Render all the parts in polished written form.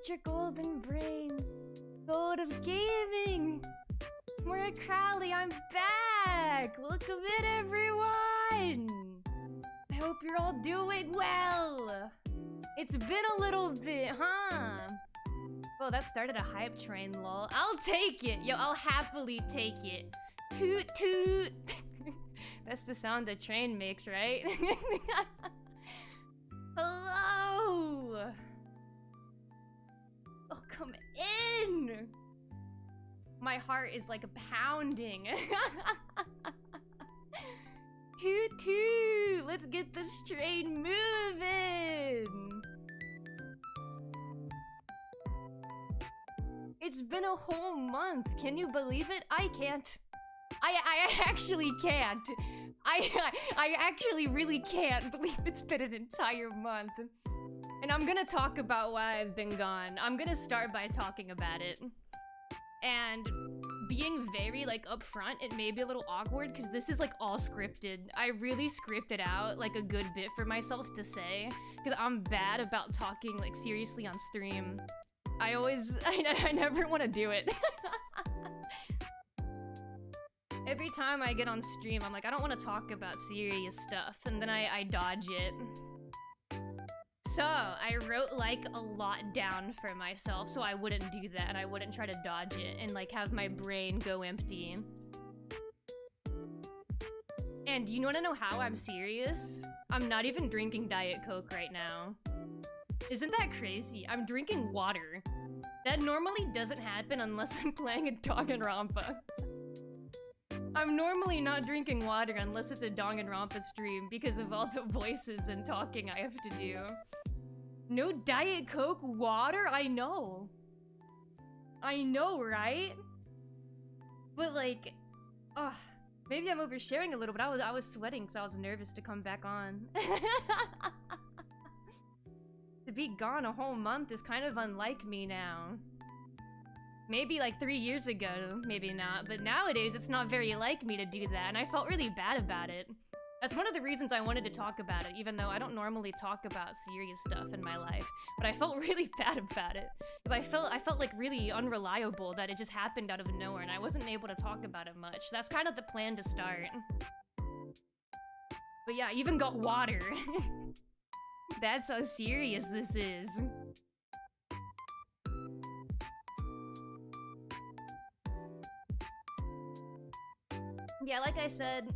your golden brain. Gold of gaming. Mura Crowley, I'm back. Welcome in, everyone. I hope you're all doing well. It's been a little bit, huh? Oh, that started a hype train, lol. I'll take it. Yo, I'll happily take it. Toot toot. That's the sound a train makes, right? Hello. Oh, come in. My heart is like pounding. Toot toot. Let's get this train moving. It's been a whole month. Can you believe it? I can't. I actually can't. I actually really can't believe it's been an entire month. And I'm gonna talk about why I've been gone. I'm gonna start by talking about it. And being very like upfront, it may be a little awkward because this is like all scripted. I really scripted out like a good bit for myself to say because I'm bad about talking like seriously on stream. I never want to do it. Every time I get on stream, I'm like, I don't want to talk about serious stuff, and then I dodge it. So, I wrote like a lot down for myself so I wouldn't do that and I wouldn't try to dodge it and like have my brain go empty. And you wanna know how I'm serious? I'm not even drinking Diet Coke right now. Isn't that crazy? I'm drinking water. That normally doesn't happen unless I'm playing a Danganronpa. I'm normally not drinking water unless it's a Danganronpa stream because of all the voices and talking I have to do. No Diet Coke water? I know. I know, right? But like, ugh, maybe I'm oversharing a little, but I was sweating because I was nervous to come back on. To be gone a whole month is kind of unlike me now. Maybe like 3 years ago, maybe not, but nowadays it's not very like me to do that, and I felt really bad about it. That's one of the reasons I wanted to talk about it, even though I don't normally talk about serious stuff in my life. But I felt really bad about it. Because I felt like really unreliable that it just happened out of nowhere and I wasn't able to talk about it much. That's kind of the plan to start. But yeah, I even got water. That's how serious this is. Yeah, like I said,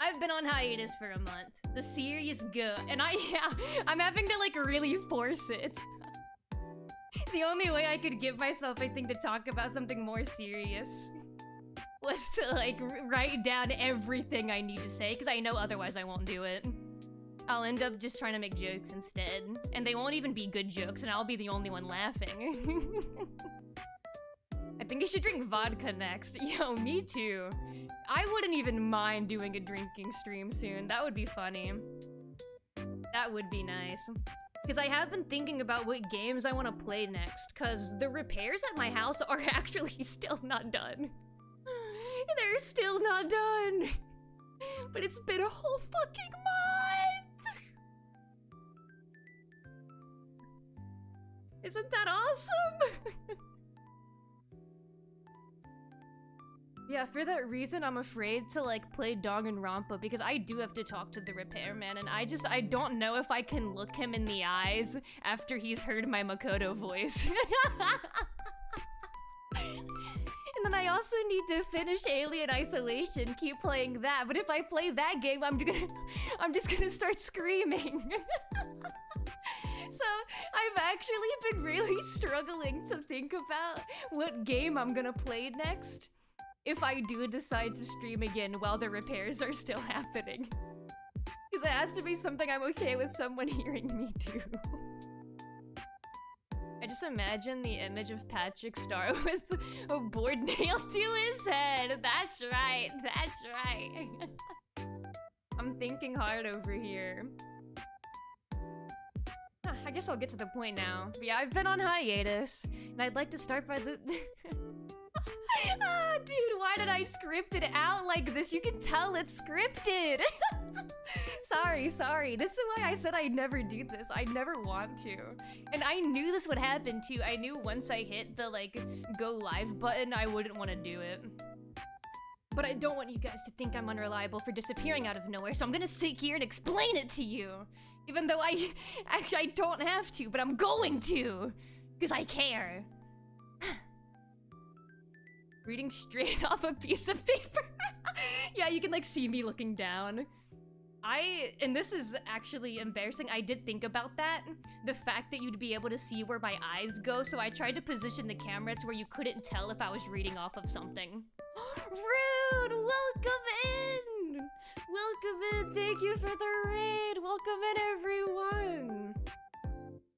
I've been on hiatus for a month. The serious go, and I'm having to like really force it. The only way I could give myself, I think, to talk about something more serious was to like write down everything I need to say, because I know otherwise I won't do it. I'll end up just trying to make jokes instead, and they won't even be good jokes, and I'll be the only one laughing. I think I should drink vodka next. Yo, me too. I wouldn't even mind doing a drinking stream soon. That would be funny. That would be nice. Because I have been thinking about what games I want to play next, because the repairs at my house are actually still not done. They're still not done. But it's been a whole fucking month! Isn't that awesome? Yeah, for that reason, I'm afraid to, like, play Danganronpa, because I do have to talk to the repairman, and I don't know if I can look him in the eyes after he's heard my Makoto voice. And then I also need to finish Alien Isolation, keep playing that, but if I play that game, I'm just gonna start screaming. So, I've actually been really struggling to think about what game I'm gonna play next if I do decide to stream again while the repairs are still happening. Because it has to be something I'm okay with someone hearing me do. I just imagine the image of Patrick Star with a board nailed to his head. That's right, that's right. I'm thinking hard over here. I guess I'll get to the point now. But yeah, I've been on hiatus, and I'd like to start by the... Ah, dude, why did I I script it out like this. You can tell it's scripted. Sorry. This is why I said I'd never do this. I never want to. And I knew this would happen too. I knew once I hit the like go live button, I wouldn't want to do it. But I don't want you guys to think I'm unreliable for disappearing out of nowhere, so I'm gonna sit here and explain it to you. Even though I don't have to, but I'm going to. Because I care. Reading straight off a piece of paper. Yeah, you can like see me looking down. And this is actually embarrassing, I did think about that. The fact that you'd be able to see where my eyes go, so I tried to position the camera to where you couldn't tell if I was reading off of something. Rude! Welcome in! Welcome in, thank you for the raid! Welcome in, everyone!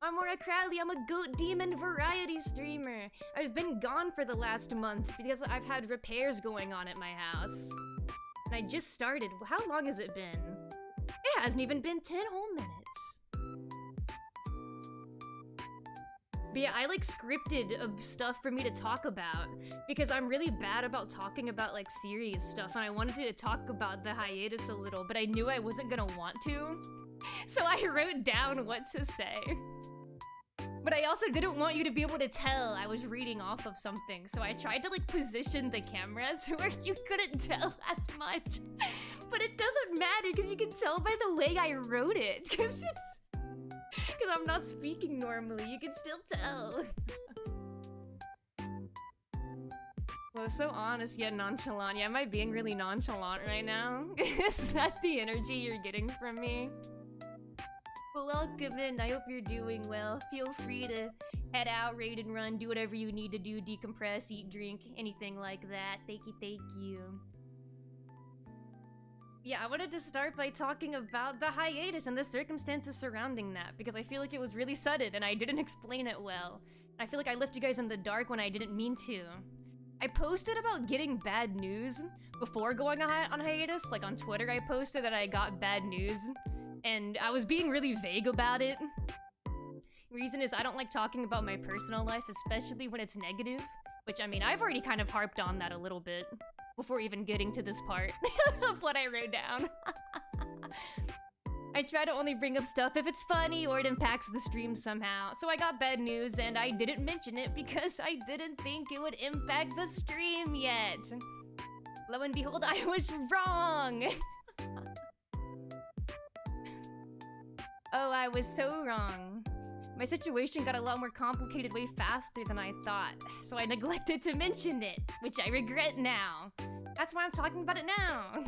I'm Maura Crowley, I'm a Goat Demon variety streamer. I've been gone for the last month because I've had repairs going on at my house. And I just started. How long has it been? It hasn't even been 10 whole minutes. But yeah, I like scripted of stuff for me to talk about because I'm really bad about talking about like serious stuff, and I wanted to talk about the hiatus a little, but I knew I wasn't gonna want to. So I wrote down what to say. But I also didn't want you to be able to tell I was reading off of something, so I tried to like position the camera to where you couldn't tell as much. But it doesn't matter because you can tell by the way I wrote it, because I'm not speaking normally. You can still tell. Well, so honest yet nonchalant. Yeah, am I being really nonchalant right now? Is that the energy you're getting from me? Well, welcome in. I hope you're doing well. Feel free to head out, raid and run, do whatever you need to do, decompress, eat, drink, anything like that. Thank you. Yeah, I wanted to start by talking about the hiatus and the circumstances surrounding that, because I feel like it was really sudden and I didn't explain it well. I feel like I left you guys in the dark when I didn't mean to. I posted about getting bad news before going on hiatus. Like on Twitter, I posted that I got bad news. And I was being really vague about it. Reason is I don't like talking about my personal life, especially when it's negative. Which, I mean, I've already kind of harped on that a little bit before even getting to this part of what I wrote down. I try to only bring up stuff if it's funny or it impacts the stream somehow. So I got bad news and I didn't mention it because I didn't think it would impact the stream yet. Lo and behold, I was wrong! Oh, I was so wrong. My situation got a lot more complicated way faster than I thought, so I neglected to mention it, which I regret now. That's why I'm talking about it now.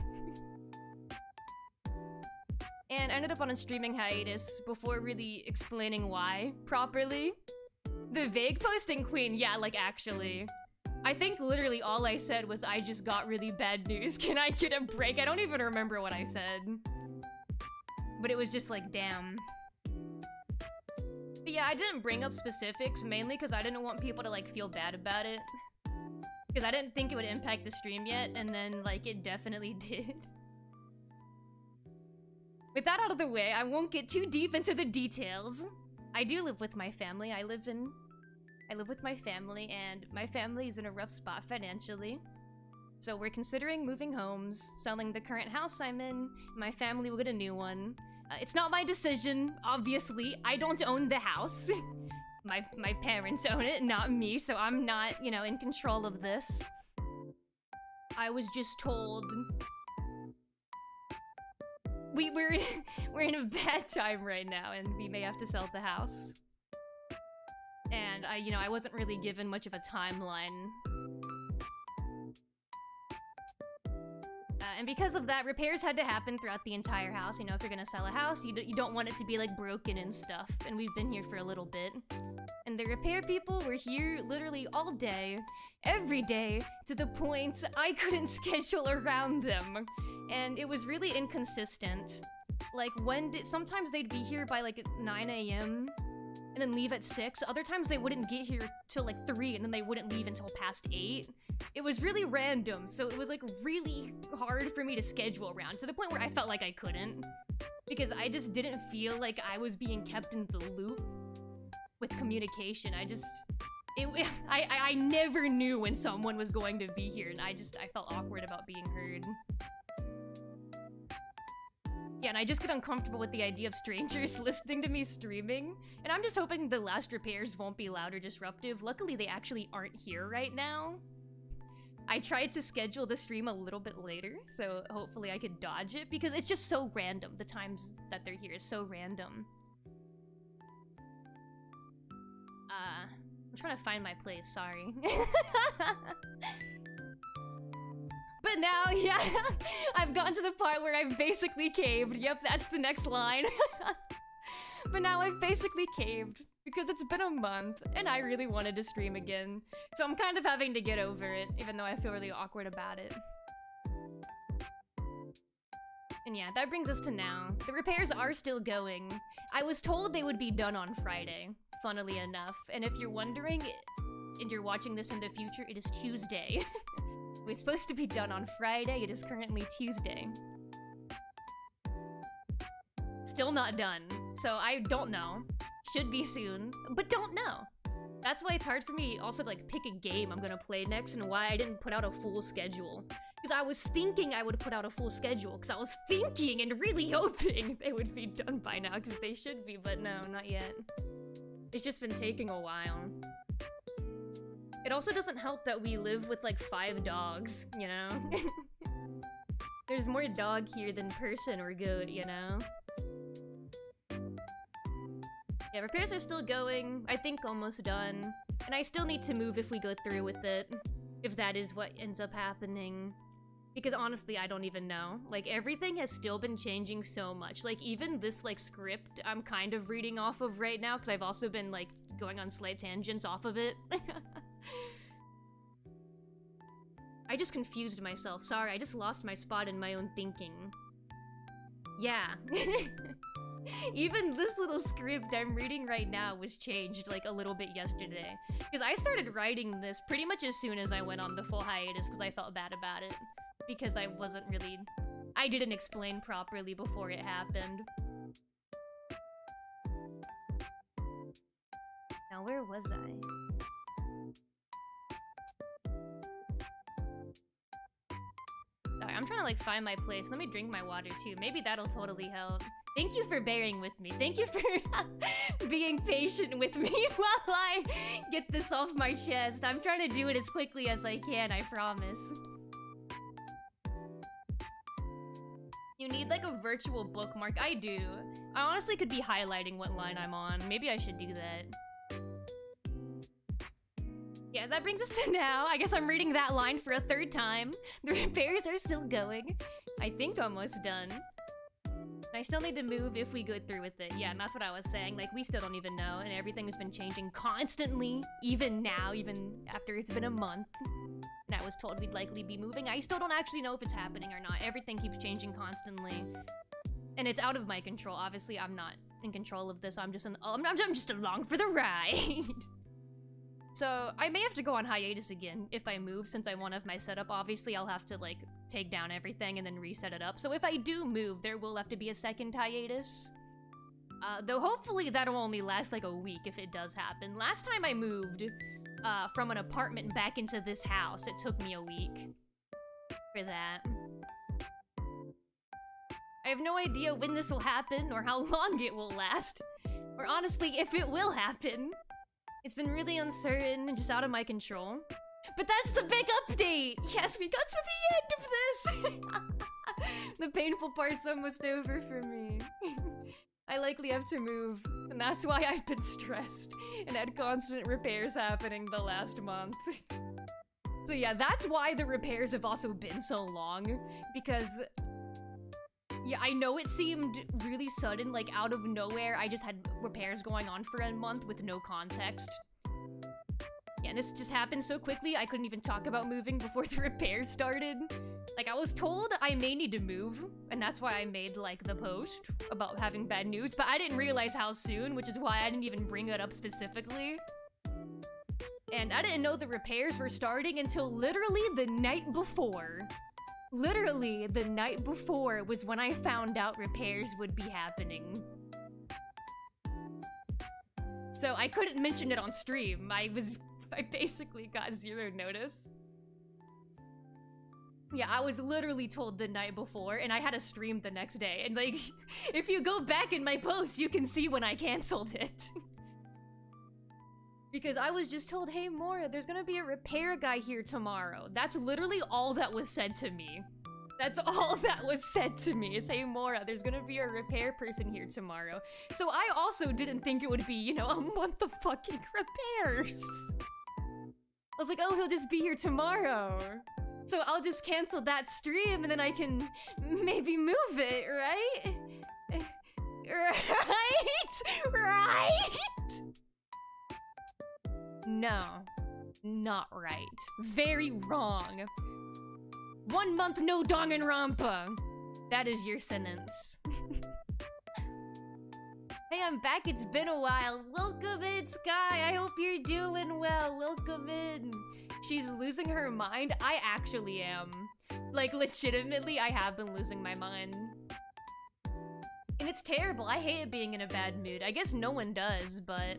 And I ended up on a streaming hiatus before really explaining why properly. The vague posting queen, yeah, like actually. I think literally all I said was I just got really bad news. Can I get a break? I don't even remember what I said. But it was just like, damn. But yeah, I didn't bring up specifics, mainly because I didn't want people to like feel bad about it. Because I didn't think it would impact the stream yet, and then like it definitely did. With that out of the way, I won't get too deep into the details. I do live with my family. I live with my family, and my family is in a rough spot financially. So we're considering moving homes, selling the current house I'm in. My family will get a new one. It's not my decision, obviously. I don't own the house. My parents own it, not me, so I'm not, you know, in control of this. I was just told... We're in a bad time right now, and we may have to sell the house. And I wasn't really given much of a timeline. And because of that, repairs had to happen throughout the entire house. You know, if you're gonna sell a house, you don't want it to be like broken and stuff. And we've been here for a little bit. And the repair people were here literally all day, every day, to the point I couldn't schedule around them. And it was really inconsistent. Like, sometimes they'd be here by like 9 AM and then leave at 6. Other times they wouldn't get here till like 3 and then they wouldn't leave until past 8. It was really random, so it was like really hard for me to schedule around, to the point where I felt like I couldn't. Because I just didn't feel like I was being kept in the loop with communication. I never knew when someone was going to be here, and I felt awkward about being heard. Yeah, and I just get uncomfortable with the idea of strangers listening to me streaming. And I'm just hoping the last repairs won't be loud or disruptive. Luckily, they actually aren't here right now. I tried to schedule the stream a little bit later, so hopefully I could dodge it, because it's just so random. The times that they're here is so random. I'm trying to find my place, sorry. But now, yeah, I've gotten to the part where I've basically caved. Yep, that's the next line. But now I've basically caved because it's been a month and I really wanted to stream again. So I'm kind of having to get over it, even though I feel really awkward about it. And yeah, that brings us to now. The repairs are still going. I was told they would be done on Friday, funnily enough. And if you're wondering, and you're watching this in the future, it is Tuesday. It was supposed to be done on Friday, it is currently Tuesday. Still not done, so I don't know. Should be soon, but don't know. That's why it's hard for me also to like pick a game I'm gonna play next, and why I didn't put out a full schedule. Because I was thinking I would put out a full schedule, because I was thinking and really hoping they would be done by now, because they should be, but no, not yet. It's just been taking a while. It also doesn't help that we live with like 5 dogs, you know? There's more dog here than person or goat, you know? Yeah, repairs are still going. I think almost done. And I still need to move if we go through with it. If that is what ends up happening. Because honestly, I don't even know. Like, everything has still been changing so much. Like, even this, like, script I'm kind of reading off of right now, because I've also been, like, going on slight tangents off of it. I just confused myself. Sorry, I just lost my spot in my own thinking. Yeah. Even this little script I'm reading right now was changed, like, a little bit yesterday. Because I started writing this pretty much as soon as I went on the full hiatus, because I felt bad about it. Because I wasn't really... I didn't explain properly before it happened. Now, where was I? Sorry, I'm trying to, like, find my place. Let me drink my water, too. Maybe that'll totally help. Thank you for bearing with me. Thank you for being patient with me while I get this off my chest. I'm trying to do it as quickly as I can, I promise. You need, like, a virtual bookmark. I do. I honestly could be highlighting what line I'm on. Maybe I should do that. Yeah, that brings us to now. I guess I'm reading that line for a 3rd time. The repairs are still going. I think almost done. I still need to move if we go through with it. Yeah, and that's what I was saying. Like, we still don't even know, and everything has been changing constantly. Even now, even after it's been a month. And I was told we'd likely be moving. I still don't actually know if it's happening or not. Everything keeps changing constantly. And it's out of my control. Obviously, I'm not in control of this. I'm just along for the ride. So, I may have to go on hiatus again if I move, since I won't have my setup. Obviously, I'll have to, like, take down everything and then reset it up. So if I do move, there will have to be a 2nd hiatus. Though hopefully that'll only last, like, a week if it does happen. Last time I moved from an apartment back into this house, it took me a week for that. I have no idea when this will happen or how long it will last. Or honestly, if it will happen. It's been really uncertain and just out of my control. But that's the big update! Yes, we got to the end of this! The painful part's almost over for me. I likely have to move, and that's why I've been stressed and had constant repairs happening the last month. So yeah, that's why the repairs have also been so long, because... Yeah, I know it seemed really sudden, like out of nowhere. I just had repairs going on for a month with no context. Yeah, and this just happened so quickly, I couldn't even talk about moving before the repairs started. Like, I was told I may need to move, and that's why I made, like, the post about having bad news, but I didn't realize how soon, which is why I didn't even bring it up specifically. And I didn't know the repairs were starting until literally the night before. Literally, the night before was when I found out repairs would be happening. So I couldn't mention it on stream. I was I basically got zero notice. Yeah, I was literally told the night before, and I had a stream the next day. And like, if you go back in my posts, you can see when I canceled it. Because I was just told, hey Mora, there's gonna be a repair guy here tomorrow. That's literally all that was said to me. That's all that was said to me, is hey Mora, there's gonna be a repair person here tomorrow. So I also didn't think it would be, you know, a month of fucking repairs. I was like, oh, he'll just be here tomorrow. So I'll just cancel that stream and then I can maybe move it, right? Right? Right? No. Not right. Very wrong. 1 month no Danganronpa. That is your sentence. Hey, I'm back. It's been a while. Welcome in, Sky. I hope you're doing well. Welcome in. She's losing her mind. I actually am. Like, legitimately, I have been losing my mind. And it's terrible. I hate being in a bad mood. I guess no one does, but...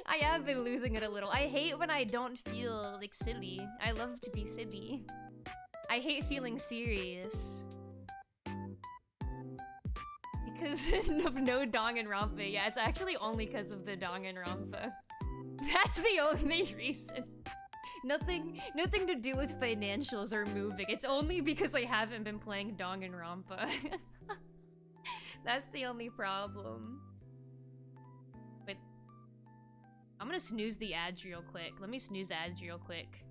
I have been losing it a little. I hate when I don't feel, like, silly. I love to be silly. I hate feeling serious. Because of no Danganronpa. Yeah, it's actually only because of the Danganronpa. That's the only reason. Nothing to do with financials or moving. It's only because I haven't been playing Danganronpa. That's the only problem. But I'm gonna snooze the ads real quick. Let me snooze ads real quick.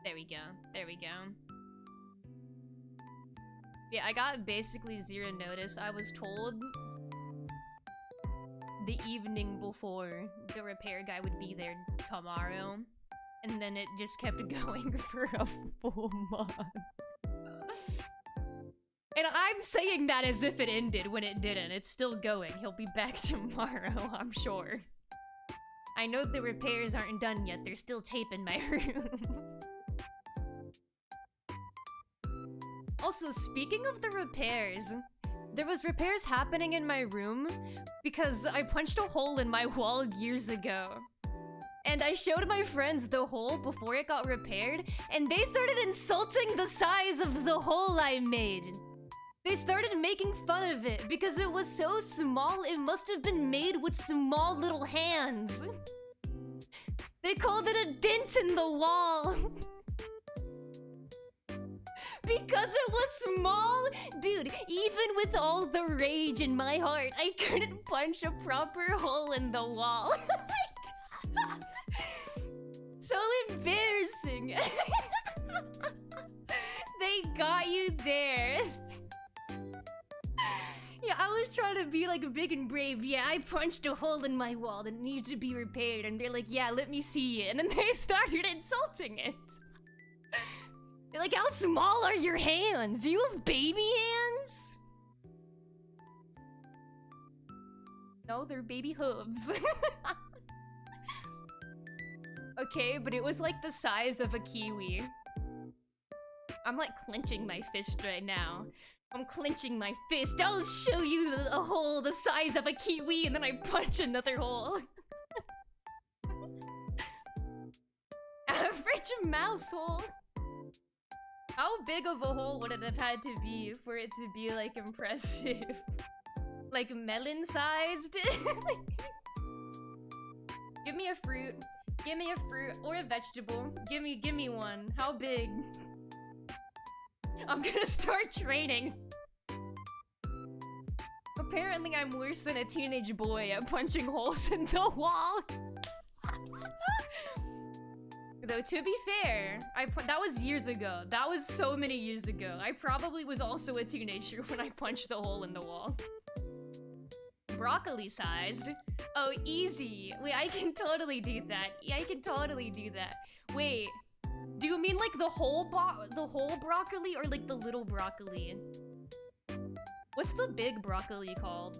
There we go. There we go. Yeah, I got basically zero notice. I was told the evening before the repair guy would be there tomorrow, and then it just kept going for a full month. And I'm saying that as if it ended when it didn't. It's still going. He'll be back tomorrow, I'm sure. I know the repairs aren't done yet. There's still tape in my room. Also, speaking of the repairs, there was repairs happening in my room because I punched a hole in my wall years ago. And I showed my friends the hole before it got repaired, and they started insulting the size of the hole I made. They started making fun of it because it was so small it must have been made with small little hands. They called it a dent in the wall. Because it was small? Dude, even with all the rage in my heart, I couldn't punch a proper hole in the wall. So embarrassing. They got you there. Yeah, I was trying to be like big and brave. Yeah, I punched a hole in my wall that needs to be repaired. And they're like, yeah, let me see it. And then they started insulting it. They're like, how small are your hands? Do you have baby hands? No, they're baby hooves. Okay, but it was like the size of a kiwi. I'm like clenching my fist right now. I'm clenching my fist. I'll show you a hole the size of a kiwi, and then I punch another hole. Average mouse hole. How big of a hole would it have had to be for it to be like impressive? Like melon sized? Give me a fruit. Give me a fruit or a vegetable. Give me one. How big? I'm gonna start training. Apparently I'm worse than a teenage boy at punching holes in the wall. Though, to be fair, that was years ago. That was so many years ago. I probably was also a teenager when I punched the hole in the wall. Broccoli sized? Oh, easy. Wait, I can totally do that. Yeah, I can totally do that. Wait, do you mean like the whole broccoli or like the little broccoli? What's the big broccoli called?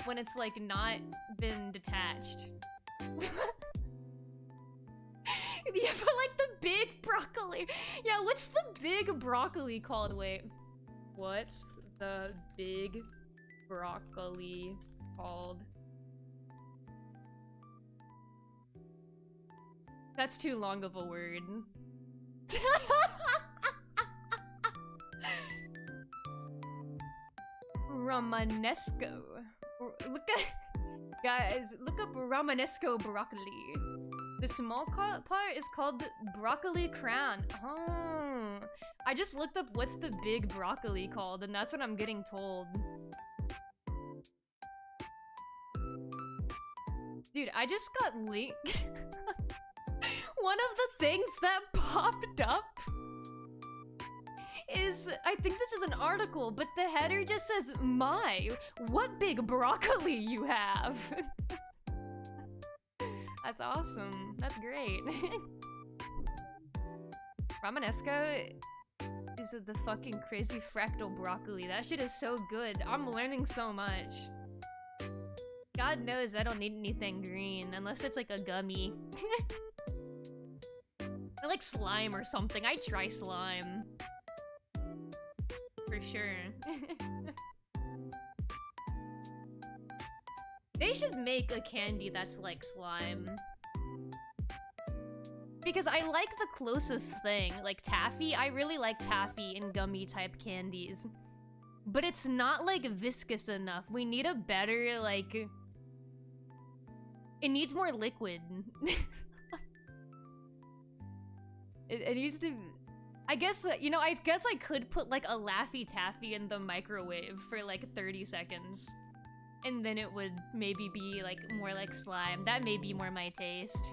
When it's like not been detached. Yeah, but like the big broccoli. Yeah, what's the big broccoli called? Wait. What's the big broccoli called? That's too long of a word. Romanesco. Look at... Guys, look up Romanesco broccoli. The small part is called broccoli crown. Oh. I just looked up what's the big broccoli called, and that's what I'm getting told. Dude, I just got linked. One of the things that popped up is, I think this is an article, but the header just says, "My, what big broccoli you have." That's awesome. That's great. Romanesco is the fucking crazy fractal broccoli. That shit is so good. I'm learning so much. God knows I don't need anything green, unless it's like a gummy. I like slime or something. I'd try slime. For sure. They should make a candy that's like slime. Because I like the closest thing, like taffy. I really like taffy and gummy type candies. But it's not like viscous enough. We need a better, like... It needs more liquid. It needs to... I guess, you know, I guess I could put like a Laffy Taffy in the microwave for like 30 seconds. And then it would maybe be like more like slime. That may be more my taste.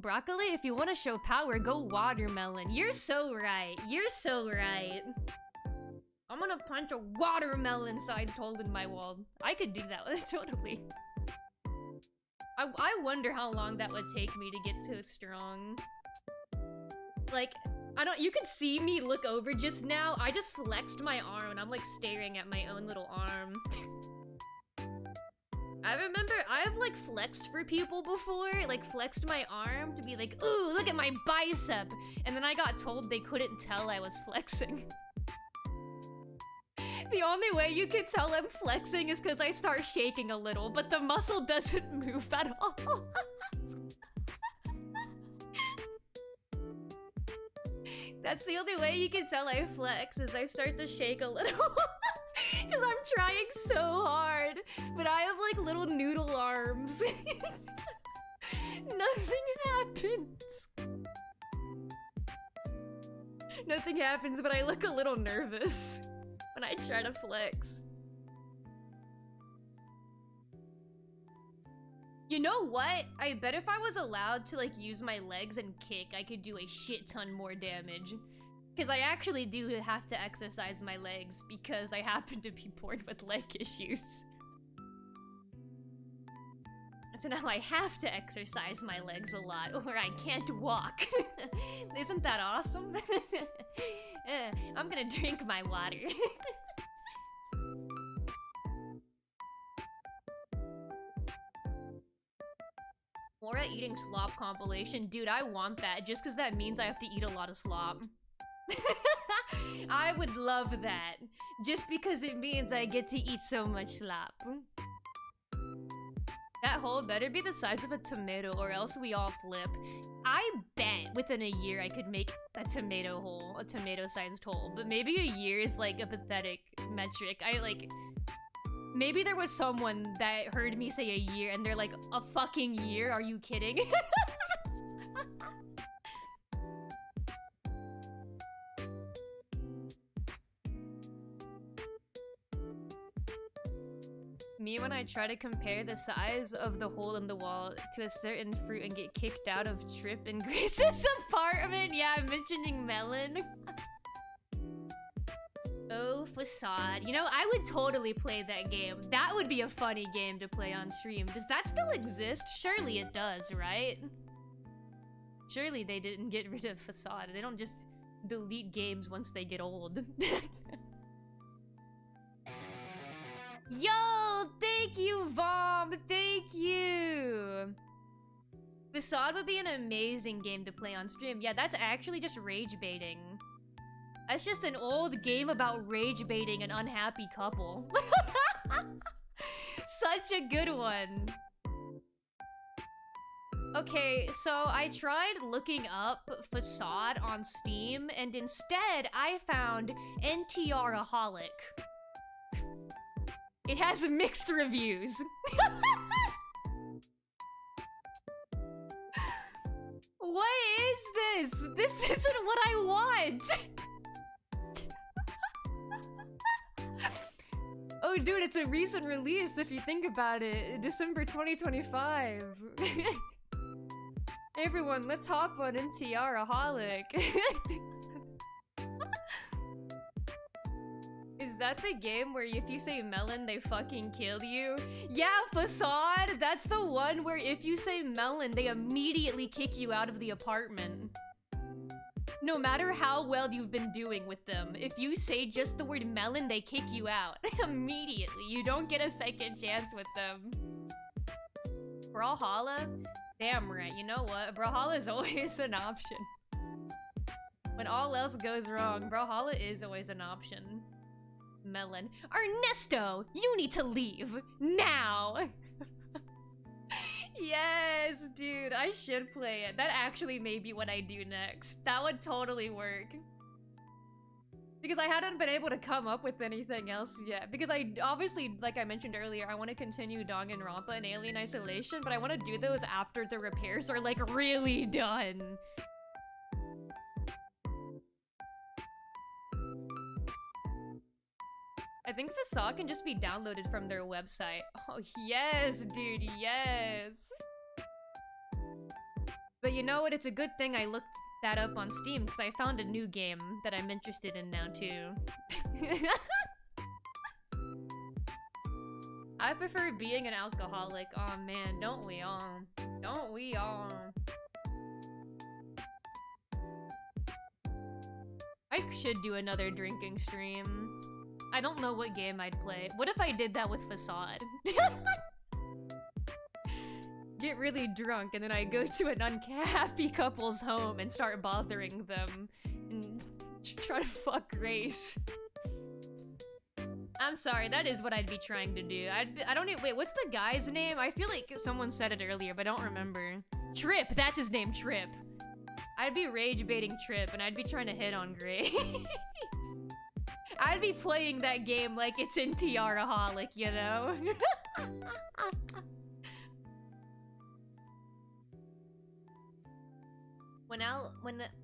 Broccoli, if you want to show power, go watermelon. You're so right. You're so right. I'm gonna punch a watermelon-sized hole in my wall. I could do that, totally. I wonder how long that would take me to get so strong. Like, I don't- you could see me look over just now. I just flexed my arm and I'm like staring at my own little arm. I remember I've like flexed for people before, like flexed my arm to be like, ooh, look at my bicep. And then I got told they couldn't tell I was flexing. The only way you can tell I'm flexing is because I start shaking a little, but the muscle doesn't move at all. That's the only way you can tell I flex, is I start to shake a little. Because I'm trying so hard, but I have like little noodle arms. Nothing happens. Nothing happens, but I look a little nervous when I try to flex. You know what? I bet if I was allowed to like use my legs and kick, I could do a shit ton more damage. Because I actually do have to exercise my legs because I happen to be born with leg issues. So now I have to exercise my legs a lot or I can't walk. Isn't that awesome? I'm gonna drink my water. Mora eating slop compilation. Dude, I want that just because that means I have to eat a lot of slop. I would love that. Just because it means I get to eat so much slop. That hole better be the size of a tomato or else we all flip. I bet within a year I could make a tomato hole, a tomato-sized hole. But maybe a year is like a pathetic metric. Maybe there was someone that heard me say a year and they're like, a fucking year? Are you kidding? Me when I try to compare the size of the hole in the wall to a certain fruit and get kicked out of Trip and Grace's apartment. Yeah, I'm mentioning melon. Oh, Facade. You know, I would totally play that game. That would be a funny game to play on stream. Does that still exist? Surely it does, right? Surely they didn't get rid of Facade. They don't just delete games once they get old. Yo, thank you, Vom. Thank you. Facade would be an amazing game to play on stream. Yeah, that's actually just rage baiting. That's just an old game about rage baiting an unhappy couple. Such a good one. Okay, so I tried looking up Facade on Steam, and instead I found NTRaholic. It has mixed reviews. What is this? This isn't what I want! Oh, dude, it's a recent release if you think about it. December 2025. Everyone, let's hop on NTRaholic. Is that the game where if you say melon, they fucking kill you? Yeah, Facade! That's the one where if you say melon, they immediately kick you out of the apartment. No matter how well you've been doing with them, if you say just the word melon, they kick you out. Immediately. You don't get a second chance with them. Brawlhalla? Damn right. You know what? Brawlhalla is always an option. When all else goes wrong, Brawlhalla is always an option. Melon. Ernesto! You need to leave! Now! Yes, dude, I should play it. That actually may be what I do next. That would totally work. Because I hadn't been able to come up with anything else yet. Because I, obviously, like I mentioned earlier, I want to continue Danganronpa and Alien Isolation, but I want to do those after the repairs are, like, really done. I think Facade can just be downloaded from their website. Oh, yes, dude, yes. But you know what? It's a good thing I looked that up on Steam, because I found a new game that I'm interested in now, too. I prefer being an alcoholic. Oh man, don't we all? Don't we all? I should do another drinking stream. I don't know what game I'd play. What if I did that with Facade? Get really drunk and then I go to an unhappy couple's home and start bothering them and try to fuck Grace. I'm sorry, that is what I'd be trying to do. I don't even- wait, what's the guy's name? I feel like someone said it earlier, but I don't remember. Trip, that's his name, Trip. I'd be rage baiting Trip and I'd be trying to hit on Grace. I'd be playing that game like it's NTRaholic, you know? When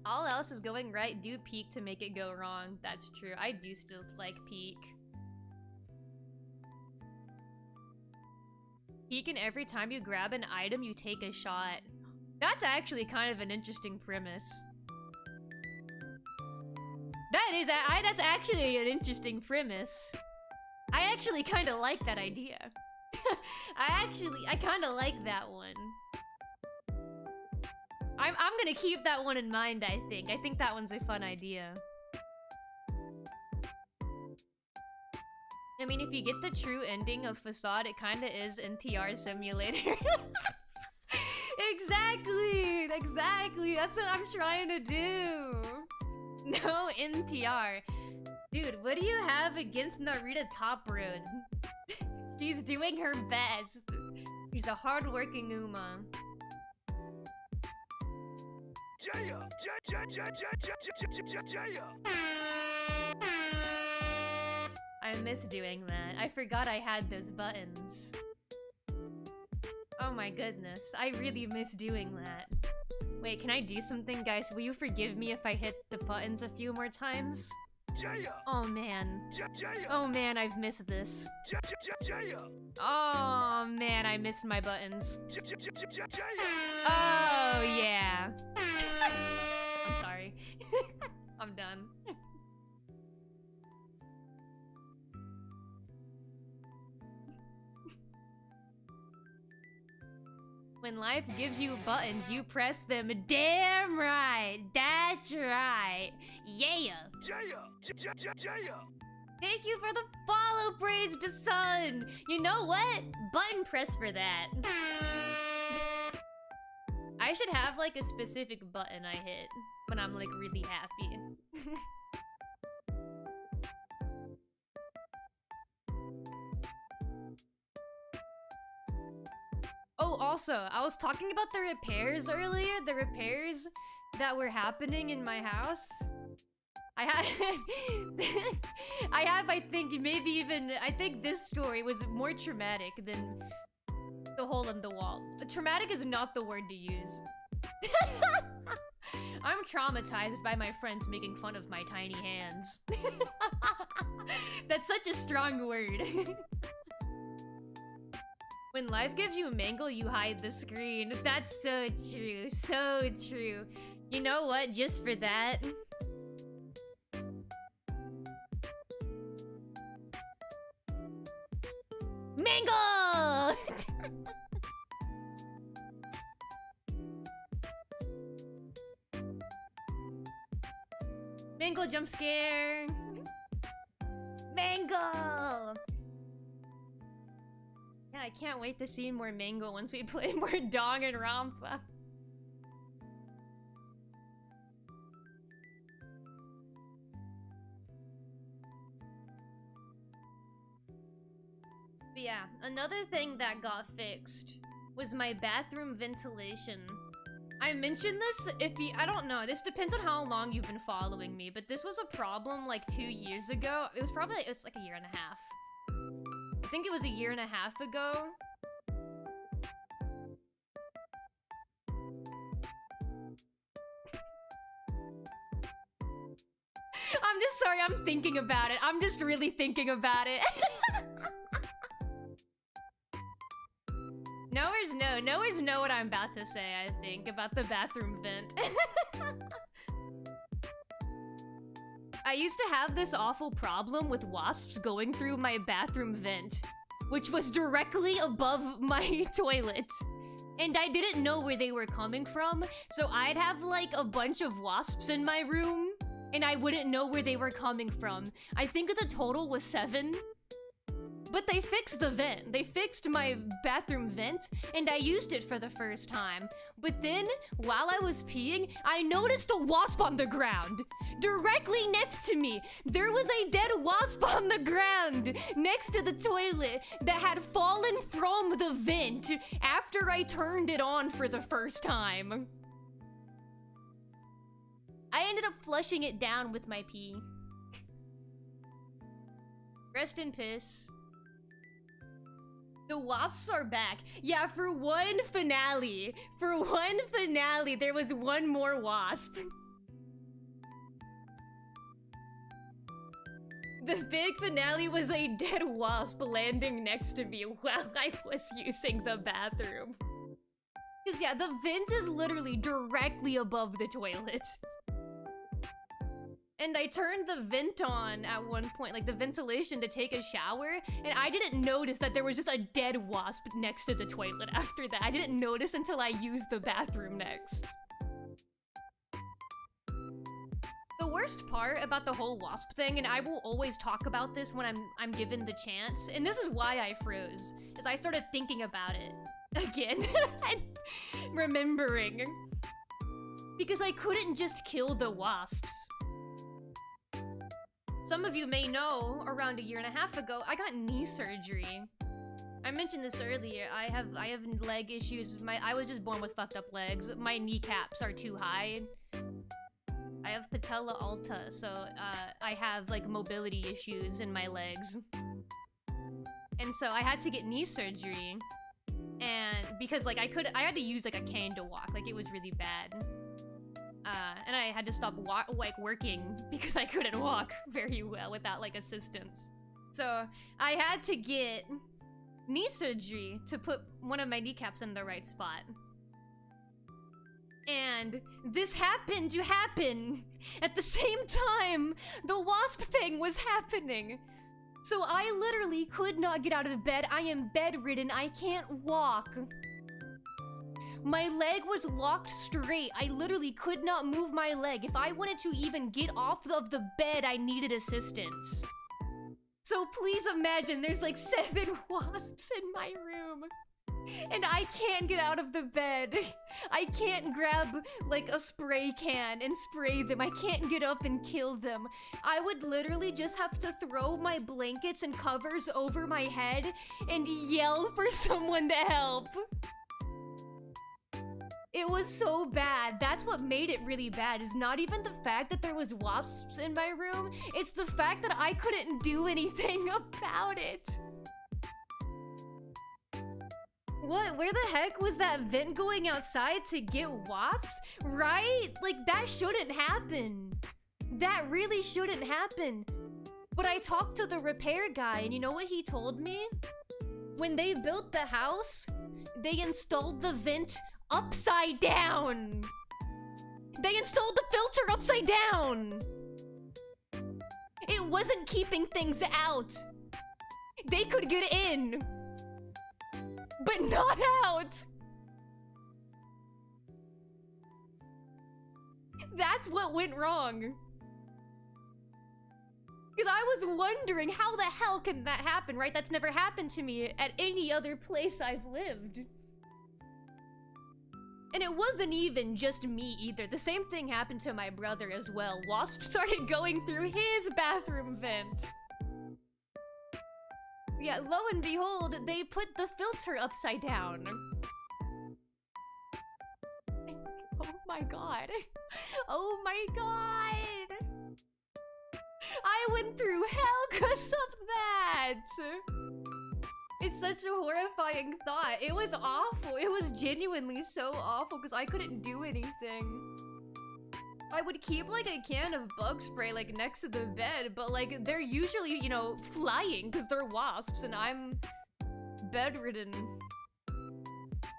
all else is going right, do peek to make it go wrong. That's true. I do still like peek. Peek, and every time you grab an item, you take a shot. That's actually kind of an interesting premise. That's actually an interesting premise. I actually kind of like that idea. I kind of like that one. I'm gonna keep that one in mind, I think. I think that one's a fun idea. I mean, if you get the true ending of Facade, it kinda is NTR Simulator. Exactly! Exactly! That's what I'm trying to do! No NTR. Dude, what do you have against Narita Top Road? She's doing her best. She's a hard-working Uma. I miss doing that. I forgot I had those buttons. Oh my goodness, I really miss doing that. Wait, can I do something, guys? Will you forgive me if I hit the buttons a few more times? Oh man. Oh man, I've missed this. Oh man, I missed my buttons. Oh yeah. I'm sorry. I'm done. When life gives you buttons, you press them. Damn right. That's right. Yeah. Thank you for the follow, Praise the Sun. You know what? Button press for that. I should have like a specific button I hit when I'm like really happy. Oh, also, I was talking about the repairs earlier. The repairs that were happening in my house. I have, I think, maybe even... I think this story was more traumatic than the hole in the wall. Traumatic is not the word to use. I'm traumatized by my friends making fun of my tiny hands. That's such a strong word. When life gives you a mangle, you hide the screen. That's so true. So true. You know what? Just for that... Mangle! Mangle jump scare! Mangle! Yeah, I can't wait to see more Mangle once we play more Danganronpa. But yeah, another thing that got fixed was my bathroom ventilation. I mentioned this if you- I don't know, this depends on how long you've been following me, but this was a problem like 2 years ago. It was probably, it's like a year and a half. I think it was a year and a half ago. I'm just sorry, I'm thinking about it. I'm just really thinking about it. Knowers know what I'm about to say, I think, about the bathroom vent. I used to have this awful problem with wasps going through my bathroom vent, which was directly above my toilet. And I didn't know where they were coming from, so I'd have like a bunch of wasps in my room, and I wouldn't know where they were coming from. I think the total was 7. But they fixed the vent. They fixed my bathroom vent, and I used it for the first time. But then, while I was peeing, I noticed a wasp on the ground. Directly next to me, there was a dead wasp on the ground next to the toilet that had fallen from the vent after I turned it on for the first time. I ended up flushing it down with my pee. Rest in piss. The wasps are back. Yeah, for one finale, there was one more wasp. The big finale was a dead wasp landing next to me while I was using the bathroom. Because yeah, the vent is literally directly above the toilet. And I turned the vent on at one point, like the ventilation, to take a shower, and I didn't notice that there was just a dead wasp next to the toilet after that. I didn't notice until I used the bathroom next. The worst part about the whole wasp thing, and I will always talk about this when I'm given the chance, and this is why I froze, is I started thinking about it again and remembering. Because I couldn't just kill the wasps. Some of you may know, around a year and a half ago, I got knee surgery. I mentioned this earlier. I have leg issues. I was just born with fucked up legs. My kneecaps are too high. I have patella alta, so I have like mobility issues in my legs. And so I had to get knee surgery. And because like I had to use like a cane to walk, like it was really bad. And I had to stop working because I couldn't walk very well without like assistance. So I had to get knee surgery to put one of my kneecaps in the right spot. And this happened to happen at the same time the wasp thing was happening. So I literally could not get out of bed. I am bedridden. I can't walk. My leg was locked straight. I literally could not move my leg. If I wanted to even get off of the bed, I needed assistance. So please imagine there's like 7 wasps in my room. And I can't get out of the bed. I can't grab like a spray can and spray them. I can't get up and kill them. I would literally just have to throw my blankets and covers over my head and yell for someone to help. It was so bad. That's what made it really bad, is not even the fact that there was wasps in my room. It's the fact that I couldn't do anything about it. What? Where the heck was that vent going outside to get wasps? Right? Like, that shouldn't happen. That really shouldn't happen. But I talked to the repair guy, and you know what he told me? When they built the house, they installed the vent upside down. They installed the filter upside down. It wasn't keeping things out. They could get in, but not out. That's what went wrong. Because I was wondering, how the hell can that happen, right? That's never happened to me at any other place I've lived. And it wasn't even just me either. The same thing happened to my brother as well. Wasps started going through his bathroom vent. Yeah, lo and behold, they put the filter upside down. Oh my god. Oh my god. I went through hell because of that. It's such a horrifying thought. It was awful. It was genuinely so awful because I couldn't do anything. I would keep like a can of bug spray like next to the bed, but like they're usually, you know, flying because they're wasps and I'm bedridden.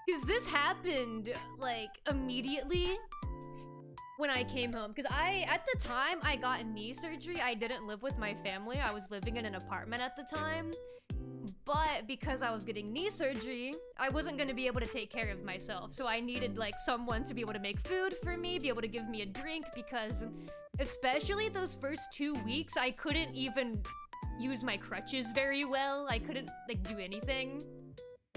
Because this happened like immediately when I came home. Because at the time I got knee surgery, I didn't live with my family. I was living in an apartment at the time. But because I was getting knee surgery, I wasn't going to be able to take care of myself. So I needed like someone to be able to make food for me, be able to give me a drink, because especially those first 2 weeks, I couldn't even use my crutches very well. I couldn't like do anything.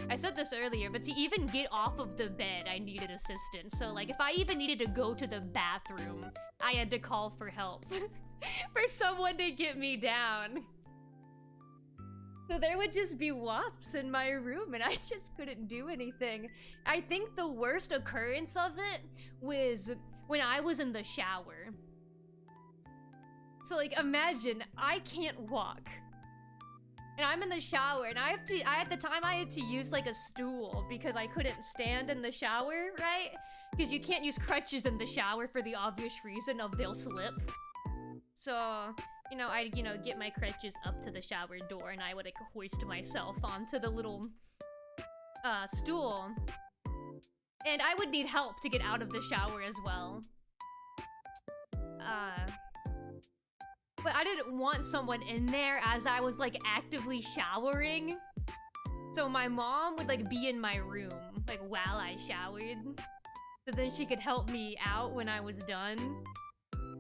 I said this earlier, but to even get off of the bed, I needed assistance. So like if I even needed to go to the bathroom, I had to call for help for someone to get me down. So there would just be wasps in my room and I just couldn't do anything. I think the worst occurrence of it was when I was in the shower. So like imagine I can't walk. And I'm in the shower and at the time I had to use like a stool because I couldn't stand in the shower, right? Because you can't use crutches in the shower for the obvious reason of they'll slip. So you know, I'd, you know, get my crutches up to the shower door and I would like hoist myself onto the little stool. And I would need help to get out of the shower as well. But I didn't want someone in there as I was like actively showering. So my mom would like be in my room like while I showered. So then she could help me out when I was done.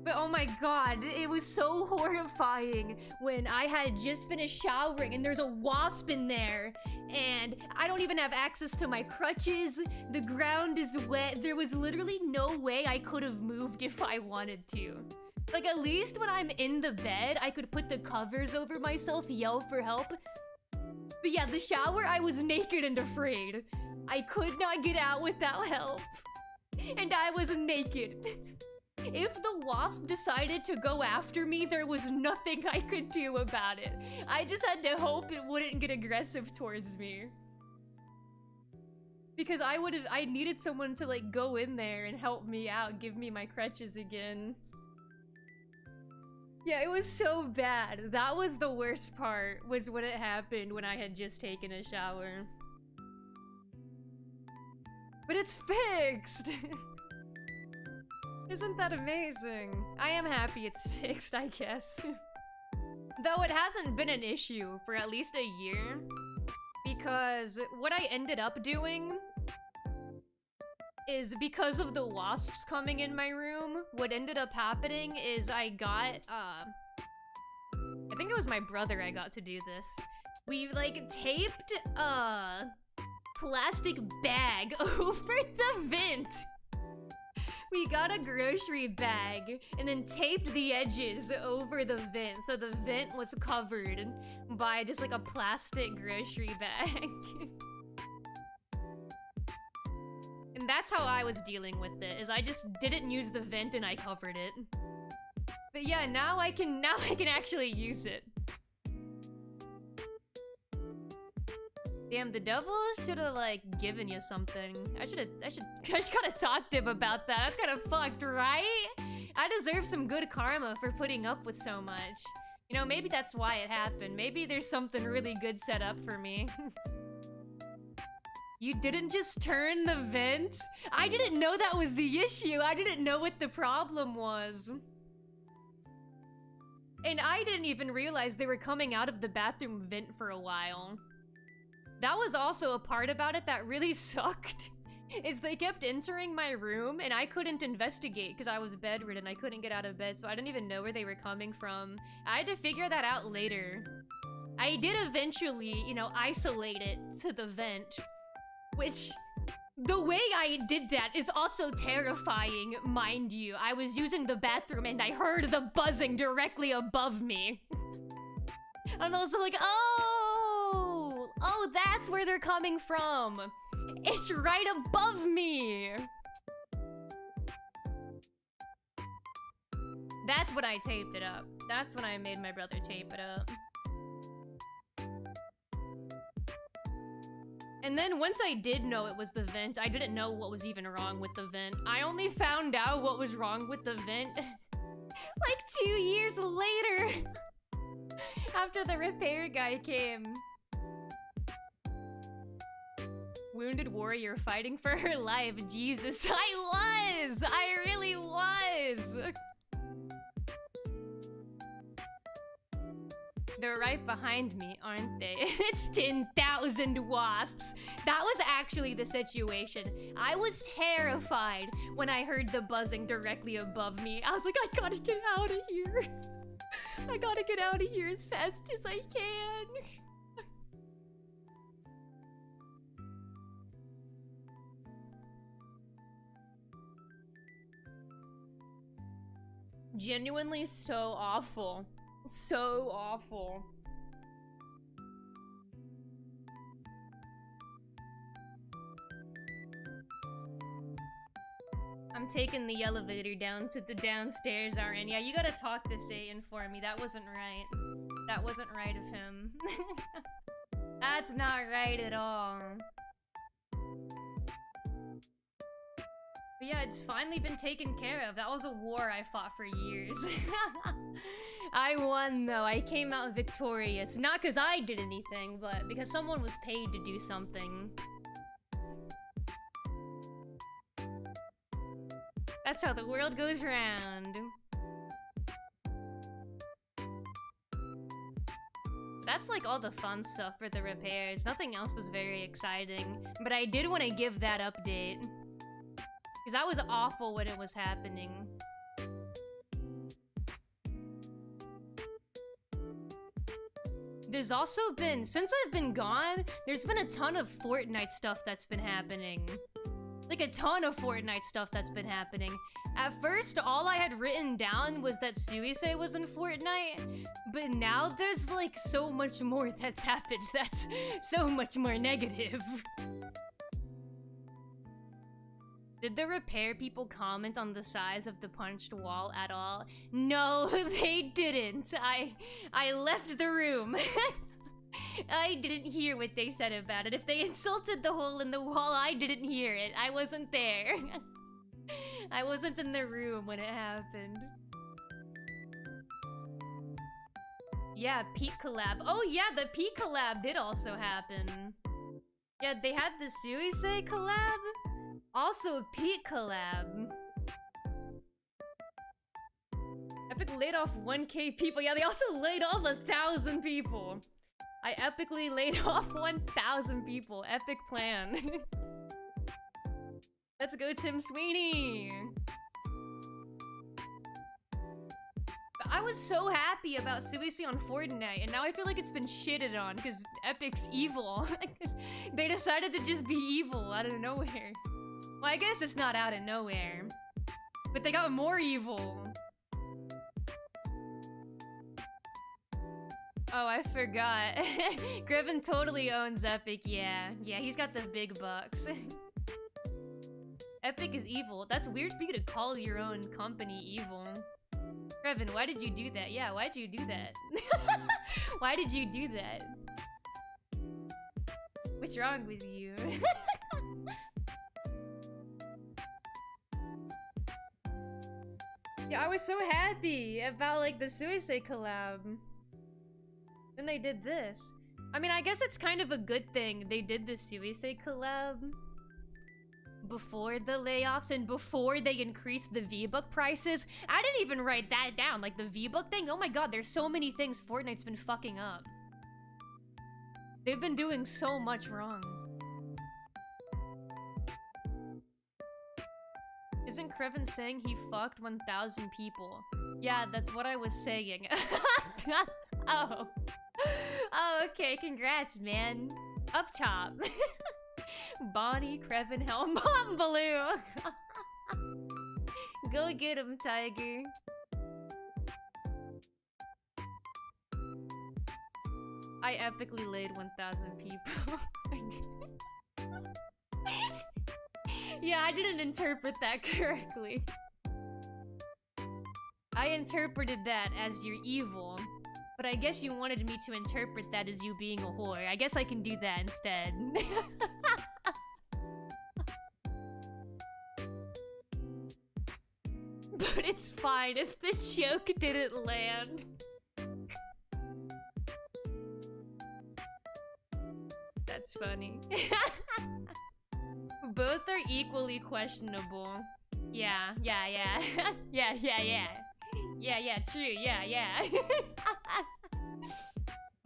But oh my god, it was so horrifying when I had just finished showering and there's a wasp in there and I don't even have access to my crutches. The ground is wet. There was literally no way I could have moved if I wanted to. Like at least when I'm in the bed, I could put the covers over myself, yell for help. But yeah, the shower, I was naked and afraid. I could not get out without help. And I was naked. If the wasp decided to go after me, there was nothing I could do about it. I just had to hope it wouldn't get aggressive towards me. Because I needed someone to like go in there and help me out, give me my crutches again. Yeah, it was so bad. That was the worst part, was when it happened when I had just taken a shower. But it's fixed! Isn't that amazing? I am happy it's fixed, I guess. Though it hasn't been an issue for at least a year. Because what I ended up doing is because of the wasps coming in my room, what ended up happening is I got, I think it was my brother I got to do this. We like taped a plastic bag over the vent. We got a grocery bag and then taped the edges over the vent, so the vent was covered by just like a plastic grocery bag. And And that's how I was dealing with it, is I just didn't use the vent and I covered it. But yeah, now I can actually use it. Damn, the devil should have like given you something. I just gotta talk to him about that. That's kind of fucked, right? I deserve some good karma for putting up with so much. You know, maybe that's why it happened. Maybe there's something really good set up for me. You didn't just turn the vent? I didn't know that was the issue. I didn't know what the problem was. And I didn't even realize they were coming out of the bathroom vent for a while. That was also a part about it that really sucked. Is they kept entering my room and I couldn't investigate because I was bedridden. I couldn't get out of bed, so I didn't even know where they were coming from. I had to figure that out later. I did eventually, you know, isolate it to the vent. Which, the way I did that is also terrifying, mind you. I was using the bathroom and I heard the buzzing directly above me. And I was like, oh, that's where they're coming from. It's right above me. That's when I taped it up. That's when I made my brother tape it up. And then once I did know it was the vent, I didn't know what was even wrong with the vent. I only found out what was wrong with the vent like 2 years later. After the repair guy came. Wounded warrior fighting for her life. Jesus, I really was! They're right behind me, aren't they? It's 10,000 wasps. That was actually the situation. I was terrified when I heard the buzzing directly above me. I was like, I gotta get out of here. I gotta get out of here as fast as I can. Genuinely so awful. So awful. I'm taking the elevator down to the downstairs, RN. Yeah, you gotta talk to Satan for me. That wasn't right. That wasn't right of him. That's not right at all. But yeah, it's finally been taken care of. That was a war I fought for years. I won though. I came out victorious. Not because I did anything, but because someone was paid to do something. That's how the world goes round. That's like all the fun stuff for the repairs. Nothing else was very exciting. But I did want to give that update. Because that was awful when it was happening. There's also been, since I've been gone, there's been a ton of Fortnite stuff that's been happening. Like a ton of Fortnite stuff that's been happening. At first, all I had written down was that Suisei was in Fortnite, but now there's like so much more that's happened that's so much more negative. Did the repair people comment on the size of the punched wall at all? No, they didn't. I left the room. I didn't hear what they said about it. If they insulted the hole in the wall, I didn't hear it. I wasn't there. I wasn't in the room when it happened. Yeah, Pete collab. Oh yeah, the Pete collab did also happen. Yeah, they had the Suisei collab. Also a Pete collab. Epic laid off 1K people. Yeah, they also laid off 1,000 people. I epically laid off 1,000 people. Epic plan. Let's go, Tim Sweeney. I was so happy about Suicide on Fortnite, and now I feel like it's been shitted on because Epic's evil. They decided to just be evil out of nowhere. Well, I guess it's not out of nowhere. But they got more evil. Oh, I forgot. Griffin totally owns Epic, yeah. Yeah, he's got the big bucks. Epic is evil. That's weird for you to call your own company evil. Revan, why did you do that? Yeah, why'd you do that? Why did you do that? What's wrong with you? Yeah, I was so happy about like the Suicide collab. Then they did this. I mean, I guess it's kind of a good thing they did the Suicide collab before the layoffs and before they increased the V-Buck prices. I didn't even write that down. Like the V-Buck thing, oh my god, there's so many things Fortnite's been fucking up. They've been doing so much wrong. Isn't Kreven saying he fucked 1,000 people? Yeah, that's what I was saying. Oh. Oh, okay, congrats, man. Up top. Bonnie, Kreven, Helm, Bomb, Baloo. Go get him, Tiger. I epically laid 1,000 people. Yeah, I didn't interpret that correctly. I interpreted that as you're evil, but I guess you wanted me to interpret that as you being a whore. I guess I can do that instead. But it's fine if the joke didn't land. That's funny. Both are equally questionable. Yeah. Yeah, true, yeah.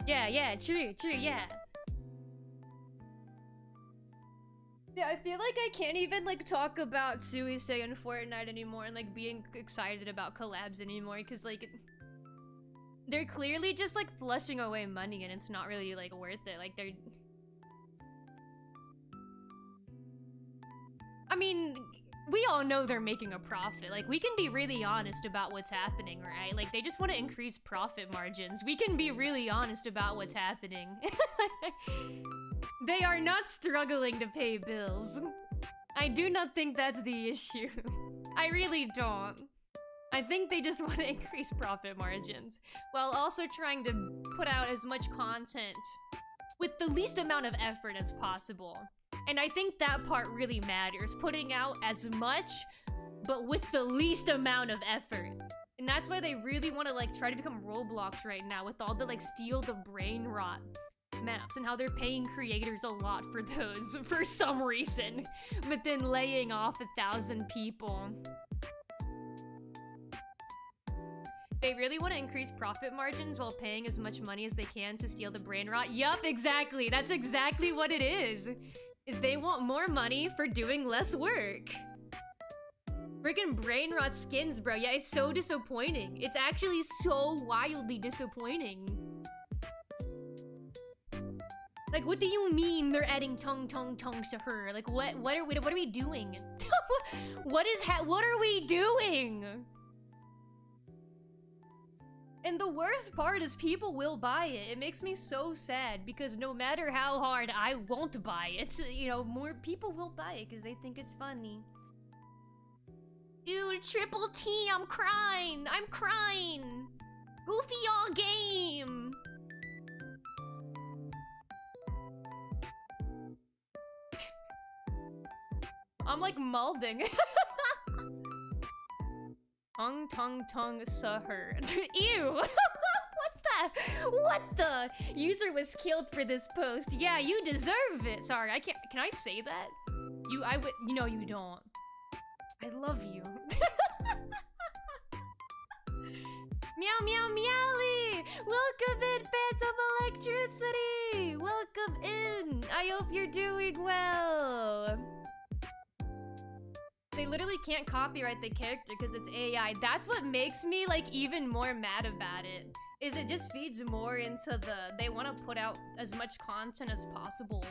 Yeah, true, yeah. Yeah, I feel like I can't even, like, talk about Suicide and Fortnite anymore and, like, being excited about collabs anymore, because, like, they're clearly just, like, flushing away money and it's not really, like, worth it. Like, they're... I mean, we all know they're making a profit. Like, we can be really honest about what's happening, right? Like, they just want to increase profit margins. We can be really honest about what's happening. They are not struggling to pay bills. I do not think that's the issue. I really don't. I think they just want to increase profit margins while also trying to put out as much content with the least amount of effort as possible. And I think that part really matters. Putting out as much, but with the least amount of effort. And that's why they really want to, like, try to become Roblox right now with all the, like, steal the brain rot maps and how they're paying creators a lot for those for some reason, but then laying off 1,000 people. They really want to increase profit margins while paying as much money as they can to steal the brain rot. Yup, exactly. That's exactly what it is they want more money for doing less work. Freaking brain rot skins, bro. Yeah, it's so disappointing. It's actually so wildly disappointing. Like, what do you mean they're adding tongues to her? Like, what are we doing? What are we doing? And the worst part is people will buy it. It makes me so sad because no matter how hard I won't buy it, you know, more people will buy it because they think it's funny. Dude, Triple T, I'm crying. Goofy all game. I'm like molding. Tongue, Suher. Ew! What the? User was killed for this post. Yeah, you deserve it. Sorry, I can't. Can I say that? You know you don't. I love you. Meow, meow, meowly! Welcome in, Phantom Electricity! Welcome in! I hope you're doing well! They literally can't copyright the character because it's AI. That's what makes me, like, even more mad about it. Is it just feeds more into the... They want to put out as much content as possible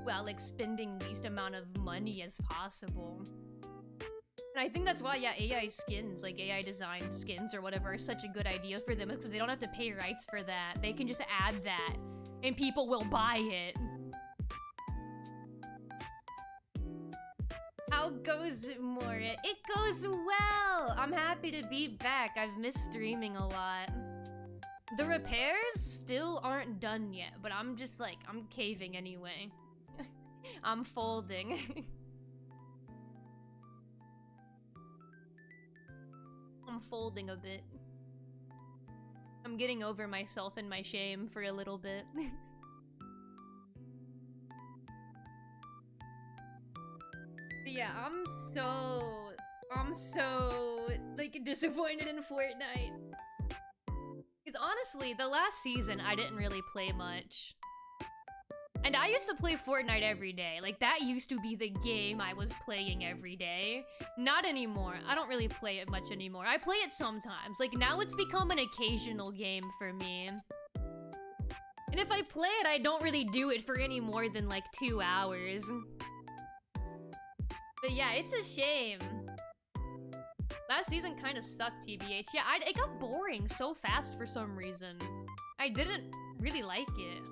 while, like, spending least amount of money as possible. And I think that's why, yeah, AI skins, like AI designed skins or whatever, is such a good idea for them because they don't have to pay rights for that. They can just add that and people will buy it. How How goes it, Moria? It goes well! I'm happy to be back. I've missed streaming a lot. The repairs still aren't done yet, but I'm just like, I'm caving anyway. I'm folding. I'm folding a bit. I'm getting over myself and my shame for a little bit. Yeah, I'm so like disappointed in Fortnite. Because honestly, the last season I didn't really play much. And I used to play Fortnite every day. Like, that used to be the game I was playing every day. Not anymore. I don't really play it much anymore. I play it sometimes. Like, now it's become an occasional game for me. And if I play it, I don't really do it for any more than, like, 2 hours. But yeah, it's a shame. Last season kind of sucked, TBH. Yeah, it got boring so fast for some reason. I didn't really like it.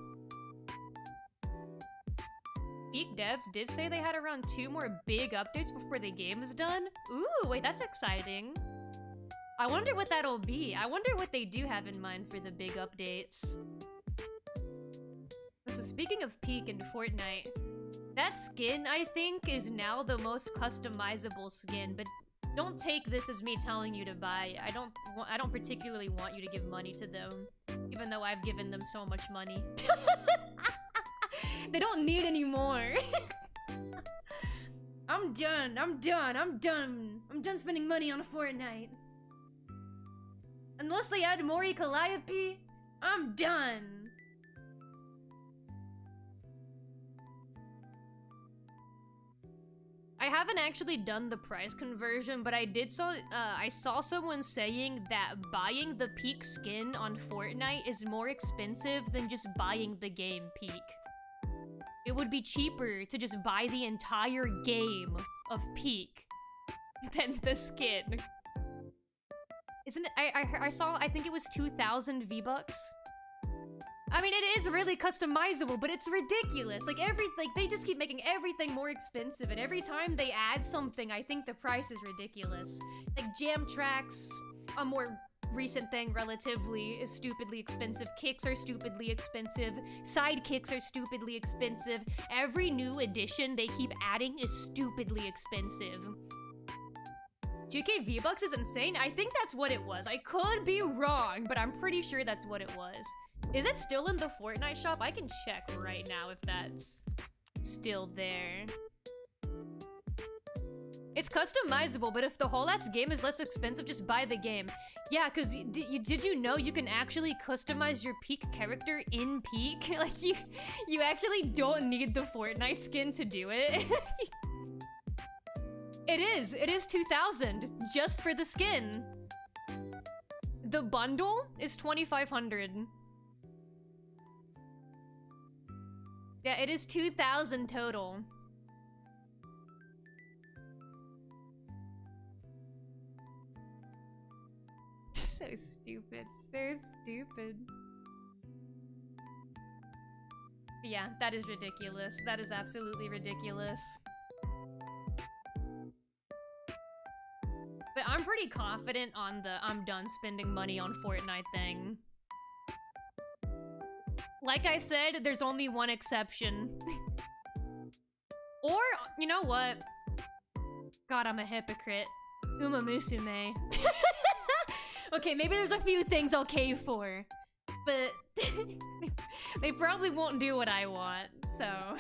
Peak Devs did say they had around 2 more big updates before the game is done. Ooh, wait, that's exciting. I wonder what that'll be. I wonder what they do have in mind for the big updates. So speaking of Peak and Fortnite, that skin, I think, is now the most customizable skin, but don't take this as me telling you to buy. I don't particularly want you to give money to them, even though I've given them so much money. They don't need any more. I'm done spending money on Fortnite. Unless they add Mori Calliope, I'm done. I haven't actually done the price conversion, but I saw someone saying that buying the Peak skin on Fortnite is more expensive than just buying the game Peak. It would be cheaper to just buy the entire game of Peak than the skin. Isn't it? I think it was 2,000 V-Bucks. I mean, it is really customizable, but it's ridiculous. Like, they just keep making everything more expensive, and every time they add something, I think the price is ridiculous. Like, jam tracks, a more recent thing relatively, is stupidly expensive. Kicks are stupidly expensive. Side kicks are stupidly expensive. Every new addition they keep adding is stupidly expensive. 2K V-Bucks is insane? I think that's what it was. I could be wrong, but I'm pretty sure that's what it was. Is it still in the Fortnite shop? I can check right now if that's still there. It's customizable, but if the whole ass game is less expensive, just buy the game. Yeah, because did you know you can actually customize your Peak character in Peak? Like, you actually don't need the Fortnite skin to do it. It is 2,000 just for the skin. The bundle is 2,500. Yeah, it is 2,000 total. So stupid, so stupid. Yeah, that is ridiculous. That is absolutely ridiculous. But I'm pretty confident on the I'm done spending money on Fortnite thing. Like I said, there's only one exception. Or, you know what? God, I'm a hypocrite. Uma Musume. Okay, maybe there's a few things I'll cave for. But they probably won't do what I want, so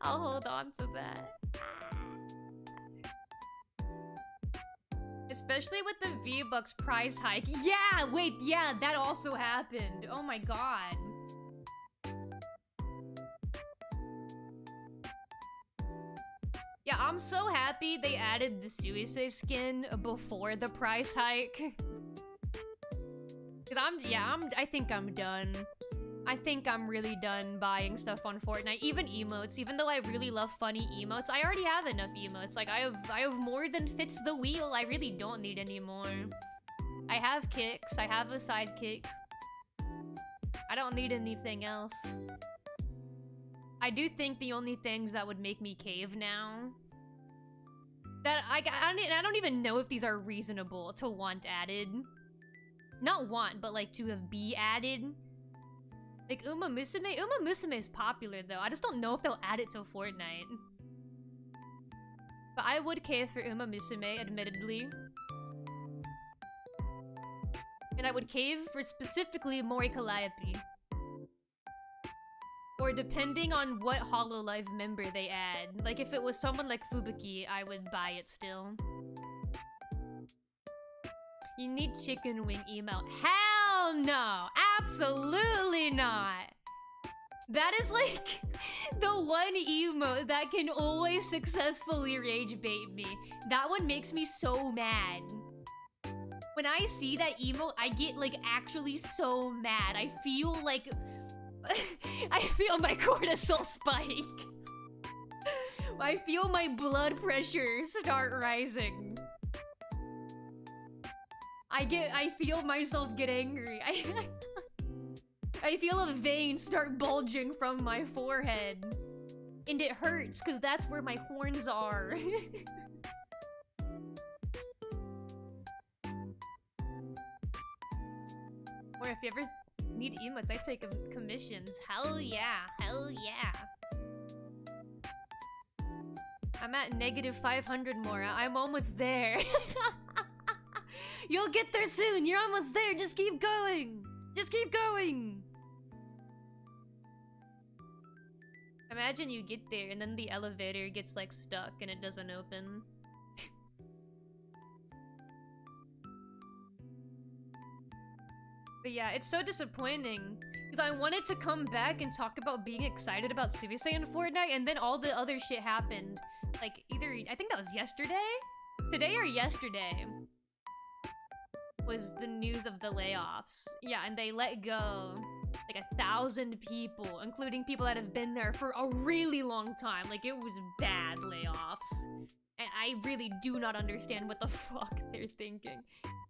I'll hold on to that. Especially with the V-Bucks price hike. Yeah, wait, yeah, that also happened. Oh my god. Yeah, I'm so happy they added the Suicide skin before the price hike. Cause I think I'm done. I think I'm really done buying stuff on Fortnite. Even emotes, even though I really love funny emotes, I already have enough emotes. Like, I have more than fits the wheel. I really don't need any more. I have kicks. I have a sidekick. I don't need anything else. I do think the only things that would make me cave now That I don't even know if these are reasonable to want added. Not want, but like to have be added. Like Uma Musume? Uma Musume is popular though. I just don't know if they'll add it to Fortnite. But I would cave for Uma Musume, admittedly. And I would cave for specifically Mori Calliope. Or depending on what Hololive member they add. Like if it was someone like Fubuki, I would buy it still. You need chicken wing email. Hell no! Absolutely not! That is like the one emote that can always successfully rage bait me. That one makes me so mad. When I see that emote, I get like actually so mad. I feel like I feel my cortisol spike. I feel my blood pressure start rising. I feel myself get angry. I feel a vein start bulging from my forehead. And it hurts, because that's where my horns are. Or if you ever need emotes, I take commissions. Hell yeah, hell yeah. I'm at negative 500 Mora. I'm almost there. You'll get there soon. You're almost there. Just keep going. Just keep going. Imagine you get there and then the elevator gets like stuck and it doesn't open. But yeah, it's so disappointing because I wanted to come back and talk about being excited about Suicide in Fortnite, and then all the other shit happened. Like either I think that was yesterday, today or yesterday was the news of the layoffs. Yeah, and they let go like 1,000 people, including people that have been there for a really long time. Like it was bad layoffs. And I really do not understand what the fuck they're thinking.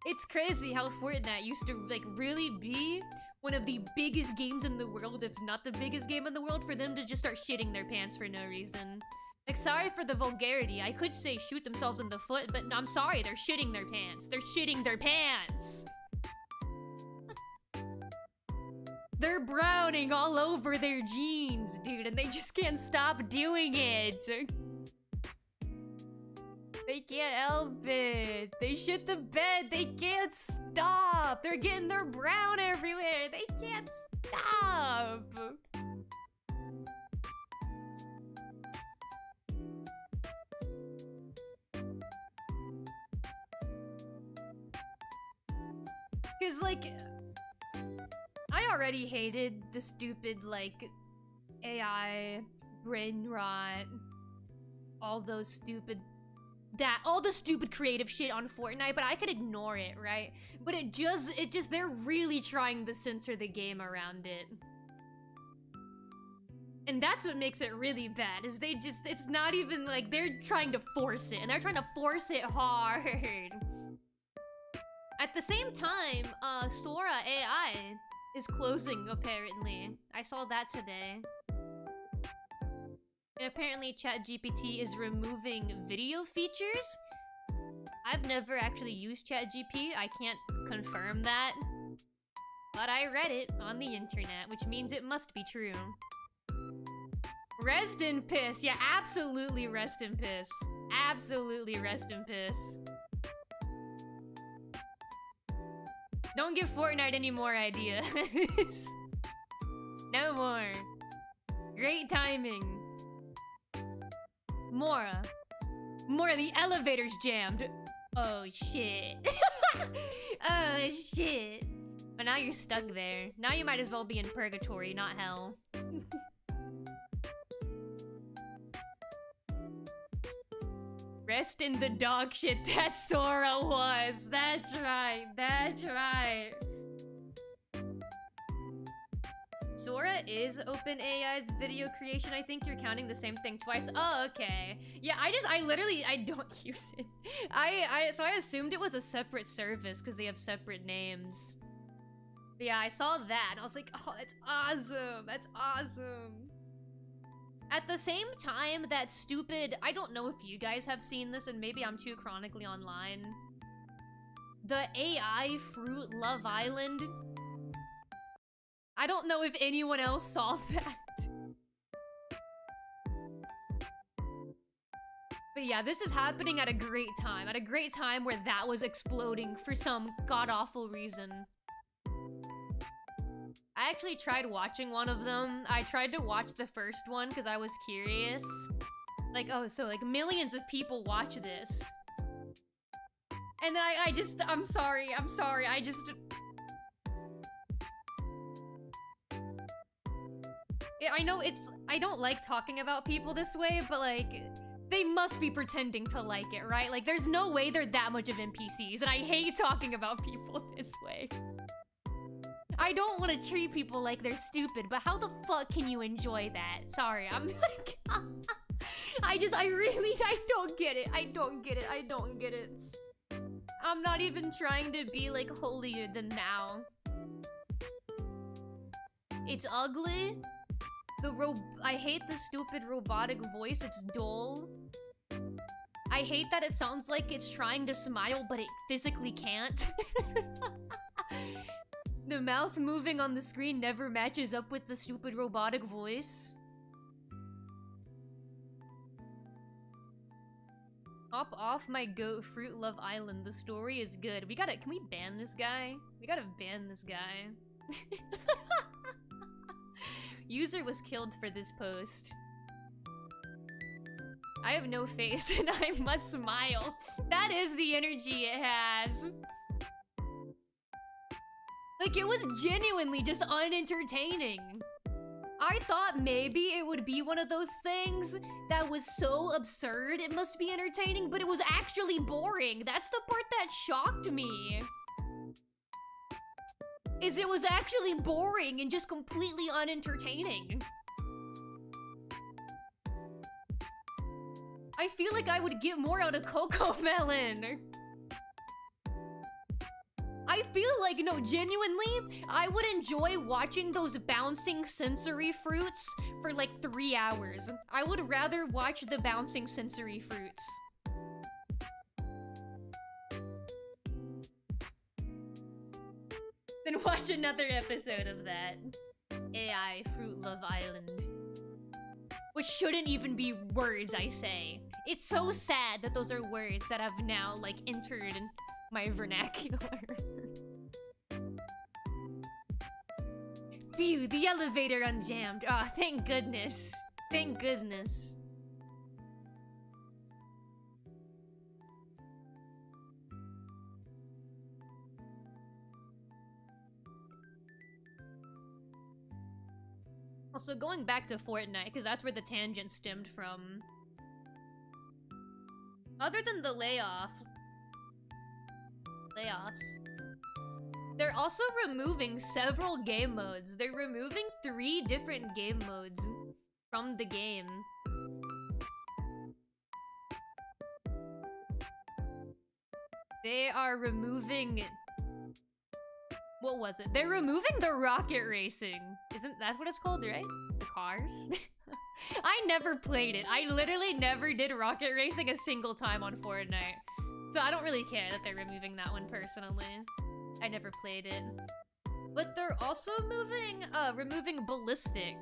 It's crazy how Fortnite used to like really be one of the biggest games in the world, if not the biggest game in the world, for them to just start shitting their pants for no reason. Like, sorry for the vulgarity. I could say shoot themselves in the foot, but I'm sorry, they're shitting their pants. They're shitting their pants! They're browning all over their jeans, dude, and they just can't stop doing it. They can't help it. They shit the bed. They can't stop. They're getting their brown everywhere. They can't stop. Cause like, I already hated the stupid like AI, brain rot, all the stupid creative shit on Fortnite, but I could ignore it, right? But it just, they're really trying to censor the game around it. And that's what makes it really bad, is it's not even like, they're trying to force it, and they're trying to force it hard. At the same time, Sora AI is closing, apparently. I saw that today. And apparently ChatGPT is removing video features. I've never actually used ChatGPT. I can't confirm that. But I read it on the internet, which means it must be true. Rest in piss. Yeah, absolutely rest in piss. Absolutely rest in piss. Don't give Fortnite any more ideas. No more. Great timing. Mora, the elevator's jammed. Oh shit. Oh shit. But now you're stuck there. Now you might as well be in purgatory, not hell. Rest in the dog shit that Sora was. That's right, that's right. Sora is OpenAI's video creation. I think you're counting the same thing twice. Oh, okay. Yeah, I literally don't use it. So I assumed it was a separate service because they have separate names. But yeah, I saw that and I was like, oh, that's awesome. That's awesome. At the same time, that stupid... I don't know if you guys have seen this, and maybe I'm too chronically online. The AI Fruit Love Island. I don't know if anyone else saw that. But yeah, this is happening at a great time. At a great time where that was exploding for some god-awful reason. I actually tried watching one of them. I tried to watch the first one because I was curious. Like, oh, so like millions of people watch this. And then I'm sorry, I know I don't like talking about people this way, but like, they must be pretending to like it, right? Like, there's no way they're that much of NPCs, and I hate talking about people this way. I don't want to treat people like they're stupid, but how the fuck can you enjoy that? Sorry, I'm like... I don't get it. I don't get it. I'm not even trying to be, like, holier than thou. It's ugly. I hate the stupid robotic voice. It's dull. I hate that it sounds like it's trying to smile, but it physically can't. The mouth moving on the screen never matches up with the stupid robotic voice. Hop off my goat, Fruit Love Island. The story is good. Can we ban this guy? We gotta ban this guy. User was killed for this post. I have no face and I must smile. That is the energy it has. Like, it was genuinely just unentertaining. I thought maybe it would be one of those things that was so absurd it must be entertaining, but it was actually boring. That's the part that shocked me. Is it was actually boring and just completely unentertaining. I feel like I would get more out of Cocomelon. I feel like, no, genuinely, I would enjoy watching those bouncing sensory fruits for like 3 hours. I would rather watch the bouncing sensory fruits. Then watch another episode of that. AI Fruit Love Island. Which shouldn't even be words, I say. It's so sad that those are words that have now, like, entered my vernacular. Phew, the elevator unjammed. Ah, thank goodness. Thank goodness. Also, going back to Fortnite, because that's where the tangent stemmed from. Other than the layoffs, they're also removing several game modes. They're removing 3 different game modes from the game. They are removing... What was it? They're removing the rocket racing. Isn't that what it's called, right? The cars? I never played it. I literally never did rocket racing a single time on Fortnite. So I don't really care that they're removing that one personally. I never played it. But they're also removing Ballistic,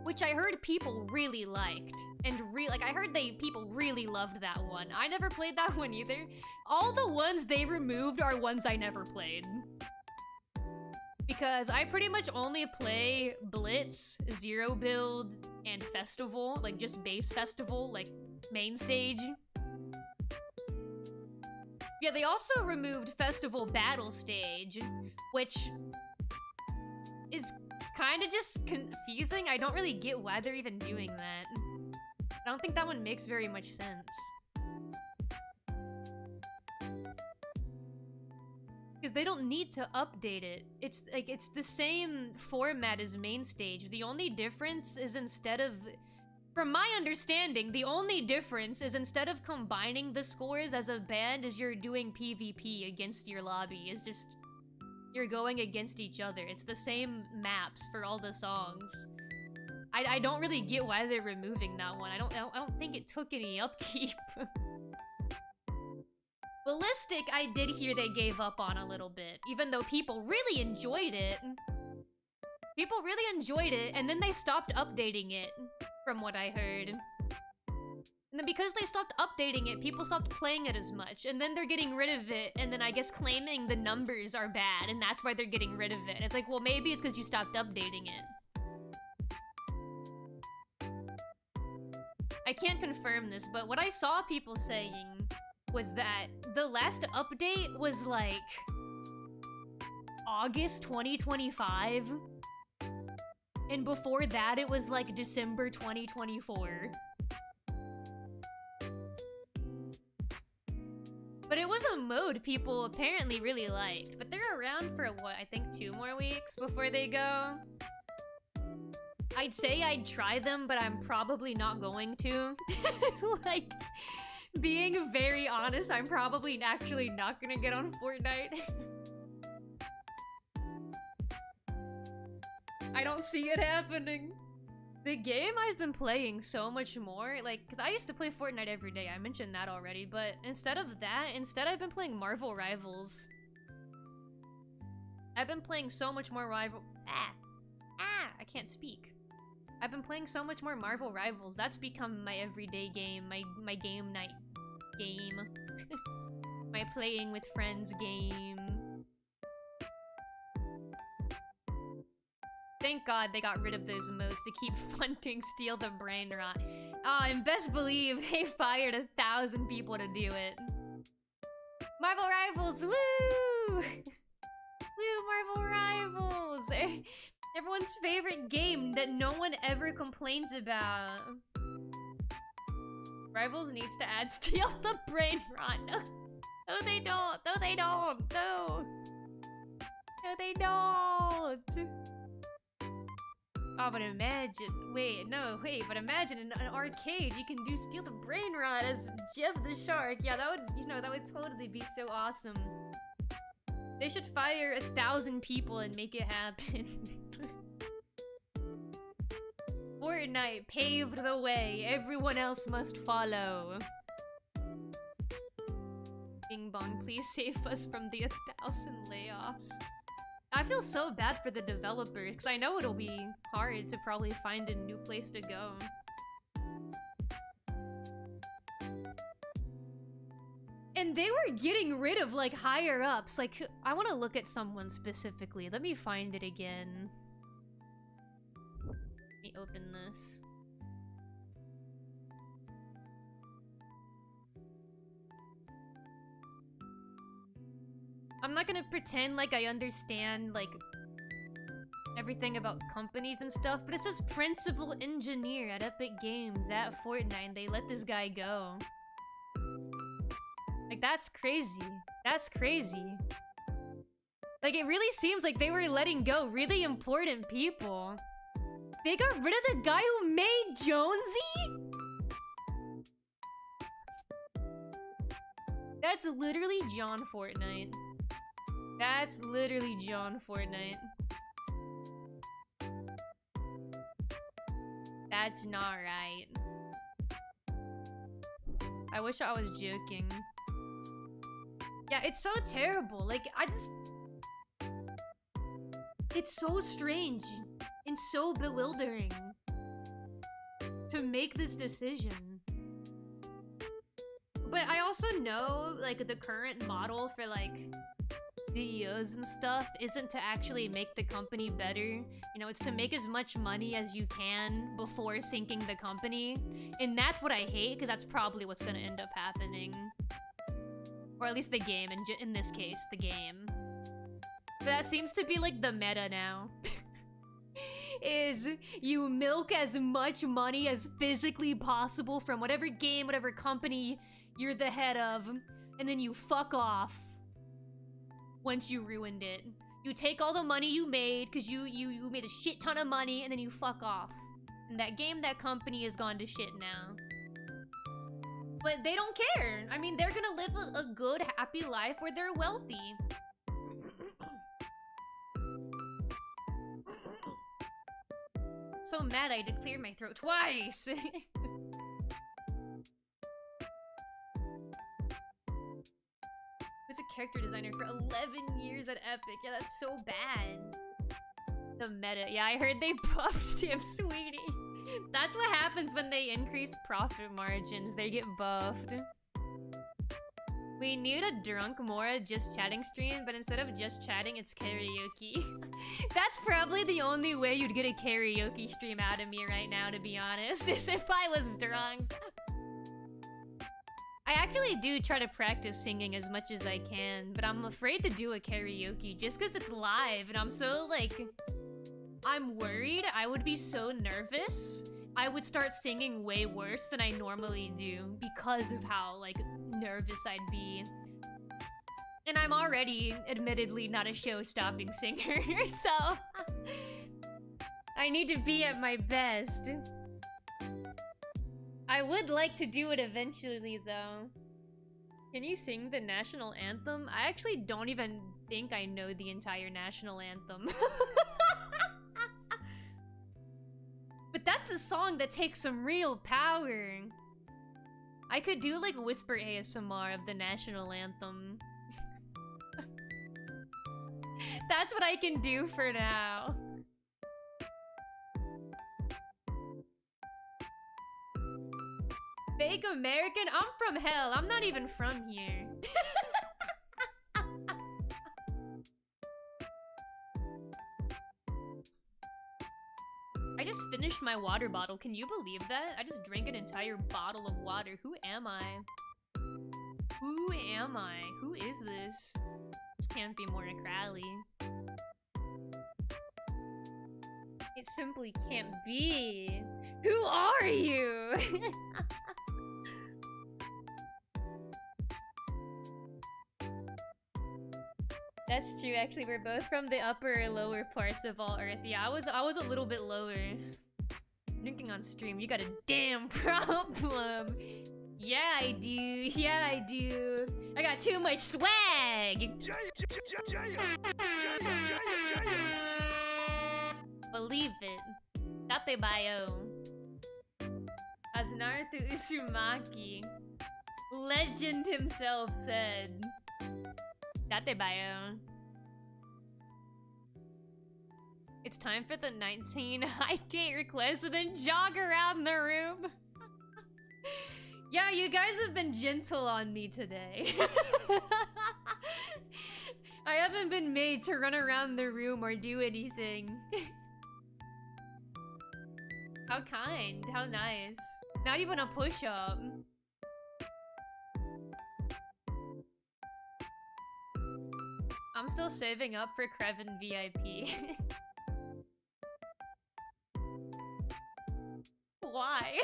which I heard people really liked. And I heard people really loved that one. I never played that one either. All the ones they removed are ones I never played. Because I pretty much only play Blitz, Zero Build, and Festival. Like, just base Festival, like, main stage. Yeah, they also removed Festival Battle Stage, which is kind of just confusing. I don't really get why they're even doing that. I don't think that one makes very much sense. Because they don't need to update it. It's like, it's the same format as main stage. The only difference is from my understanding, the only difference is instead of combining the scores as a band as you're doing PvP against your lobby, it's just, you're going against each other. It's the same maps for all the songs. I don't really get why they're removing that one. I don't think it took any upkeep. Ballistic, I did hear they gave up on a little bit, even though people really enjoyed it. People really enjoyed it, and then they stopped updating it, from what I heard. And then because they stopped updating it, people stopped playing it as much, and then they're getting rid of it, and then I guess claiming the numbers are bad, and that's why they're getting rid of it. And it's like, well, maybe it's because you stopped updating it. I can't confirm this, but what I saw people saying was that the last update was like August 2025, and before that it was like December 2024. But it was a mode people apparently really liked, but they're around for what, I think 2 more weeks before they go. I'd say I'd try them, but I'm probably not going to. Like, being very honest, I'm probably actually not gonna get on Fortnite. I don't see it happening. The game I've been playing so much more, like, because I used to play Fortnite every day, I mentioned that already, but instead of that, I've been playing Marvel Rivals. I've been playing so much more I can't speak. I've been playing so much more Marvel Rivals. That's become my everyday game, my game night game. My playing with friends game. Thank God they got rid of those modes to keep funding Steal the Brain Rot. Oh, and best believe they fired 1,000 people to do it. Marvel Rivals, woo! Woo, Marvel Rivals! Everyone's favorite game that no one ever complains about. Rivals needs to add Steal the Brain Rot. No, no they don't. No, they don't. No. No, they don't. Oh, but imagine. But imagine in an arcade you can do Steal the Brain Rot as Jeff the Shark. Yeah, that would totally be so awesome. They should fire 1,000 people and make it happen. Fortnite paved the way. Everyone else must follow. Bing Bong, please save us from the 1,000 layoffs. I feel so bad for the developer, because I know it'll be hard to probably find a new place to go. And they were getting rid of, like, higher-ups. Like, I want to look at someone specifically. Let me find it again. Let me open this. I'm not gonna pretend like I understand, like, everything about companies and stuff, but it says principal engineer at Epic Games at Fortnite. They let this guy go. Like, that's crazy. That's crazy. Like, it really seems like they were letting go really important people. They got rid of the guy who made Jonesy? That's literally John Fortnite. That's literally John Fortnite. That's not right. I wish I was joking. Yeah, it's so terrible. Like, it's so strange and so bewildering to make this decision. But I also know, like, the current model for, like, CEOs and stuff isn't to actually make the company better. You know, it's to make as much money as you can before sinking the company. And that's what I hate, because that's probably what's gonna end up happening. Or at least the game, in this case, the game. But that seems to be, like, the meta now. Is you milk as much money as physically possible from whatever game, whatever company you're the head of, and then you fuck off once you ruined it. You take all the money you made, because you made a shit ton of money, and then you fuck off. And that game, that company has gone to shit now. But they don't care. I mean, they're gonna live a good, happy life where they're wealthy. So mad I had to clear my throat twice! Was a character designer for 11 years at Epic. Yeah, that's so bad. The meta. Yeah, I heard they buffed Tim Sweetie. That's what happens when they increase profit margins. They get buffed. We need a drunk Mora just chatting stream, but instead of just chatting, it's karaoke. That's probably the only way you'd get a karaoke stream out of me right now, to be honest, is if I was drunk. I actually do try to practice singing as much as I can, but I'm afraid to do a karaoke just because it's live, and I'm so, like... I'm worried I would be so nervous. I would start singing way worse than I normally do because of how, like, nervous I'd be. And I'm already, admittedly, not a show-stopping singer, so... I need to be at my best. I would like to do it eventually, though. Can you sing the national anthem? I actually don't even think I know the entire national anthem. But that's a song that takes some real power. I could do like whisper ASMR of the national anthem. That's what I can do for now. Fake American? I'm from hell. I'm not even from here. I just finished my water bottle. Can you believe that? I just drank an entire bottle of water. Who am I? Who am I? Who is this? This can't be Mora Crowley. It simply can't be. Who are you? That's true, actually. We're both from the upper or lower parts of All Earth. Yeah, I was a little bit lower. Drinking on stream, you got a damn problem. Yeah, I do. Yeah, I do. I got too much swag. Believe it. Date Bayo. As Naruto Uzumaki, legend himself, said. Date Bayo. It's time for the 19 hydrate requests and then jog around the room. Yeah, you guys have been gentle on me today. I haven't been made to run around the room or do anything. How kind, how nice. Not even a push-up. I'm still saving up for Kreven VIP. Why?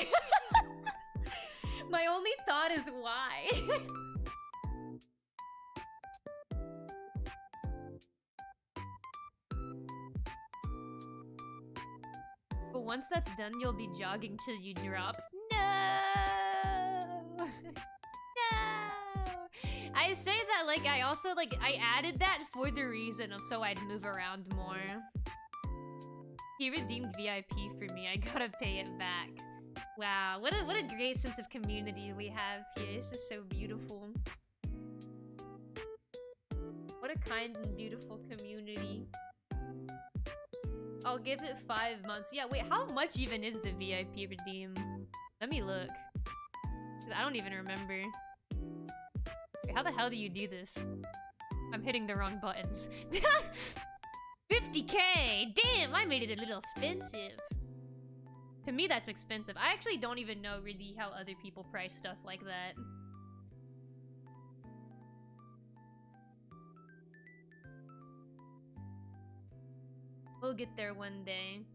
My only thought is why? But once that's done, you'll be jogging till you drop. No! No! I say that like I also like I added that for the reason of so I'd move around more. He redeemed VIP for me. I gotta pay it back. Wow, what a great sense of community we have here. This is so beautiful. What a kind and beautiful community. I'll give it 5 months. Yeah, wait, how much even is the VIP redeem? Let me look. 'Cause I don't even remember. Wait, how the hell do you do this? I'm hitting the wrong buttons. 50k! Damn, I made it a little expensive. To me, that's expensive. I actually don't even know really how other people price stuff like that. We'll get there one day.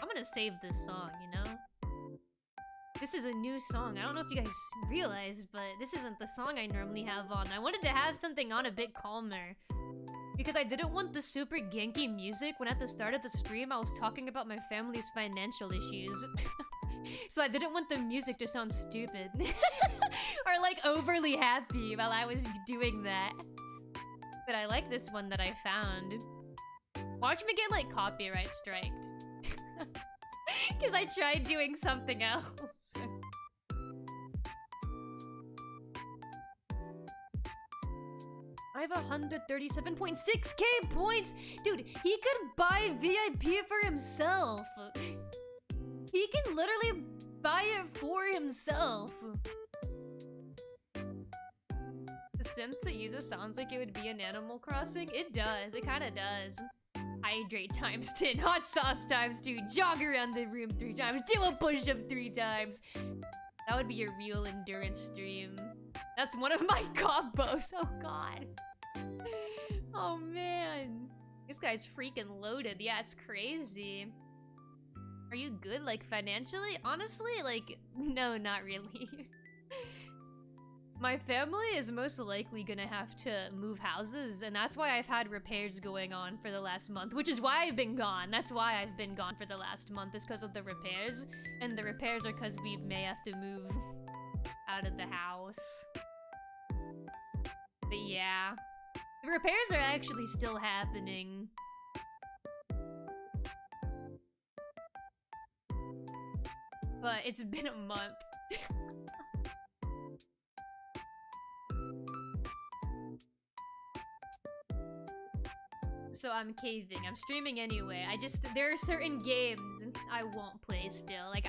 I'm gonna save this song, you know? This is a new song. I don't know if you guys realized, but this isn't the song I normally have on. I wanted to have something on a bit calmer. Because I didn't want the super Genki music when at the start of the stream I was talking about my family's financial issues. So I didn't want the music to sound stupid. Or like overly happy while I was doing that. But I like this one that I found. Watch me get like copyright striked. Because I tried doing something else. I have 137.6k points! Dude, he could buy VIP for himself! He can literally buy it for himself! The synth it uses sounds like it would be in Animal Crossing. It does, it kinda does. Hydrate times 10, hot sauce times 2, jog around the room 3 times, do a push-up 3 times! That would be a real endurance stream. That's one of my combos, oh god. Oh man. This guy's freaking loaded, yeah, it's crazy. Are you good, like, financially? Honestly, like, no, not really. My family is most likely gonna have to move houses, and that's why I've had repairs going on for the last month, which is why I've been gone. That's why I've been gone for the last month, is because of the repairs. And the repairs are because we may have to move out of the house. But yeah. The repairs are actually still happening. But it's been a month. So I'm caving. I'm streaming anyway. There are certain games I won't play still. Like,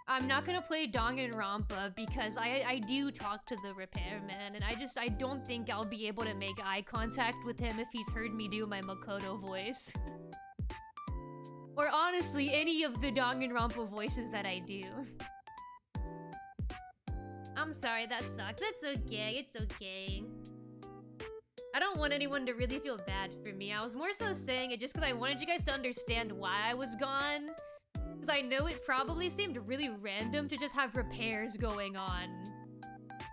I'm not gonna play Danganronpa because I do talk to the repairman, and I don't think I'll be able to make eye contact with him if he's heard me do my Makoto voice. Or honestly, any of the Danganronpa voices that I do. I'm sorry, that sucks. It's okay, it's okay. I don't want anyone to really feel bad for me. I was more so saying it just because I wanted you guys to understand why I was gone. Because I know it probably seemed really random to just have repairs going on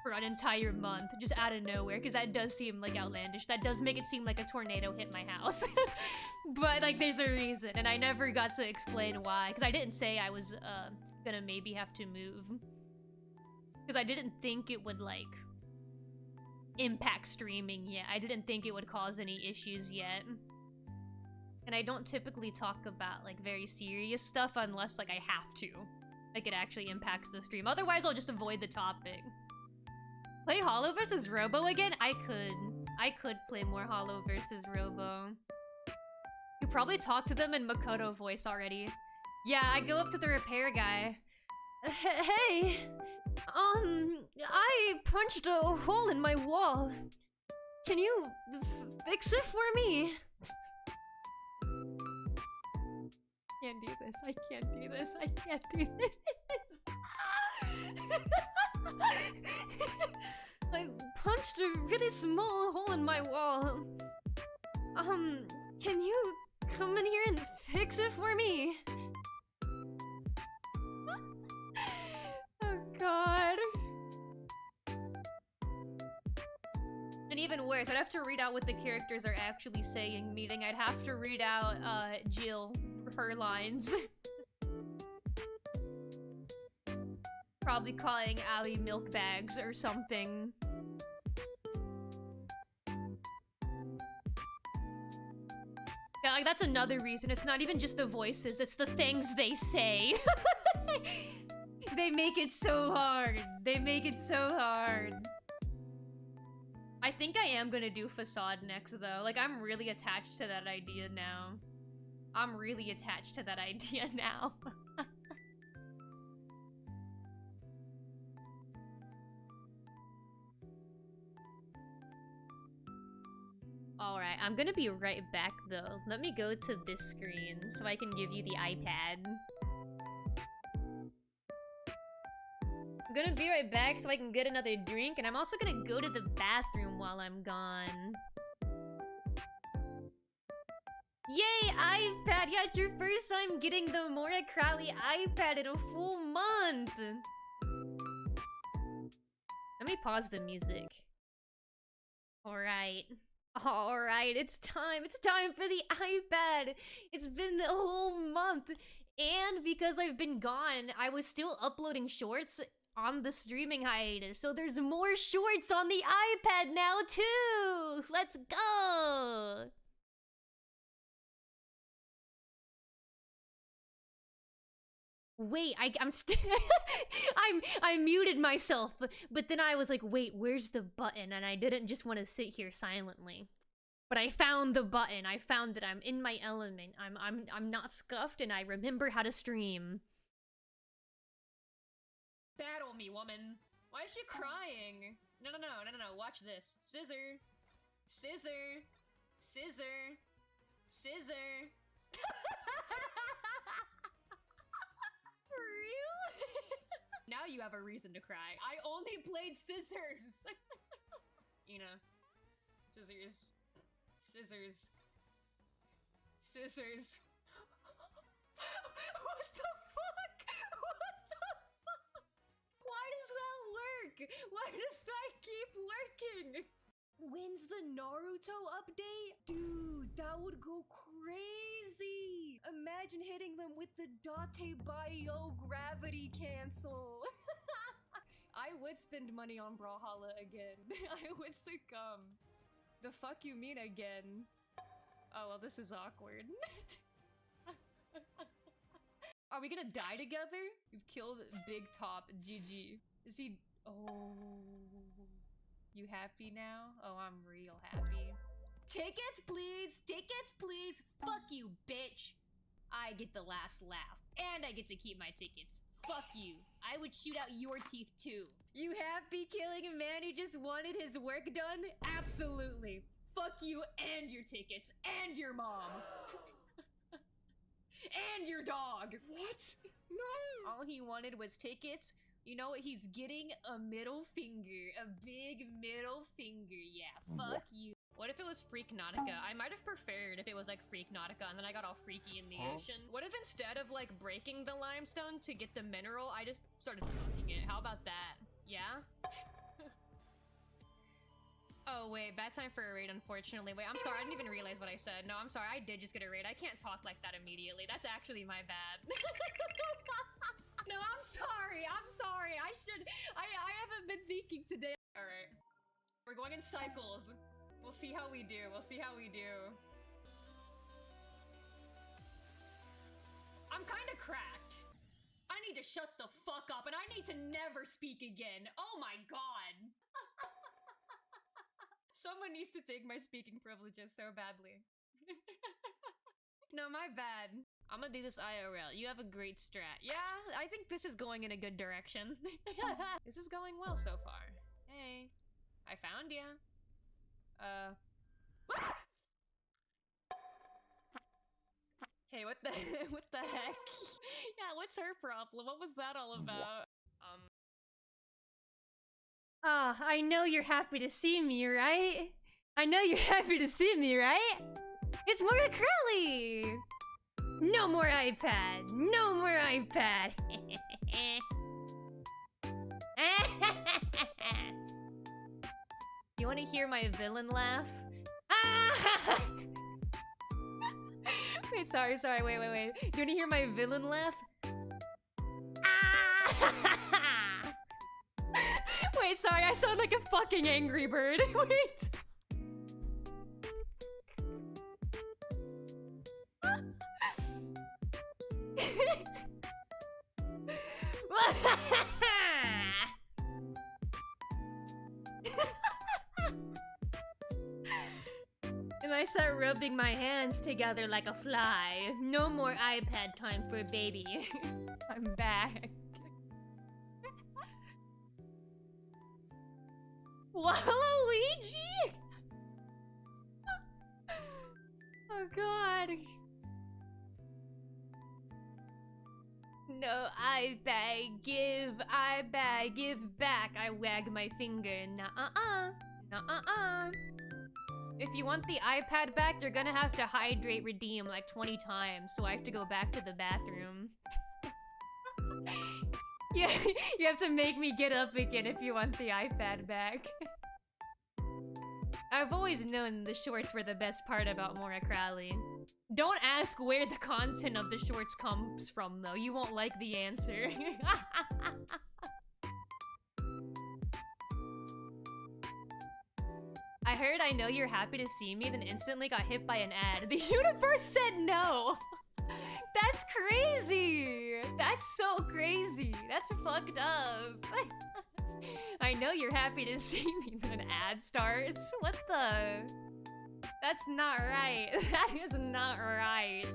for an entire month, just out of nowhere, because that does seem like outlandish. That does make it seem like a tornado hit my house. But like, there's a reason, and I never got to explain why, because I didn't say I was gonna maybe have to move. Because I didn't think it would like impact streaming yet. I didn't think it would cause any issues yet. And I don't typically talk about like very serious stuff unless like I have to. Like it actually impacts the stream. Otherwise I'll just avoid the topic. Play Hollow vs. Robo again? I could play more Hollow vs. Robo. You probably talked to them in Makoto voice already. Yeah, I go up to the repair guy. Hey, I punched a hole in my wall. Can you fix it for me? Can't do this. I can't do this. I can't do this. I punched a really small hole in my wall. Can you come in here and fix it for me? Oh god. And even worse, I'd have to read out what the characters are actually saying, meaning I'd have to read out Jill, her lines. Probably calling Ali milk bags or something. Yeah, like that's another reason. It's not even just the voices, it's the things they say. They make it so hard. They make it so hard. I think I am gonna do Facade next though. Like I'm really attached to that idea now. I'm really attached to that idea now. Alright, I'm gonna be right back though. Let me go to this screen so I can give you the iPad. I'm gonna be right back so I can get another drink, and I'm also gonna go to the bathroom while I'm gone. Yay, iPad! Yeah, it's your first time getting the Mora Crowley iPad in a full month! Let me pause the music. Alright. Alright, it's time for the iPad! It's been the whole month! And because I've been gone, I was still uploading shorts on the streaming hiatus. So there's more shorts on the iPad now too. Let's go. Wait, I muted myself, but then I was like, wait, where's the button? And I didn't just want to sit here silently. But I found the button. I found that I'm in my element. I'm not scuffed and I remember how to stream. Battle me, woman. Why is she crying? No. Watch this. Scissor. Scissor. Scissor. Scissor. For real? Now you have a reason to cry. I only played scissors. Ina. Scissors. Scissors. Scissors. What the fuck? What the fuck? Why does that work? Why does that keep working? When's the Naruto update? Dude, that would go crazy. Imagine hitting them with the Date Bayo gravity cancel. I would spend money on Brawlhalla again. I would succumb. The fuck you mean again? Oh, well, this is awkward. Are we gonna die together? You've killed Big Top. GG. Is he... Oh... You happy now? Oh, I'm real happy. Tickets, please! Tickets, please! Fuck you, bitch! I get the last laugh. And I get to keep my tickets. Fuck you. I would shoot out your teeth too. You happy killing a man who just wanted his work done? Absolutely. Fuck you and your tickets and your mom. And your dog. What? No! All he wanted was tickets. You know what? He's getting a middle finger. A big middle finger. Yeah, fuck you. What if it was Freaknautica? I might have preferred if it was like Freaknautica and then I got all freaky in the ocean. What if instead of like breaking the limestone to get the mineral, I just started fucking it? How about that? Yeah? Oh wait, bad time for a raid unfortunately. Wait, I'm sorry, I didn't even realize what I said. No, I'm sorry, I did just get a raid. I can't talk like that immediately. That's actually my bad. No, I'm sorry, I haven't been thinking today. Alright. We're going in cycles. We'll see how we do. I'm kinda cracked. I need to shut the fuck up and I need to never speak again. Oh my god. Someone needs to take my speaking privileges so badly. No, my bad. I'm gonna do this IRL. You have a great strat. Yeah, I think this is going in a good direction. This is going well so far. Hey, I found ya. Hey, what the heck? Yeah, what's her problem? What was that all about? Ah, I know you're happy to see me, right? It's Mora Crowley! No more iPad! No more iPad! You wanna hear my villain laugh? Ah! Wait, sorry, wait. You wanna hear my villain laugh? Ah! Wait, sorry, I sound like a fucking Angry Bird. Wait. And I start rubbing my hands together like a fly. No more iPad time for baby. I'm back. Waluigi? Oh god. No, iPad, give back. I wag my finger. Nuh-uh-uh. Nuh-uh-uh. If you want the iPad back, you're gonna have to hydrate redeem like 20 times, so I have to go back to the bathroom. Yeah, you have to make me get up again if you want the iPad back. I've always known the shorts were the best part about Mora Crowley. Don't ask where the content of the shorts comes from, though. You won't like the answer. I heard I know you're happy to see me, then instantly got hit by an ad. The universe said no! That's crazy! That's so crazy! That's fucked up! I know you're happy to see me, then an ad starts. What the? That's not right. That is not right.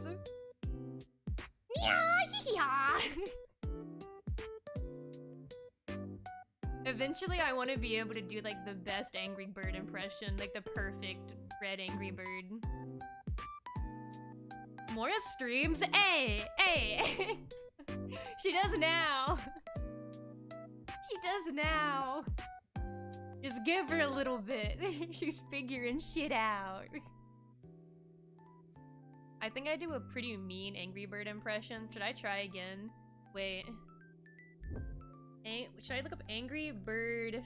Yeah. Eventually, I want to be able to do like the best Angry Bird impression, like the perfect red Angry Bird. Mora streams? Hey! She does now! She does now! Just give her a little bit. She's figuring shit out. I think I do a pretty mean Angry Bird impression. Should I try again? Wait. Should I look up Angry Bird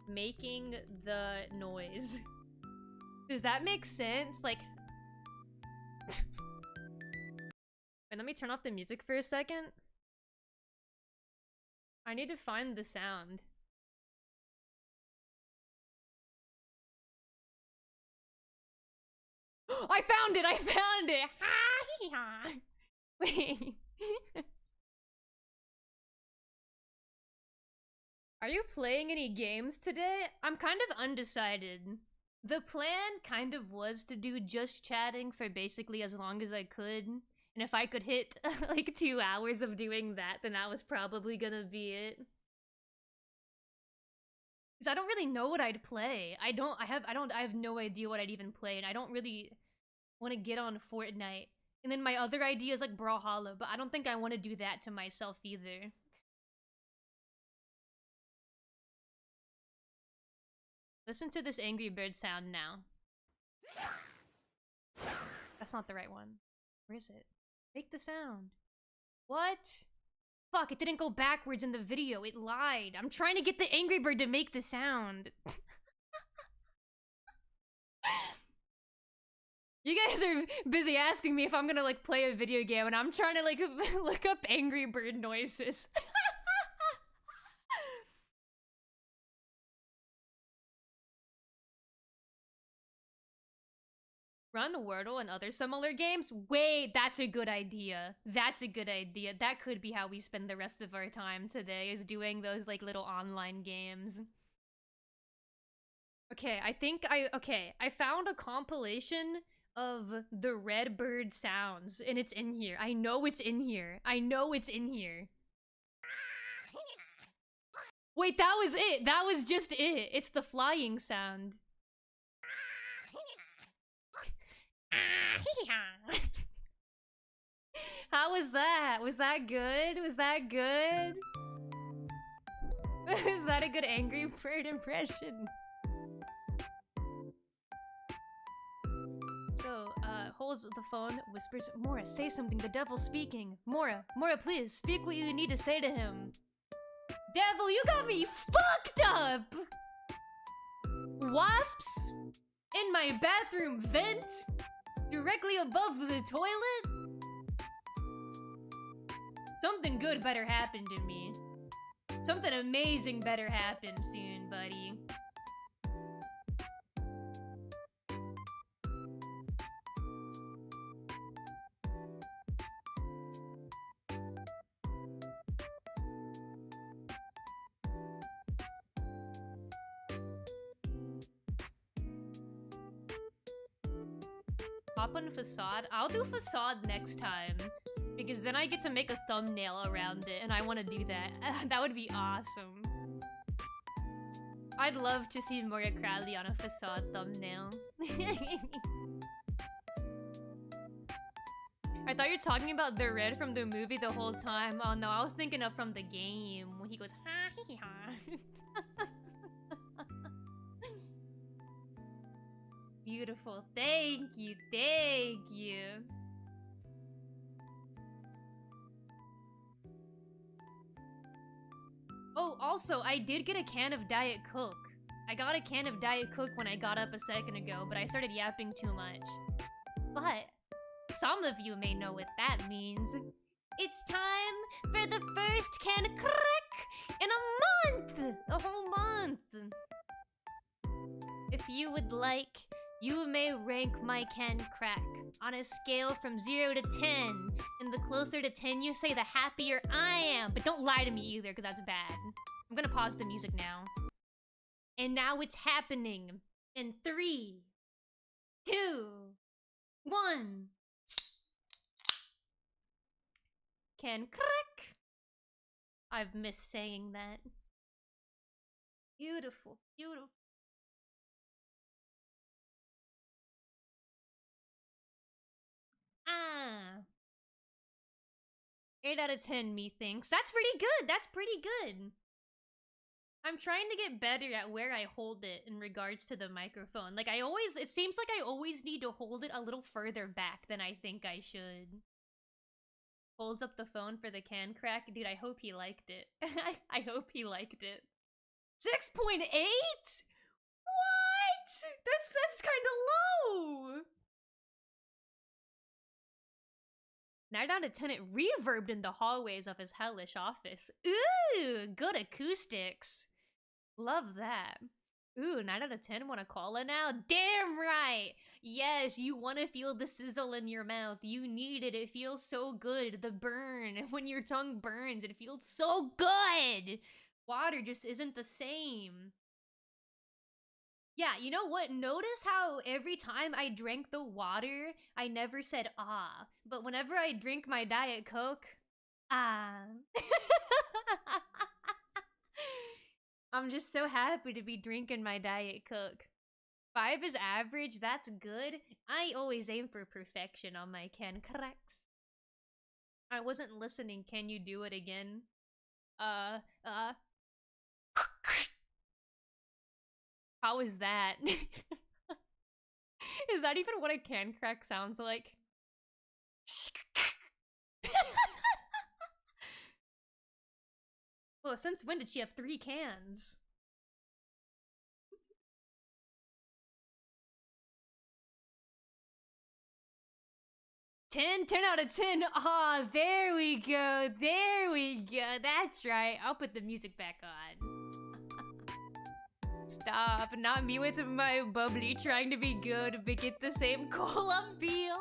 making the noise? Does that make sense? Like... Wait, let me turn off the music for a second. I need to find the sound. I found it! I found it! Wait. Are you playing any games today? I'm kind of undecided. The plan kind of was to do just chatting for basically as long as I could. And if I could hit like 2 hours of doing that, then that was probably gonna be it. Cause I don't really know what I'd play. I have no idea what I'd even play, and I don't really want to get on Fortnite. And then my other idea is like Brawlhalla, but I don't think I want to do that to myself either. Listen to this Angry Bird sound now. That's not the right one. Where is it? Make the sound. What? Fuck, it didn't go backwards in the video. It lied. I'm trying to get the Angry Bird to make the sound. You guys are busy asking me if I'm gonna like play a video game, and I'm trying to like look up Angry Bird noises. Run Wordle and other similar games? Wait, that's a good idea. That's a good idea. That could be how we spend the rest of our time today, is doing those like little online games. Okay, I found a compilation of the red bird sounds, and it's in here. I know it's in here. I know it's in here. Wait, that was it. That was just it. It's the flying sound. How was that? Was that good? Was that good? Was that a good Angry Bird impression? So, holds the phone, whispers, Mora, say something, the devil's speaking. Mora, please, speak what you need to say to him. Devil, you got me fucked up! Wasps? In my bathroom vent? Directly above the toilet? Something good better happen to me. Something amazing better happen soon, buddy. Hop on Facade? I'll do Facade next time. Because then I get to make a thumbnail around it, and I want to do that. That would be awesome. I'd love to see Mora Crowley on a Facade thumbnail. I thought you were talking about the red from the movie the whole time. Oh no, I was thinking of from the game, when he goes, ha-hee-ha. Beautiful. Thank you. Thank you. Oh, also, I did get a can of Diet Coke. I got a can of Diet Coke when I got up a second ago, but I started yapping too much. But some of you may know what that means. It's time for the first can crack in a month! A whole month! If you would like, you may rank my can crack on a scale from 0 to 10. And the closer to 10 you say, the happier I am. But don't lie to me either, because that's bad. I'm gonna pause the music now. And now it's happening. In 3, 2, 1. Can crack. I've missed saying that. Beautiful, beautiful. Ah. 8 out of 10, methinks. That's pretty good. That's pretty good. I'm trying to get better at where I hold it in regards to the microphone. Like, it seems like I always need to hold it a little further back than I think I should. Holds up the phone for the can crack. Dude, I hope he liked it. I hope he liked it. 6.8? What? That's kind of low. 9 out of 10, it reverbed in the hallways of his hellish office. Ooh, good acoustics. Love that. Ooh, 9 out of 10, wanna call it now? Damn right! Yes, you wanna feel the sizzle in your mouth. You need it. It feels so good. The burn. When your tongue burns, it feels so good! Water just isn't the same. Yeah, you know what? Notice how every time I drank the water, I never said ah. But whenever I drink my Diet Coke, ah. I'm just so happy to be drinking my Diet Coke. 5 is average, that's good. I always aim for perfection on my can cracks. I wasn't listening, can you do it again? How is that? Is that even what a can crack sounds like? Well, since when did she have 3 cans? Ten out of 10. Ah, oh, there we go. There we go. That's right. I'll put the music back on. Stop. Not me with my bubbly trying to be good but get the same cola feel.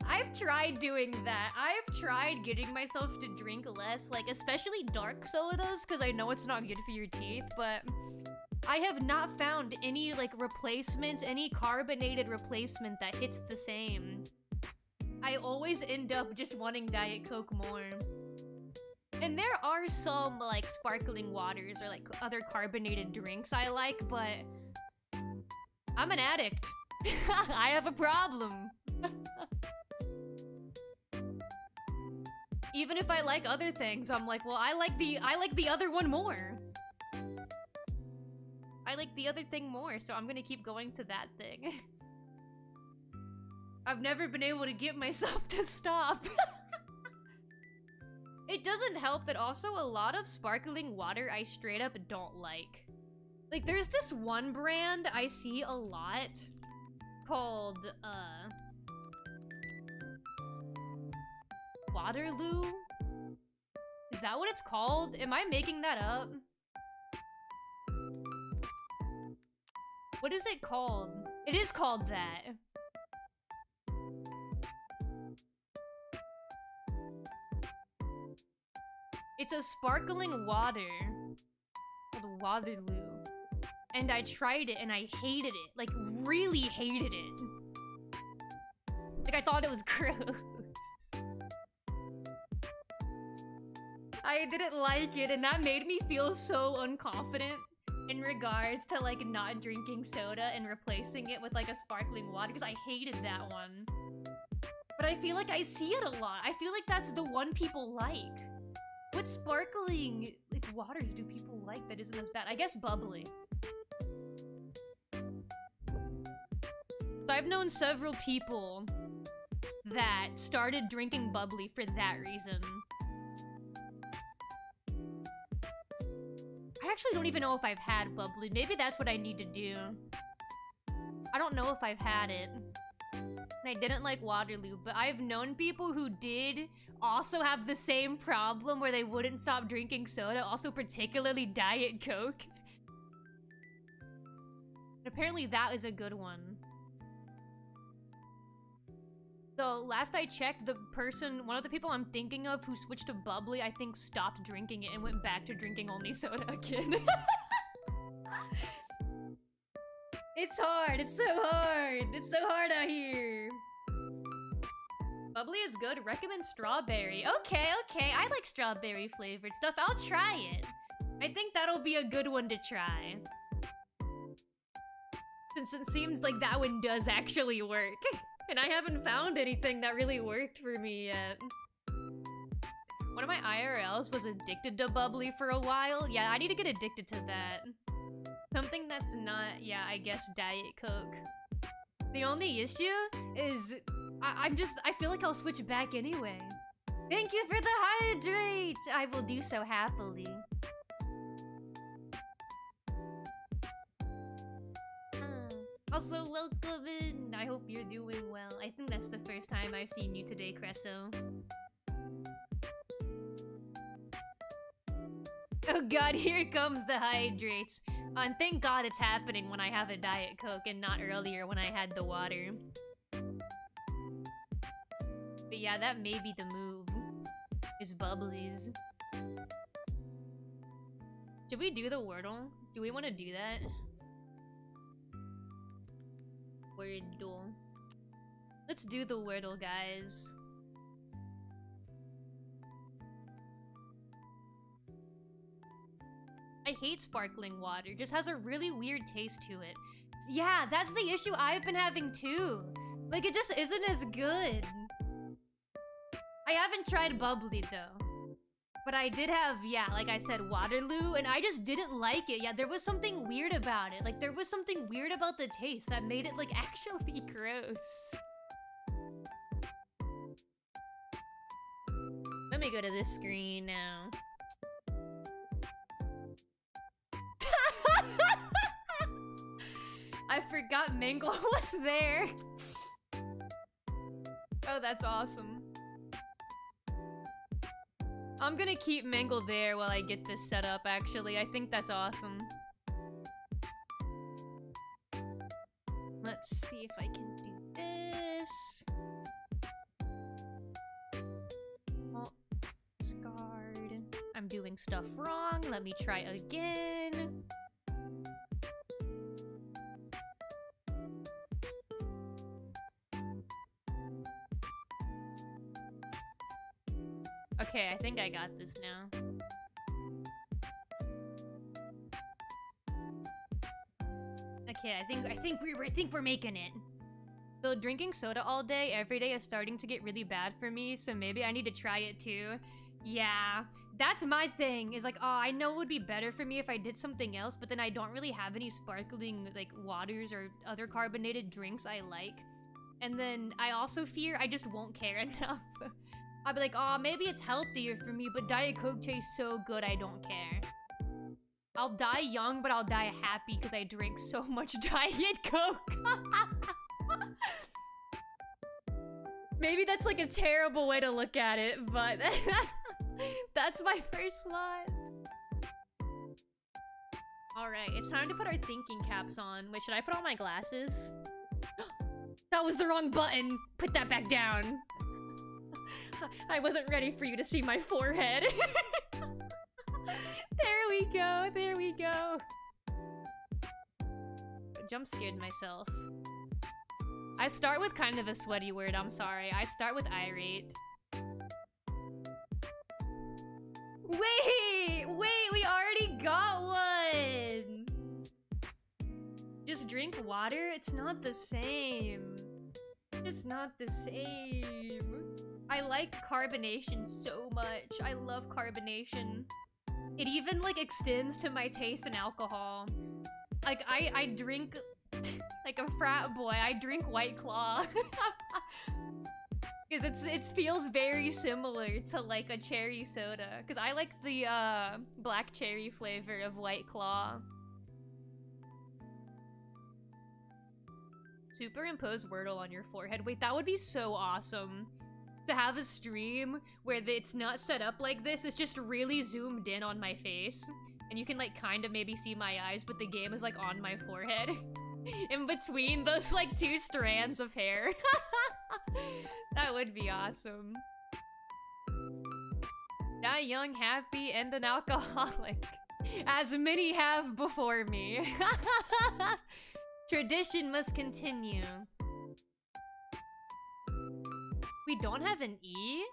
I've tried doing that. I've tried getting myself to drink less, like especially dark sodas, because I know it's not good for your teeth, but I have not found any like replacement, any carbonated replacement that hits the same. I always end up just wanting Diet Coke more. And there are some like sparkling waters or like other carbonated drinks I like, but I'm an addict. I have a problem. Even if I like other things, I'm like, well, I like the other one more. I like the other thing more, so I'm gonna keep going to that thing. I've never been able to get myself to stop. It doesn't help that also a lot of sparkling water I straight up don't like. Like, there's this one brand I see a lot called, Waterloo? Is that what it's called? Am I making that up? What is it called? It is called that. It's a sparkling water called Waterloo. And I tried it and I hated it. Like, really hated it. Like, I thought it was gross. I didn't like it, and that made me feel so unconfident in regards to, like, not drinking soda and replacing it with, like, a sparkling water, because I hated that one. But I feel like I see it a lot. I feel like that's the one people like. What sparkling, like, waters do people like that isn't as bad? I guess bubbly. So I've known several people that started drinking bubbly for that reason. I actually don't even know if I've had bubbly. Maybe that's what I need to do. I don't know if I've had it. And I didn't like Waterloo, but I've known people who did also have the same problem where they wouldn't stop drinking soda, also particularly Diet Coke. And apparently that is a good one. So last I checked, one of the people I'm thinking of who switched to bubbly, I think stopped drinking it and went back to drinking only soda again. It's hard, it's so hard. It's so hard out here. Bubbly is good, recommend strawberry. Okay, I like strawberry flavored stuff. I'll try it. I think that'll be a good one to try. Since it seems like that one does actually work. And I haven't found anything that really worked for me yet. One of my IRLs was addicted to bubbly for a while. Yeah, I need to get addicted to that. Something that's not, yeah, I guess Diet Coke. The only issue is I feel like I'll switch back anyway. Thank you for the hydrate! I will do so happily. Also, welcome in. I hope you're doing well. I think that's the first time I've seen you today, Cresso. Oh god, here comes the hydrates. And thank god it's happening when I have a Diet Coke and not earlier when I had the water. But yeah, that may be the move. Is bubblies. Should we do the Wordle? Do we want to do that? Wordle. Let's do the Wordle, guys. I hate sparkling water. It just has a really weird taste to it. Yeah, that's the issue I've been having too. Like, it just isn't as good. I haven't tried bubbly though. But I did have, yeah, like I said, Waterloo, and I just didn't like it. Yeah, there was something weird about it. Like, there was something weird about the taste that made it, like, actually gross. Let me go to this screen now. I forgot Mangle was there. Oh, that's awesome. I'm gonna keep Mangle there while I get this set up, actually. I think that's awesome. Let's see if I can do this. Oh, scarred. I'm doing stuff wrong. Let me try again. Okay, I think I got this now. Okay, I think we're making it. So drinking soda all day, every day is starting to get really bad for me, so maybe I need to try it too. Yeah, that's my thing, is like, oh, I know it would be better for me if I did something else, but then I don't really have any sparkling, like, waters or other carbonated drinks I like. And then I also fear I just won't care enough. I'll be like, oh, maybe it's healthier for me, but Diet Coke tastes so good I don't care. I'll die young, but I'll die happy because I drink so much Diet Coke. Maybe that's like a terrible way to look at it, but that's my first thought. Alright, it's time to put our thinking caps on. Wait, should I put on my glasses? That was the wrong button! Put that back down! I wasn't ready for you to see my forehead. There we go, there we go. Jump scared myself. I start with kind of a sweaty word, I'm sorry. I start with irate. Wait, we already got one! Just drink water? It's not the same. It's not the same. I like carbonation so much. I love carbonation. It even, like, extends to my taste in alcohol. Like, I drink... like a frat boy, I drink White Claw. Because it feels very similar to like a cherry soda. Because I like the black cherry flavor of White Claw. Superimpose Wordle on your forehead. Wait, that would be so awesome. To have a stream where it's not set up like this, it's just really zoomed in on my face. And you can like kind of maybe see my eyes, but the game is like on my forehead. In between those like two strands of hair. That would be awesome. Die young, happy, and an alcoholic. As many have before me. Tradition must continue. We don't have an E?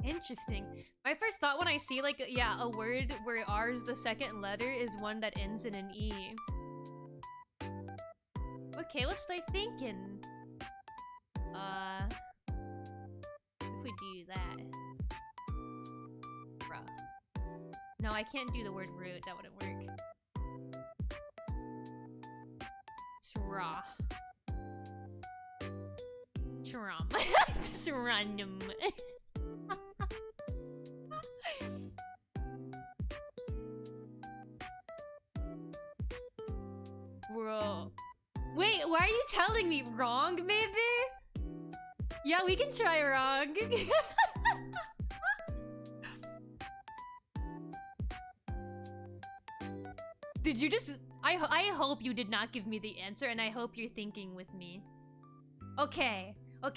Interesting. My first thought when I see like, yeah, a word where R is the second letter is one that ends in an E. Okay, let's start thinking. If we do that. Bruh. No, I can't do the word root, that wouldn't work. Tra. Trum. Just random. Bro. Wait, why are you telling me? Wrong, maybe? Yeah, we can try wrong. Did you just... I hope you did not give me the answer, and I hope you're thinking with me. Okay. I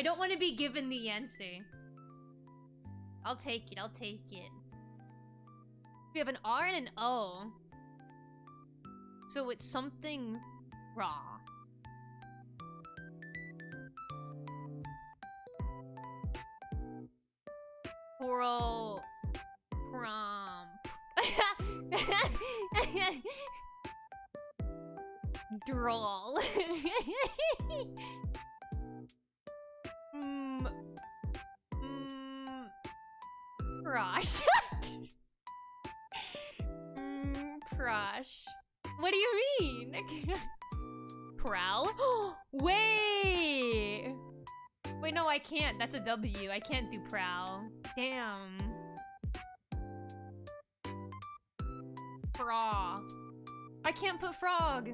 don't want to be given the answer. I'll take it. We have an R and an O. So it's something raw. Prom. Droll. Prosh. Prosh. What do you mean? Prowl? Wait! Wait, no, I can't. That's a W. I can't do prowl. Damn. Frog. I can't put frog.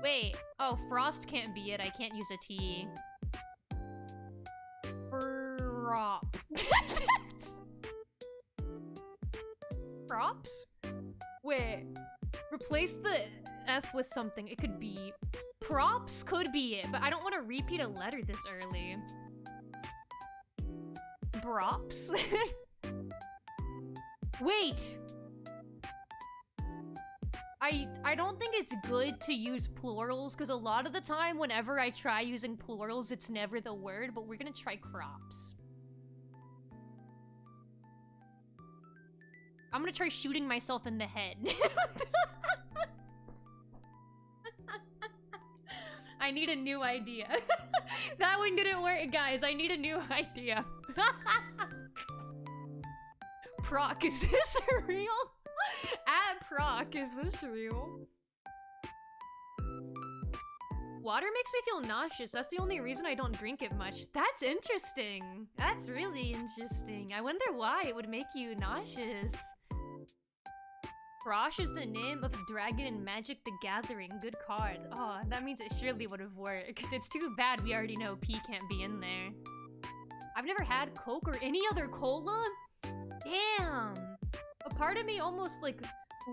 Wait. Oh, frost can't be it. I can't use a T. Prop. Props? Wait. Replace the F with something. It could be... Props could be it, but I don't want to repeat a letter this early. Brops? Wait! I don't think it's good to use plurals, because a lot of the time, whenever I try using plurals, it's never the word, but we're gonna try crops. I'm gonna try shooting myself in the head. I need a new idea. That one didn't work, guys. I need a new idea. Proc, is this real? At Proc, is this real? Water makes me feel nauseous. That's the only reason I don't drink it much. That's interesting. That's really interesting. I wonder why it would make you nauseous. Frosh is the name of a dragon in Magic the Gathering. Good card. Oh, that means it surely would have worked. It's too bad we already know P can't be in there. I've never had Coke or any other cola? Damn! A part of me almost, like,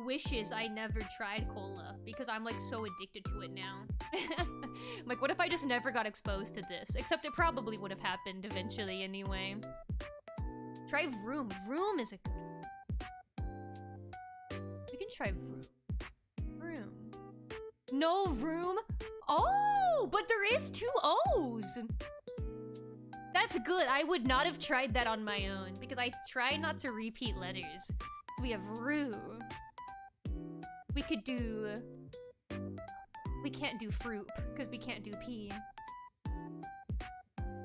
wishes I never tried cola, because I'm, like, so addicted to it now. Like, what if I just never got exposed to this? Except it probably would have happened eventually anyway. Try Vroom. Vroom is a good... We can try Vroom. Vroom. No Vroom? Oh! But there is 2 O's! That's good. I would not have tried that on my own, because I try not to repeat letters. We have Roo. We could do... We can't do Fruit, because we can't do P.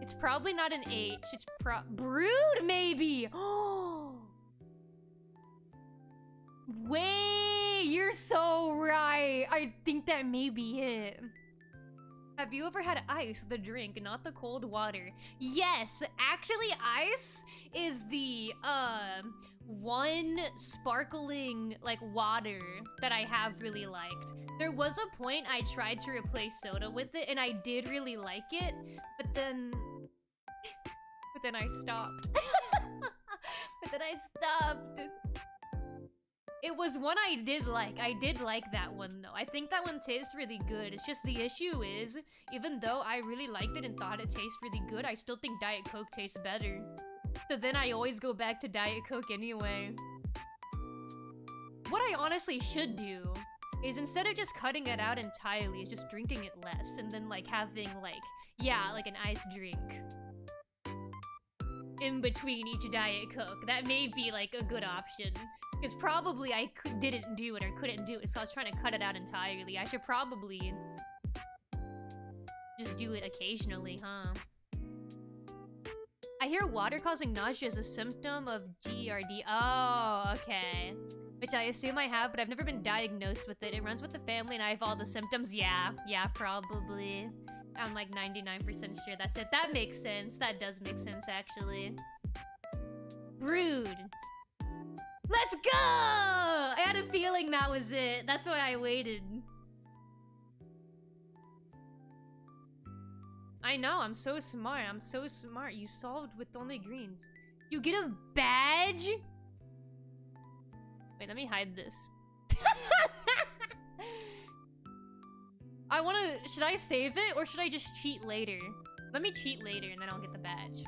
It's probably not an H. It's Brood, maybe! Oh! Wait! You're so right! I think that may be it. Have you ever had ice, the drink, not the cold water? Yes, actually ice is the one sparkling like water that I have really liked. There was a point I tried to replace soda with it and I did really like it, but then I stopped. But then I stopped. It was one I did like. I did like that one, though. I think that one tastes really good. It's just the issue is, even though I really liked it and thought it tastes really good, I still think Diet Coke tastes better. So then I always go back to Diet Coke anyway. What I honestly should do is instead of just cutting it out entirely, is just drinking it less and then like having like, yeah, like an iced drink in between each Diet Coke. That may be like a good option. Because probably I didn't do it or couldn't do it, so I was trying to cut it out entirely. I should probably just do it occasionally, huh? I hear water causing nausea is a symptom of GERD. Oh, okay. Which I assume I have, but I've never been diagnosed with it. It runs with the family and I have all the symptoms. Yeah, probably. I'm like 99% sure that's it. That makes sense. That does make sense, actually. Rude. Let's go! I had a feeling that was it. That's why I waited. I know, I'm so smart. I'm so smart. You solved with only greens. You get a badge? Wait, let me hide this. I wanna... Should I save it or should I just cheat later? Let me cheat later and then I'll get the badge.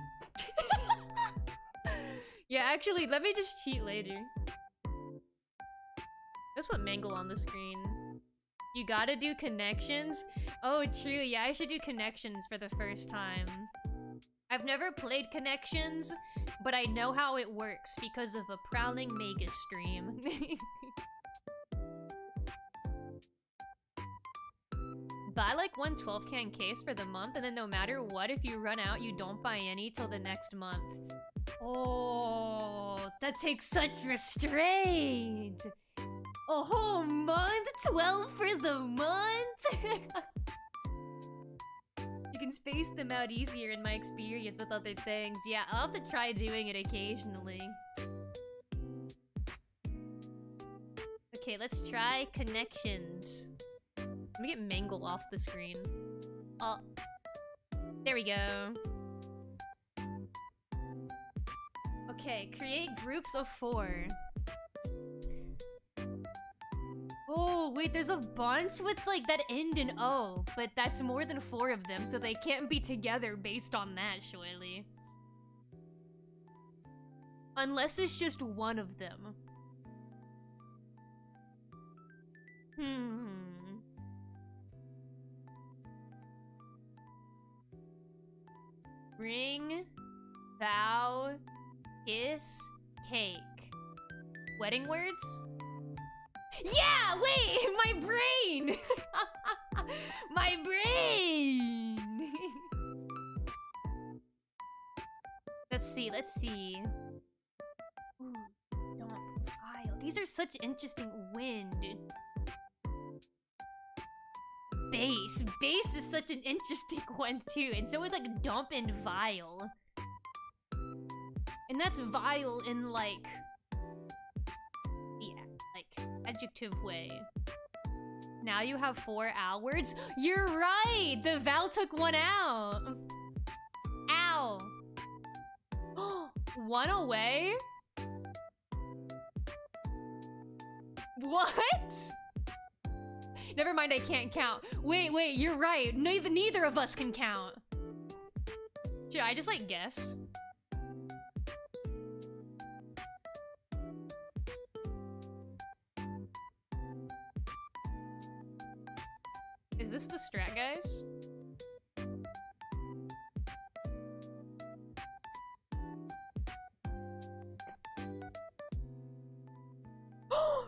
Yeah, actually, let me just cheat later. Let's put Mangle on the screen. You gotta do connections? Oh, true. Yeah, I should do connections for the first time. I've never played connections, but I know how it works because of a Prowling Magus stream. Buy like one 12-can case for the month, and then no matter what, if you run out, you don't buy any till the next month. Oh, that takes such restraint. A whole month? 12 for the month? You can space them out easier in my experience with other things. Yeah, I'll have to try doing it occasionally. Okay, let's try connections. Let me get Mangle off the screen. Oh, there we go. Okay, create groups of 4. Oh, wait, there's a bunch with, like, that end in O, but that's more than 4 of them, so they can't be together based on that, surely. Unless it's just one of them. Ring, vow, kiss, cake. Wedding words? Yeah, wait, my brain! My brain! Let's see. Ooh, don't file. These are such interesting. Wind. Bass. Bass is such an interesting one too, and so is like dump and vile. And that's vile in like... yeah, like adjective way. Now you have 4 hours. You're right! The vowel took 1 out. Ow. 1 away? What? Never mind, I can't count. Wait, you're right. Neither of us can count. Should I just like guess? Is this the strat, guys?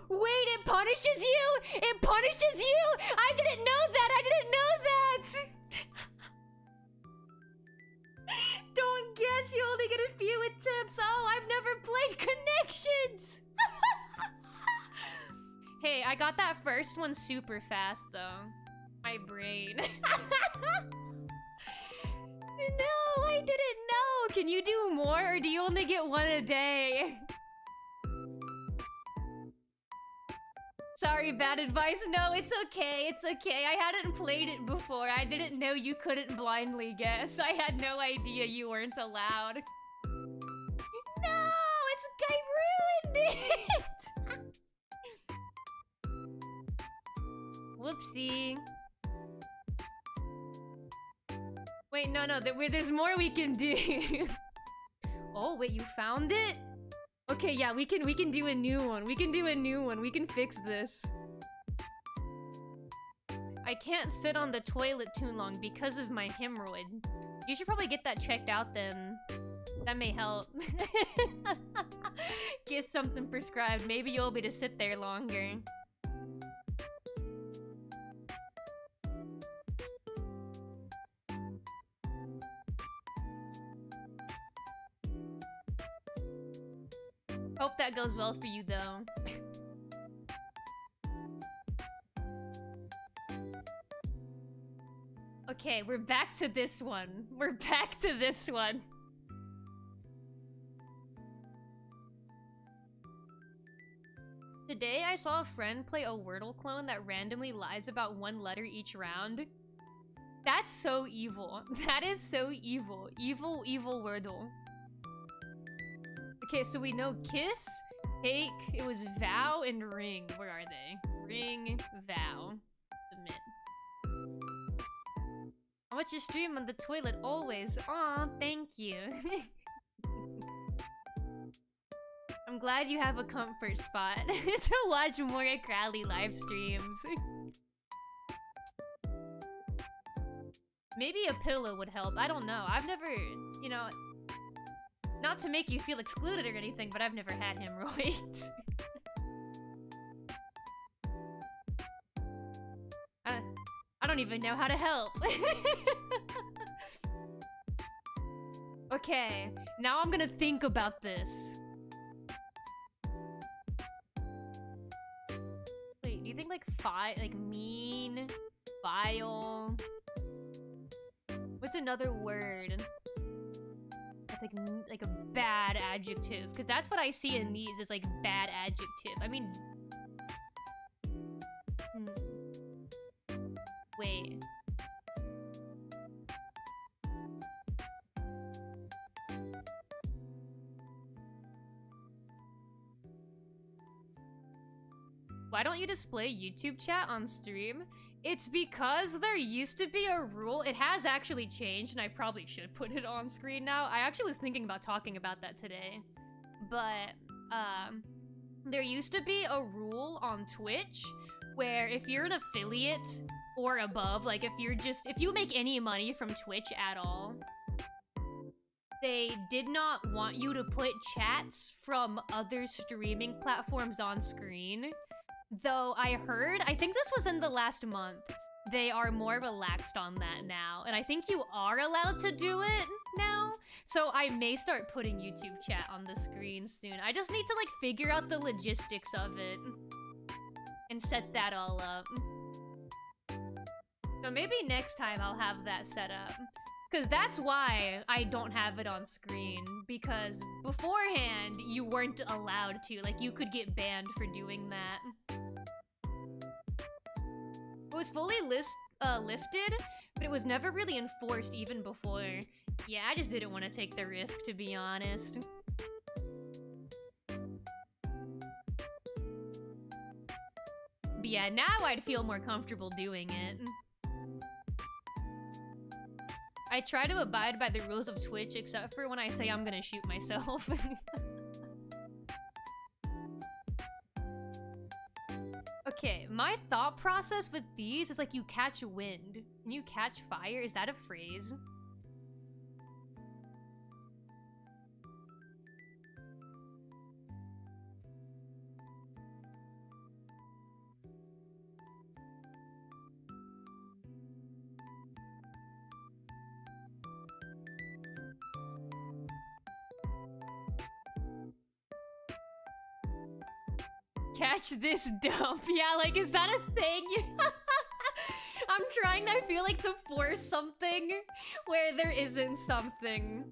Wait, it punishes you? It punishes you? I didn't know that! I didn't know that! Don't guess, you only get a few attempts. Oh, I've never played Connections! Hey, I got that first one super fast, though. My brain. No, I didn't know. Can you do more, or do you only get one a day? Sorry, bad advice. No, it's okay. It's okay. I hadn't played it before. I didn't know you couldn't blindly guess. I had no idea you weren't allowed. No, it's I ruined it. Whoopsie. Wait, no, there's more we can do. Oh, wait, you found it? Okay, yeah, we can do a new one. We can do a new one. We can fix this. I can't sit on the toilet too long because of my hemorrhoid. You should probably get that checked out then. That may help. Get something prescribed. Maybe you'll be able to sit there longer. Hope that goes well for you, though. Okay, we're back to this one. We're back to this one. Today, I saw a friend play a Wordle clone that randomly lies about one letter each round. That's so evil. That is so evil. Evil, evil Wordle. Okay, so we know kiss, take, it was vow, and ring. Where are they? Ring, vow, submit. I watch your stream on the toilet always. Aw, thank you. I'm glad you have a comfort spot to watch more Crowley live streams. Maybe a pillow would help. I don't know. I've never, you know... Not to make you feel excluded or anything, but I've never had hemorrhoids. I don't even know how to help. Okay, now I'm gonna think about this. Wait, do you think like mean, vile? What's another word? It's like a bad adjective, because that's what I see in these is like bad adjective. I mean, wait. Why don't you display YouTube chat on stream? It's because there used to be a rule. It has actually changed, and I probably should put it on screen now. I actually was thinking about talking about that today. But, there used to be a rule on Twitch where if you're an affiliate or above, like if you make any money from Twitch at all, they did not want you to put chats from other streaming platforms on screen. Though I think this was in the last month, they are more relaxed on that now. And I think you are allowed to do it now. So I may start putting YouTube chat on the screen soon. I just need to like figure out the logistics of it and set that all up. So maybe next time I'll have that set up. Because that's why I don't have it on screen. Because beforehand, you weren't allowed to. Like, you could get banned for doing that. It was fully lifted, but it was never really enforced even before. Yeah, I just didn't want to take the risk, to be honest. But yeah, now I'd feel more comfortable doing it. I try to abide by the rules of Twitch, except for when I say I'm gonna shoot myself. Okay, my thought process with these is like you catch wind. Can you catch fire? Is that a phrase? Catch this dump. Yeah, like, is that a thing? I'm trying, I feel like, to force something where there isn't something.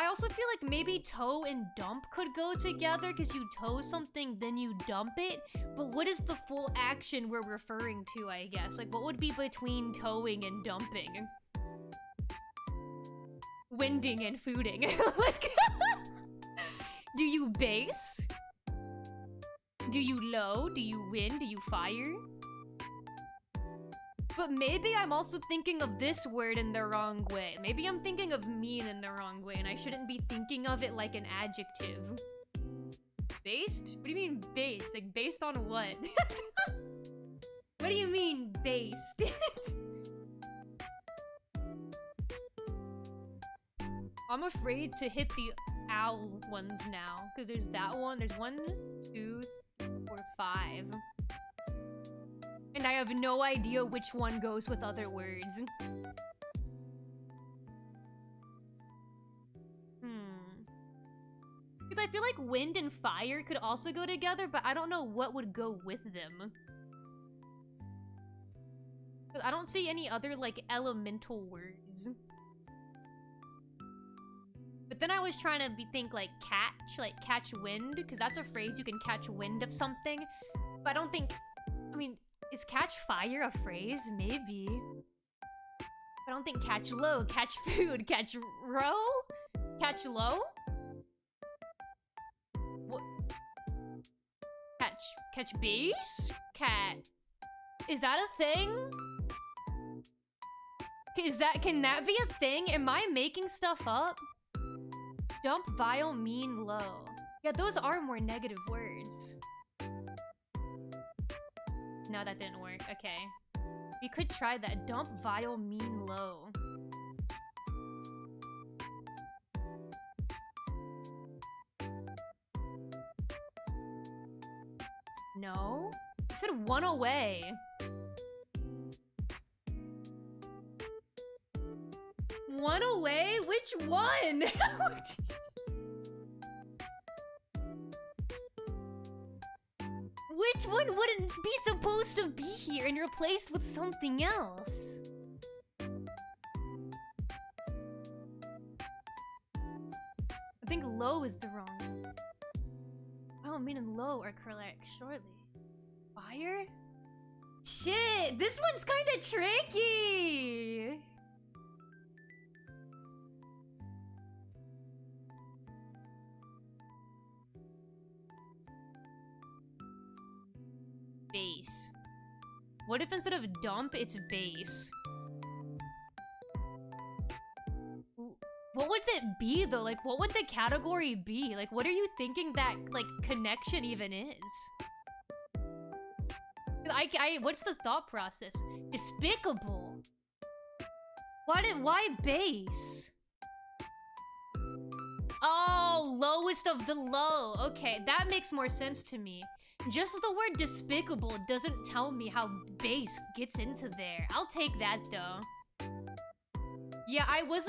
I also feel like maybe tow and dump could go together because you tow something, then you dump it. But what is the full action we're referring to, I guess? Like, what would be between towing and dumping? Winding and fooding. Like, do you base? Do you low? Do you wind? Do you fire? But maybe I'm also thinking of this word in the wrong way. Maybe I'm thinking of mean in the wrong way, and I shouldn't be thinking of it like an adjective. Based? What do you mean based? Like, based on what? What do you mean based? I'm afraid to hit the owl ones now, because there's that one. There's 1, 2, 4, 5. And I have no idea which one goes with other words. Because I feel like wind and fire could also go together, but I don't know what would go with them. I don't see any other, like, elemental words. But then I was trying to think, like, catch wind, because that's a phrase you can catch wind of something. But I don't think... I mean... Is catch fire a phrase? Maybe. I don't think catch low, catch food, catch row? Catch low? What? Catch base? Is that a thing? Can that be a thing? Am I making stuff up? Dump, vile, mean, low. Yeah, those are more negative words. No, that didn't work. Okay. We could try that. Dump, vile, mean, low. No? It said 1 away. One away? Which one? Which one wouldn't be supposed to be here and replaced with something else? I think low is the wrong one. Oh, mean and low are correct, surely. Fire? Shit, this one's kinda tricky! Base. What if instead of dump, it's base? What would it be though? Like, what would the category be? Like, what are you thinking that, like, connection even is? What's the thought process? Despicable. Why base? Oh, lowest of the low. Okay, that makes more sense to me. Just the word despicable doesn't tell me how base gets into there. I'll take that, though. Yeah, I was...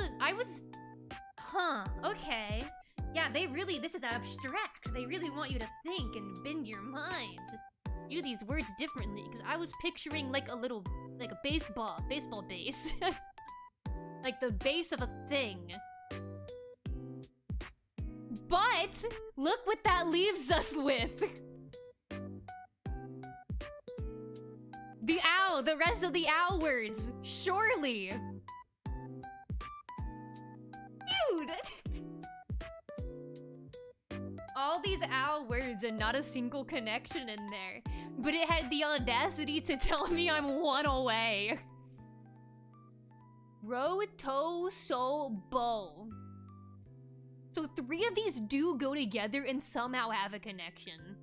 Huh, okay. Yeah, this is abstract. They really want you to think and bend your mind. Do these words differently, because I was picturing, like, a baseball base. Like the base of a thing. But, look what that leaves us with. The owl, the rest of the owl words, surely. Dude! All these owl words and not a single connection in there. But it had the audacity to tell me I'm 1 away. Row, toe, soul, bow. So 3 of these do go together and somehow have a connection.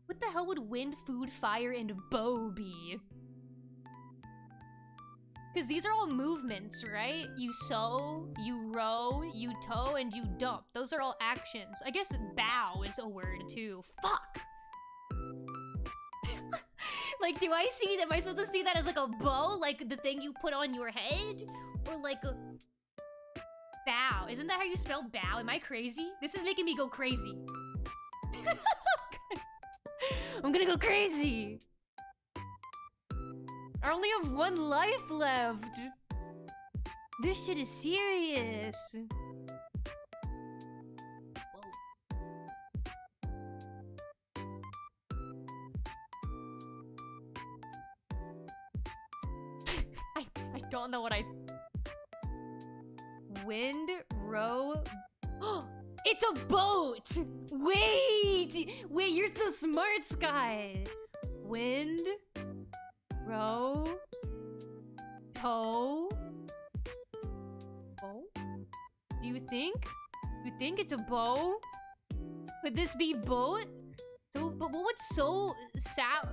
What the hell would wind, food, fire, and bow be? Because these are all movements, right? You sow, you row, you tow, and you dump. Those are all actions. I guess bow is a word too. Fuck! Like, am I supposed to see that as like a bow? Like the thing you put on your head? Or like a... bow. Isn't that how you spell bow? Am I crazy? This is making me go crazy. I'm gonna go crazy. I only have 1 life left. This shit is serious. I don't know what I... Wind, row... It's a boat! Wait! Wait, you're so smart, Sky! Wind, row, tow... Bow? Do you think? You think it's a bow? Could this be boat? So, but what's so sad?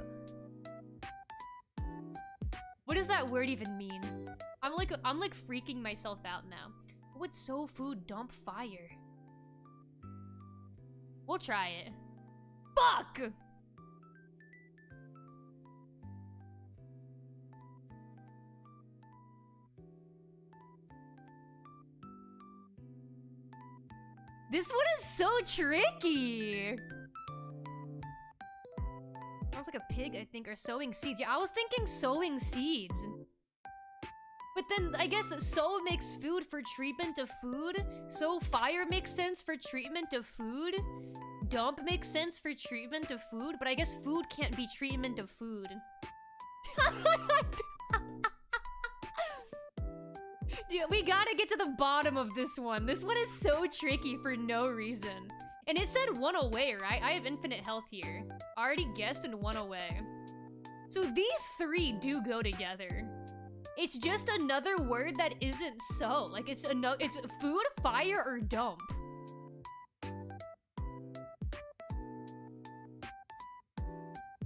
What does that word even mean? I'm like freaking myself out now. What's so food dump fire? We'll try it. Fuck! This one is so tricky! Sounds like a pig, I think, or sowing seeds. Yeah, I was thinking sowing seeds. But then, I guess sow makes food for treatment of food. So fire makes sense for treatment of food. Dump makes sense for treatment of food. But I guess food can't be treatment of food. Dude, we gotta get to the bottom of this one. This one is so tricky for no reason. And it said 1 away, right? I have infinite health here. Already guessed and 1 away. So these 3 do go together. It's just another word that isn't so. Like, it's food, fire, or dump.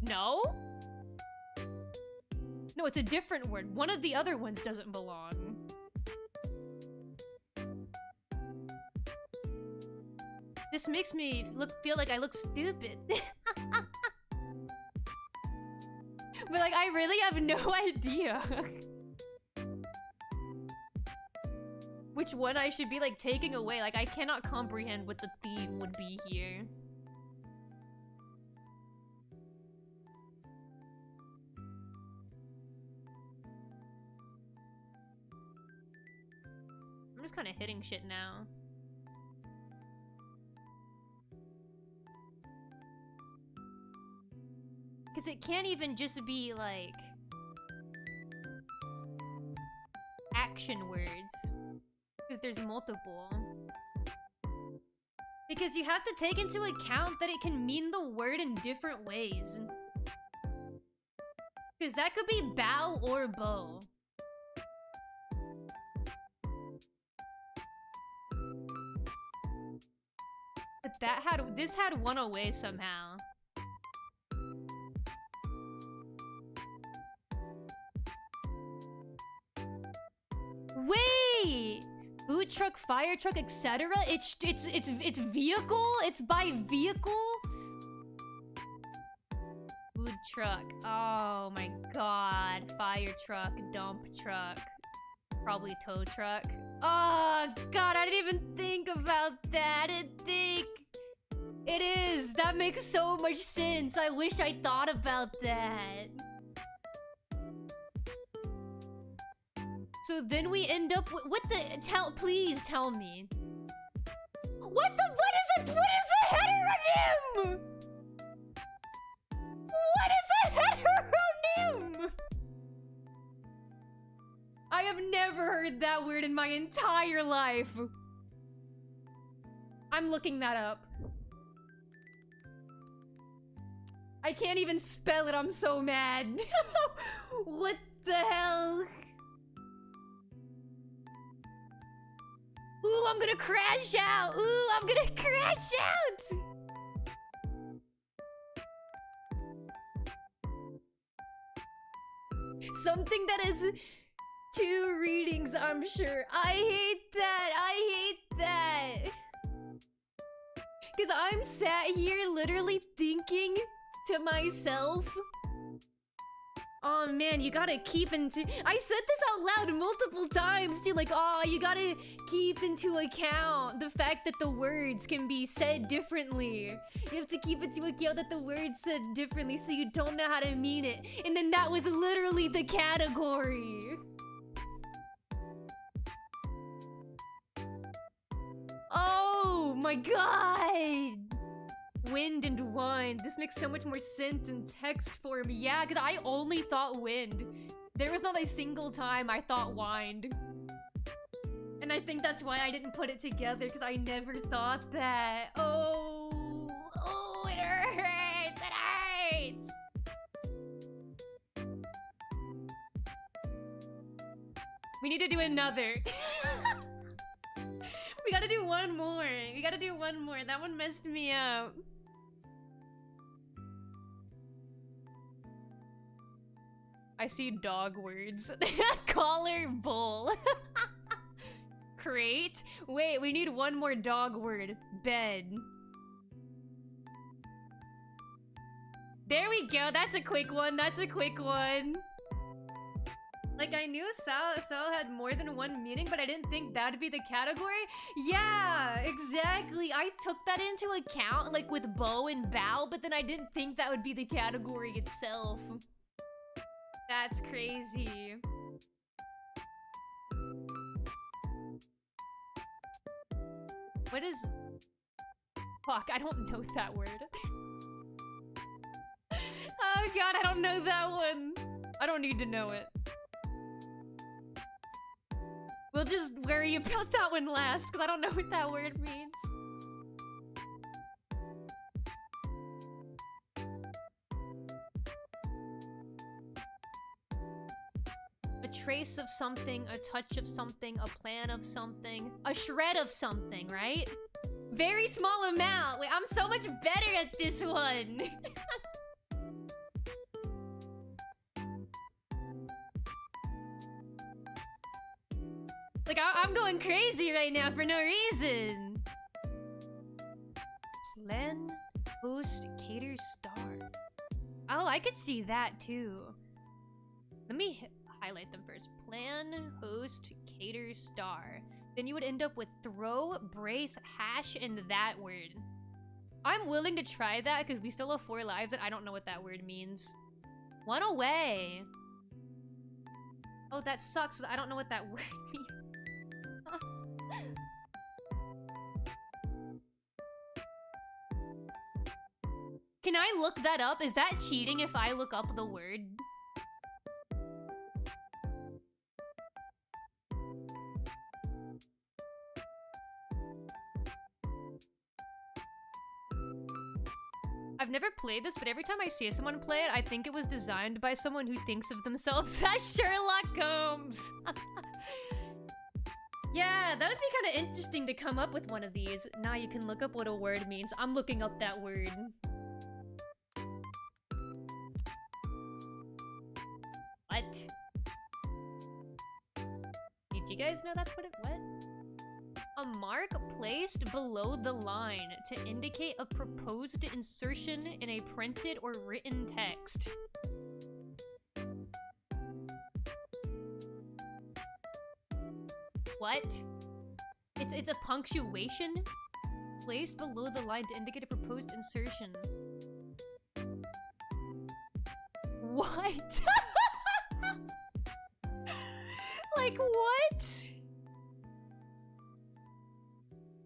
No? No, it's a different word. One of the other ones doesn't belong. This makes me feel like I look stupid. But like, I really have no idea. Which one I should be like taking away. Like, I cannot comprehend what the theme would be here. I'm just kind of hitting shit now. Because it can't even just be, like... action words. Because there's multiple. Because you have to take into account that it can mean the word in different ways. Because that could be bow or bow. But this had 1 away somehow. Wait! Food truck, fire truck, etc. It's vehicle? It's by vehicle? Food truck. Oh my god. Fire truck, dump truck. Probably tow truck. Oh god, I didn't even think about that. It is. That makes so much sense. I wish I thought about that. So then we end up with what the please tell me. What is a heteronym? What is a heteronym? I have never heard that word in my entire life. I'm looking that up. I can't even spell it, I'm so mad. What the hell? Ooh, I'm gonna crash out! Ooh, I'm gonna crash out! Something that is 2 readings, I'm sure. I hate that! I hate that! Because I'm sat here literally thinking to myself, Oh man, you gotta keep into— I said this out loud multiple times too, like, oh, you gotta keep into account the fact that the words can be said differently. You have to keep into account that the words said differently so you don't know how to mean it. And then that was literally the category. Oh my god! Wind and wine. This makes so much more sense in text form. Yeah, because I only thought wind. There was not a single time I thought wind. And I think that's why I didn't put it together, because I never thought that. Oh, it hurts, it hurts! We need to do another. We gotta do one more. We gotta do one more. That one messed me up. I see dog words. Collar, bull. Crate. Wait, we need one more dog word. Bed. There we go. That's a quick one. That's a quick one. Like, I knew Sao had more than one meaning, but I didn't think that would be the category. Yeah, exactly. I took that into account, like with bow and bow, but then I didn't think that would be the category itself. That's crazy. What is... Fuck, I don't know that word. Oh god, I don't know that one. I don't need to know it. We'll just worry about that one last, because I don't know what that word means. A trace of something, a touch of something, a plan of something, a shred of something, right? Very small amount. Wait, I'm so much better at this one. Like, I'm going crazy right now for no reason. Plan, host, cater, star. Oh, I could see that too. Let me highlight them first. Plan, host, cater, star. Then you would end up with throw, brace, hash, and that word. I'm willing to try that because we still have 4 lives and I don't know what that word means. One away. Oh, that sucks. I don't know what that word means. Can I look that up? Is that cheating if I look up the word? I've never played this, but every time I see someone play it, I think it was designed by someone who thinks of themselves as Sherlock Holmes. Yeah, that would be kind of interesting to come up with one of these. Now you can look up what a word means. I'm looking up that word. What? Did you guys know that's what it— what? A mark placed below the line to indicate a proposed insertion in a printed or written text. What? It's a punctuation placed below the line to indicate a proposed insertion. What? Like, what?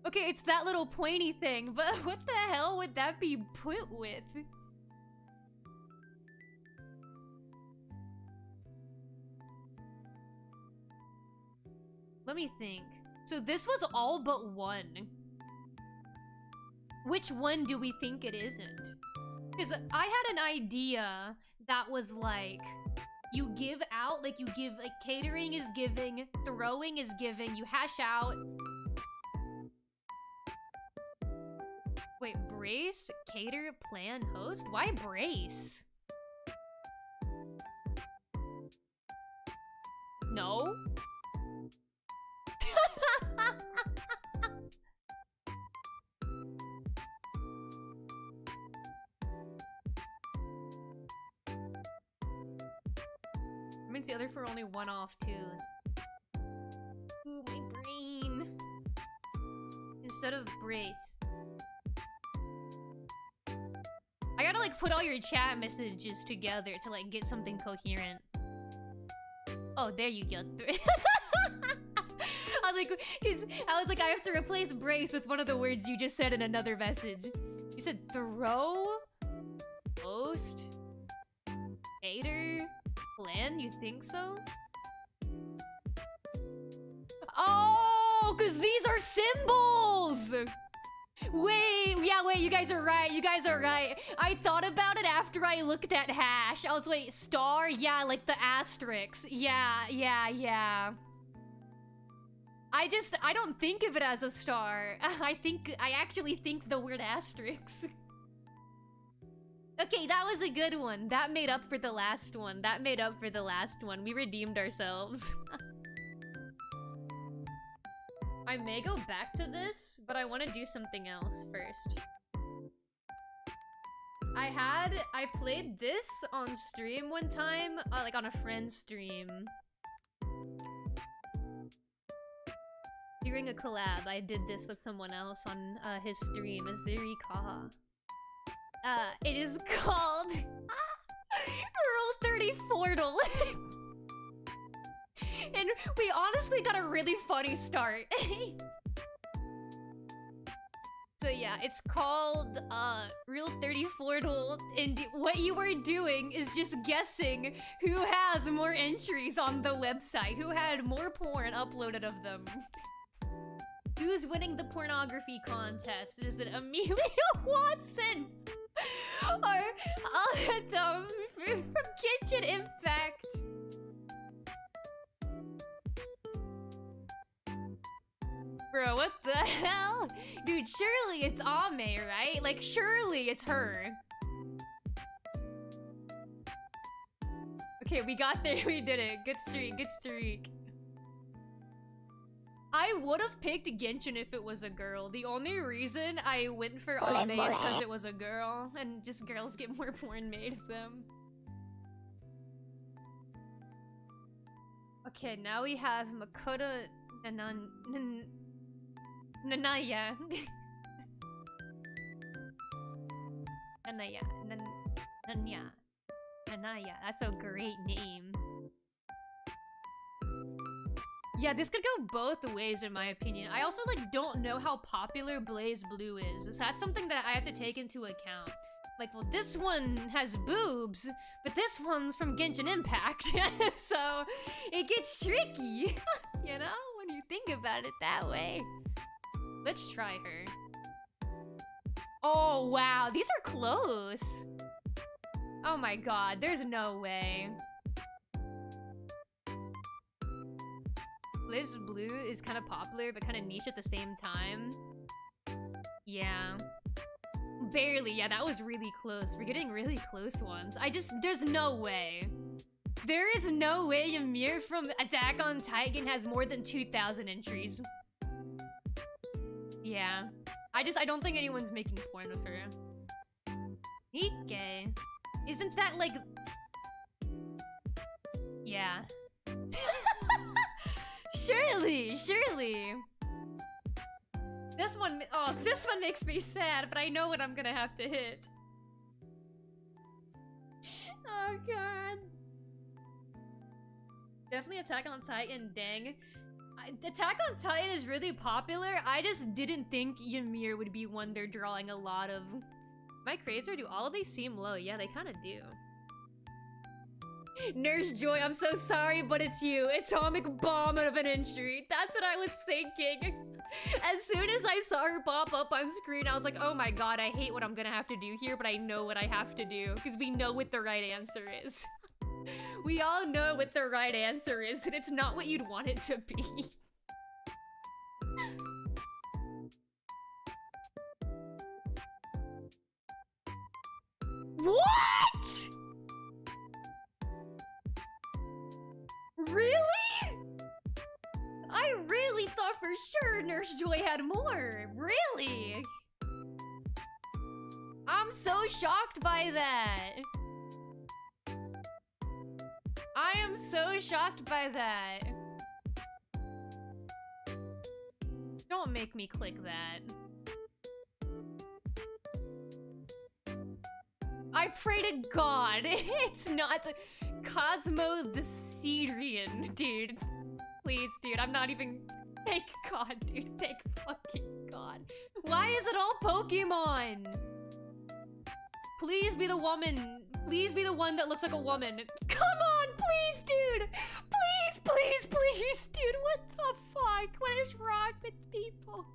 Okay, it's that little pointy thing, but what the hell would that be put with? Let me think. So this was all but one. Which one do we think it isn't? Because I had an idea that was like, you give out, like you give, like catering is giving, throwing is giving, you hash out. Wait, brace, cater, plan, host? Why brace? No? means the other 4 only 1 off too. Ooh, my brain. Instead of brace. I gotta like put all your chat messages together to like get something coherent. Oh, there you go. I was like, I have to replace brace with one of the words you just said in another message. You said throw, post, hater, plan. You think so? Oh, cause these are symbols. Wait, yeah, wait, you guys are right, I thought about it after I looked at hash. I was like, star? Yeah, like the asterisk. Yeah. I don't think of it as a star. I actually think the word asterisk. Okay, that was a good one. That made up for the last one. We redeemed ourselves. I may go back to this, but I want to do something else first. I played this on stream one time, like on a friend's stream. During a collab, I did this with someone else on his stream, Azuri Kaha. It is called Rule 30 Fortle. And we honestly got a really funny start. So yeah, it's called Rule 30 Fortle, and what you are doing is just guessing who has more entries on the website, who had more porn uploaded of them. Who's winning the pornography contest? Is it Amelia Watson? Or from Kitchen Impact? Bro, what the hell? Dude, surely it's Ame, right? Like, surely it's her. Okay, we got there, we did it. Good streak. I would have picked Genshin if it was a girl. The only reason I went for Ame is because it was a girl, and just girls get more porn made of them. Okay, now we have Makoto Nanaya. Nanaya. That's a great name. Yeah, this could go both ways in my opinion. I also like don't know how popular Blaze Blue is. So that's something that I have to take into account. Like, well, this one has boobs, but this one's from Genshin Impact. So it gets tricky, you know, when you think about it that way. Let's try her. Oh, wow, these are close. Oh my god, there's no way. Blaze Blue is kind of popular, but kind of niche at the same time. Yeah. Barely, yeah, that was really close. We're getting really close ones. There's no way. There is no way Ymir from Attack on Titan has more than 2,000 entries. Yeah. I don't think anyone's making porn with her. Nikke. Isn't that like... Yeah. Surely! This one makes me sad, but I know what I'm gonna have to hit. Oh god. Definitely Attack on Titan, dang. Attack on Titan is really popular. I just didn't think Ymir would be one they're drawing a lot of. Am I crazy or do all of these seem low? Yeah, they kind of do. Nurse Joy, I'm so sorry, but it's you. Atomic bomb of an entry. That's what I was thinking. As soon as I saw her pop up on screen, I was like, oh my god, I hate what I'm gonna have to do here, but I know what I have to do, because we know what the right answer is. We all know what the right answer is, and it's not what you'd want it to be. What?! Really?! I really thought for sure Nurse Joy had more. Really? I'm so shocked by that. I am so shocked by that. Don't make me click that. I pray to God it's not Cosmo the Syrian, dude. Please, dude, I'm not even... Thank God, dude. Thank fucking God. Why is it all Pokemon? Please be the woman. Please be the one that looks like a woman. Come on, please, dude. Please, please, please, dude. What the fuck? What is wrong with people?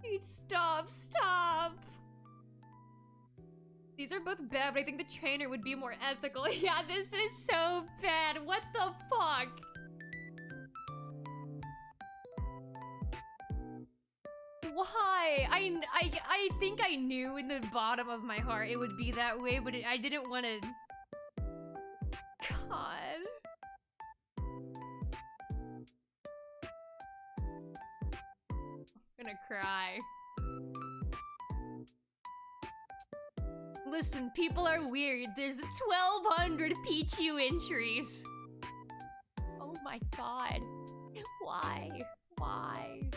Dude, stop, stop. These are both bad, but I think the trainer would be more ethical. Yeah, this is so bad. What the fuck? Why? I think I knew in the bottom of my heart it would be that way, but I didn't want to... God. I'm gonna cry. Listen, people are weird. There's 1,200 Pichu entries. Oh my God. Why? Why?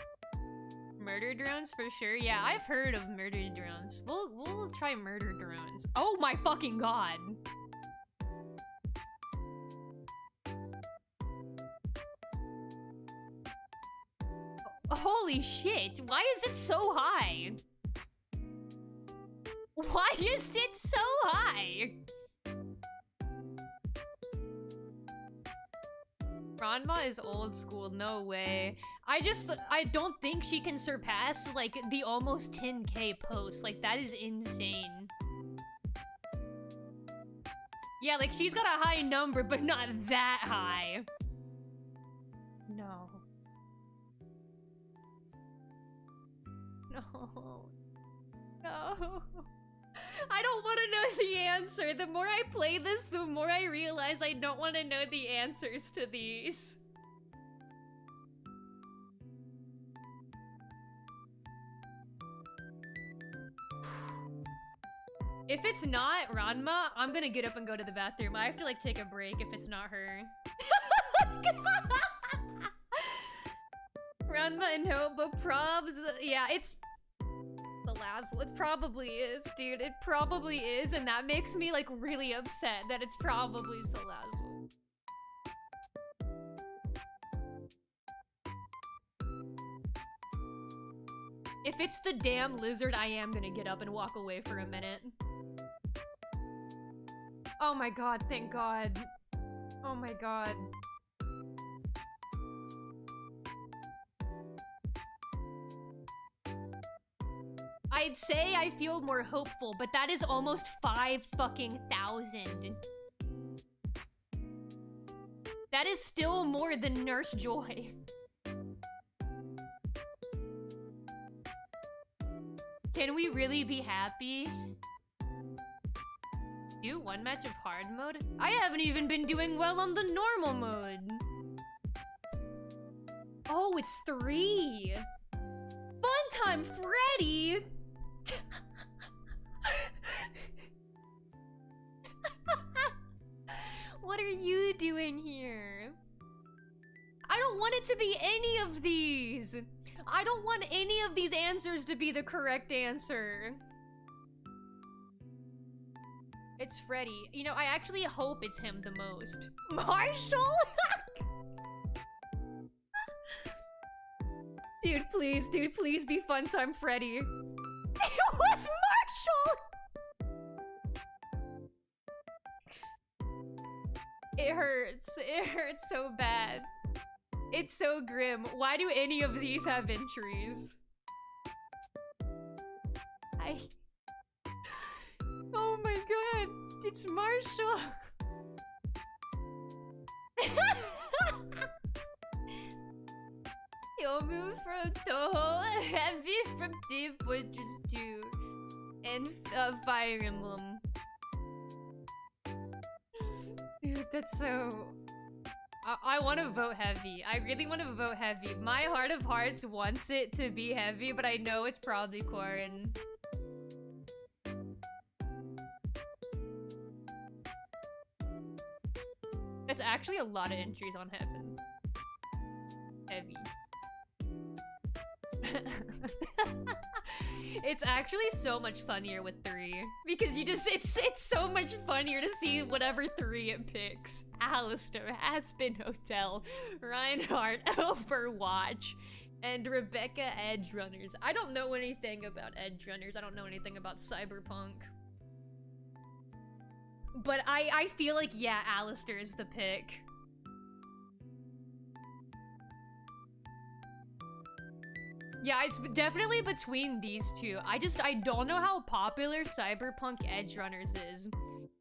Murder drones for sure. Yeah, I've heard of murder drones. We'll try murder drones. Oh my fucking God. Holy shit. Why is it so high? Why is it so high? Ranma is old school, no way. I don't think she can surpass, like, the almost 10K posts. Like, that is insane. Yeah, like, she's got a high number, but not that high. No. No. No. I don't want to know the answer. The more I play this, the more I realize I don't want to know the answers to these. If it's not Ranma, I'm gonna get up and go to the bathroom. I have to, like, take a break if it's not her. Ranma and Hope, but probs... Yeah, it's... Salazzle. It probably is, dude. It probably is, and that makes me, like, really upset that it's probably Salazzle. If it's the damn lizard, I am gonna get up and walk away for a minute. Oh my God, thank God. Oh my God. I'd say I feel more hopeful, but that is almost 5,000. That is still more than Nurse Joy. Can we really be happy? Do one match of hard mode? I haven't even been doing well on the normal mode. Oh, it's 3. Funtime Freddy! What are you doing here? I don't want it to be any of these. I don't want any of these answers to be the correct answer. It's Freddy. You know, I actually hope it's him the most. Marshall? Dude, please be Funtime Freddy. It was Marshall! It hurts so bad. It's so grim. Why do any of these have entries? Oh my God, it's Marshall. You'll move from Toho, Heavy from Deep Fortress 2, and Fire Emblem. Dude, that's so... I want to vote Heavy. I really want to vote Heavy. My heart of hearts wants it to be Heavy, but I know it's probably Quarren. That's actually a lot of entries on Heaven. Heavy. It's actually so much funnier with 3 because you just it's so much funnier to see whatever 3 it picks. Alistair, Aspen Hotel, Reinhardt, Overwatch, and Rebecca Edgerunners. I don't know anything about Edgerunners. I don't know anything about Cyberpunk. But I feel like, yeah, Alistair is the pick. Yeah, it's definitely between these two. I don't know how popular Cyberpunk Edgerunners is.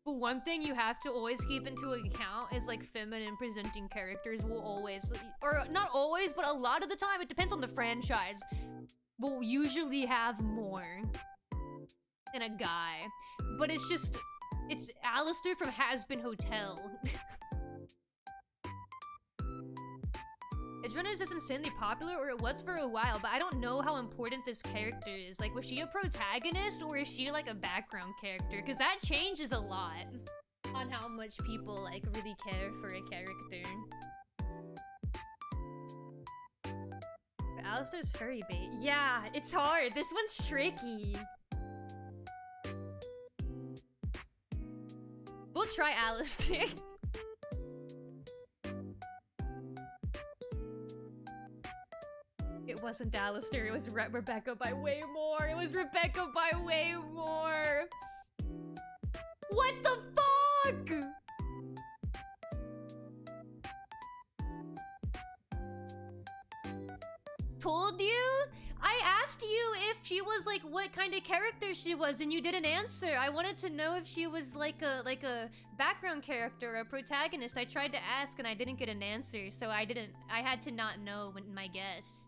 But one thing you have to always keep into account is like feminine presenting characters will always, or not always, but a lot of the time, it depends on the franchise, will usually have more than a guy. But it's Alistair from Hazbin Hotel. Edgerunners is insanely popular, or it was for a while, but I don't know how important this character is. Like, was she a protagonist, or is she like a background character? Because that changes a lot on how much people like really care for a character. But Alistair's furry bait. Yeah, it's hard. This one's tricky. We'll try Alistair. It wasn't Alistair, it was Rebecca by way more. It was Rebecca by way more. What the fuck? Told you? I asked you if she was like what kind of character she was and you didn't answer. I wanted to know if she was like a background character or a protagonist. I tried to ask and I didn't get an answer, so I had to not know in my guess.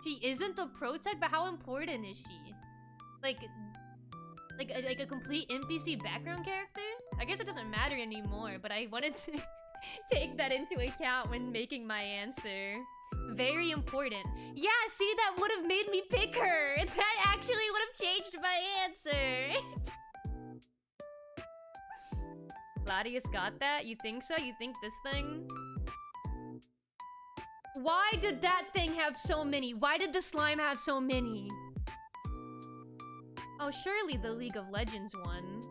She isn't the protag, but how important is she? Like a complete NPC background character? I guess it doesn't matter anymore, but I wanted to take that into account when making my answer. Very important. Yeah, see, that would have made me pick her. That actually would have changed my answer. Gladius got that? You think so? You think this thing? Why did that thing have so many? Why did the slime have so many? Oh, surely the League of Legends one.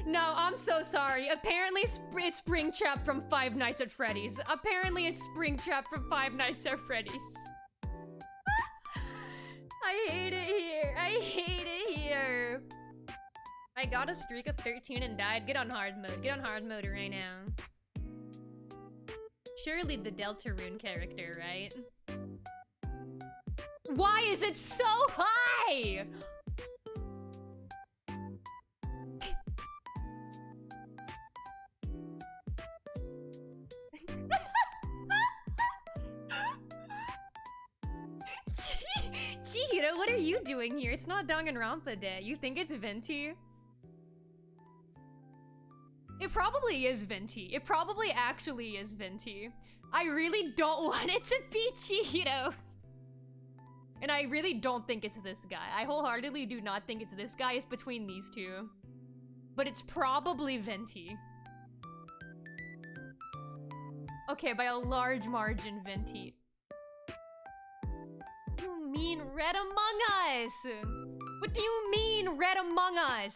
No, I'm so sorry. Apparently it's Springtrap from Five Nights at Freddy's. Apparently it's Springtrap from Five Nights at Freddy's. I hate it here. I hate it here. I got a streak of 13 and died. Get on hard mode. Get on hard mode right now. Surely the Deltarune character, right? Why is it so high? Chihiro, what are you doing here? It's not Danganronpa Day. You think it's Venti? It probably is Venti. It probably actually is Venti. I really don't want it to be Chihiro. And I really don't think it's this guy. I wholeheartedly do not think it's this guy. It's between these two. But it's probably Venti. Okay, by a large margin, Venti. You mean Red Among Us? What do you mean, Red Among Us?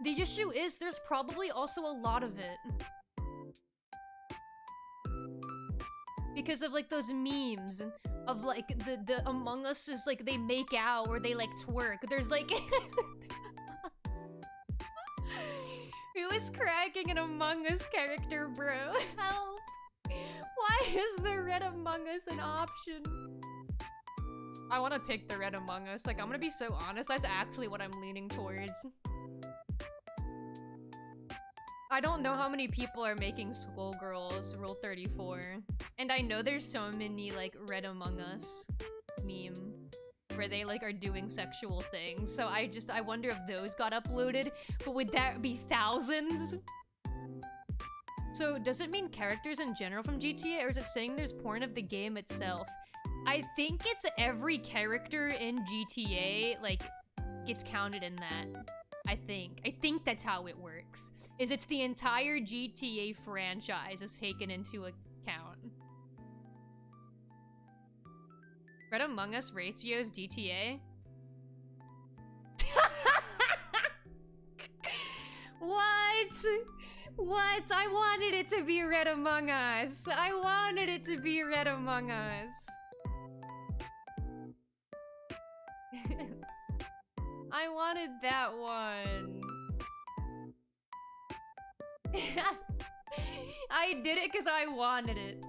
The issue is there's probably also a lot of it. Because of like those memes of like the Among Us is like they make out or they like twerk. There's like who is cracking an Among Us character, bro? Help! Why is the Red Among Us an option? I want to pick the Red Among Us. Like, I'm gonna be so honest, that's actually what I'm leaning towards. I don't know how many people are making Skullgirls Rule 34. And I know there's so many, like, Red Among Us meme where they, like, are doing sexual things. So I wonder if those got uploaded. But would that be thousands? So does it mean characters in general from GTA, or is it saying there's porn of the game itself? I think it's every character in GTA, like, gets counted in that. I think that's how it works. Is it's the entire GTA franchise is taken into account. Red Among Us ratios GTA? What? What? I wanted it to be Red Among Us. I wanted it to be Red Among Us. I wanted that one. I did it because I wanted it.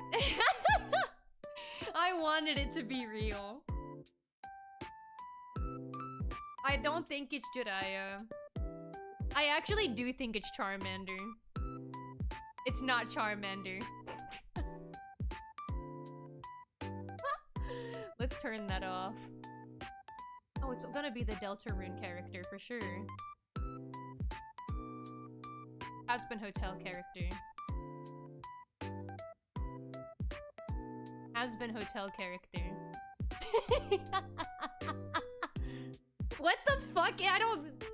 I wanted it to be real. I don't think it's Jiraiya. I actually do think it's Charmander. It's not Charmander. Let's turn that off. Oh, it's gonna be the Deltarune character for sure. Hazbin Hotel character. Hazbin Hotel character. What the fuck? I don't...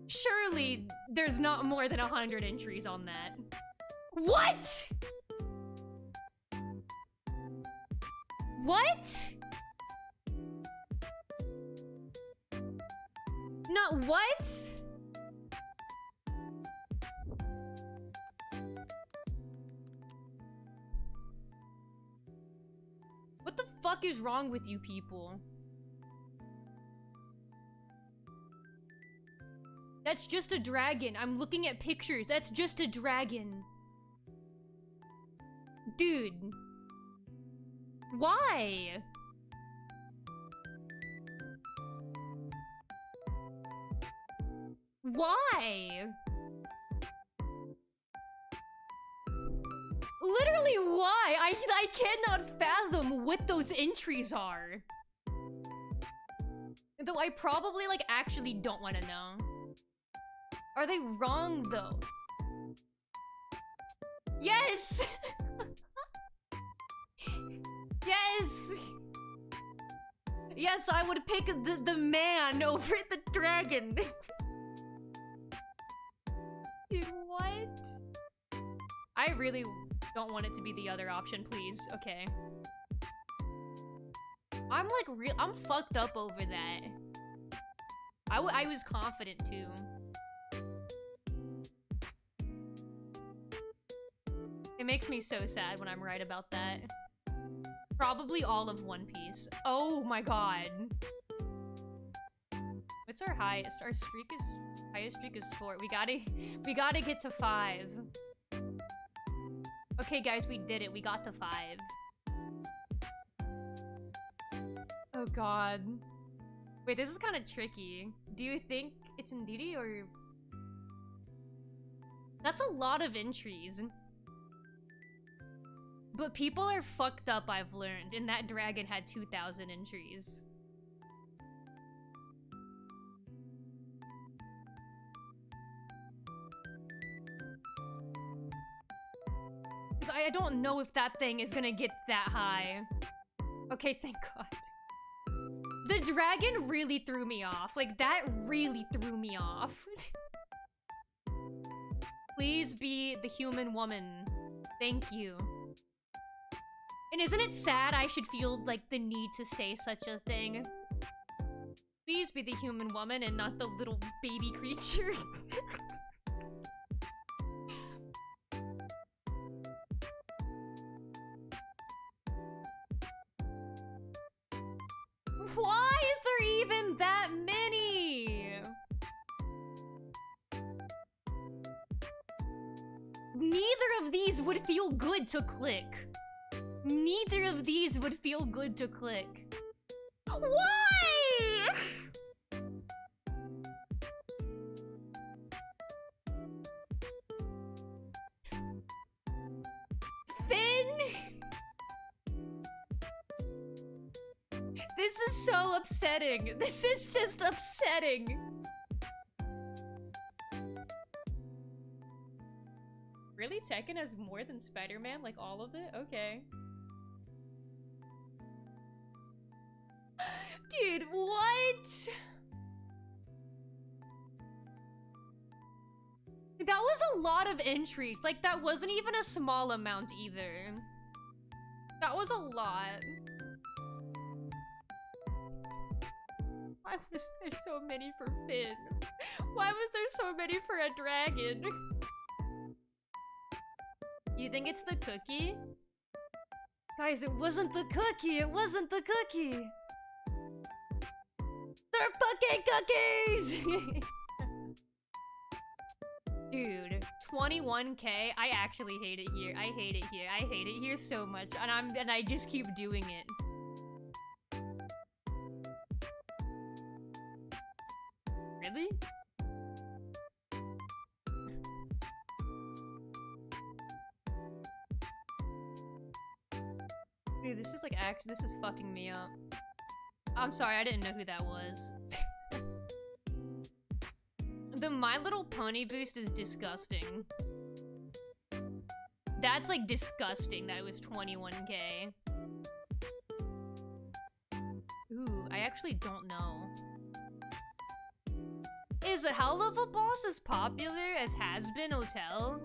Surely there's not more than 100 entries on that. What? What? Not what? What the fuck is wrong with you people? That's just a dragon. I'm looking at pictures. That's just a dragon. Dude. Why? Why? Literally, why? I cannot fathom what those entries are. Though I probably, like, actually don't want to know. Are they wrong, though? Yes! Yes! Yes, I would pick the man over the dragon. Dude, what? I really don't want it to be the other option, please. Okay. I'm like I'm fucked up over that. I was confident too. It makes me so sad when I'm right about that. Probably all of One Piece. Oh my god. What's our highest? Our streak is... highest streak is 4. We gotta get to 5. Okay, guys, we did it. We got to 5. Oh god. Wait, this is kind of tricky. Do you think it's Ndidi or... That's a lot of entries. But people are fucked up, I've learned, and that dragon had 2,000 entries. I don't know if that thing is gonna get that high. Okay, thank god. The dragon really threw me off. Like, that really threw me off. Please be the human woman. Thank you. And isn't it sad I should feel, like, the need to say such a thing? Please be the human woman and not the little baby creature. Why is there even that many? Neither of these would feel good to click. Neither of these would feel good to click. Why? Finn? This is so upsetting. This is just upsetting. Really? Tekken has more than Spider-Man? Like all of it? Okay. Dude, Dude, what? That was a lot of entries. Like, that wasn't even a small amount either. That was a lot. Why was there so many for Finn? Why was there so many for a dragon? You think it's the cookie? Guys, it wasn't the cookie! It wasn't the cookie! They're fucking cookies! Dude, 21k. I actually hate it here. I hate it here. I hate it here so much, and I just keep doing it. Really? Dude, this is like this is fucking me up. I'm sorry, I didn't know who that was. The My Little Pony boost is disgusting. That's like disgusting that it was 21k. Ooh, I actually don't know. Is a Hell of a Boss as popular as Has-Been Hotel?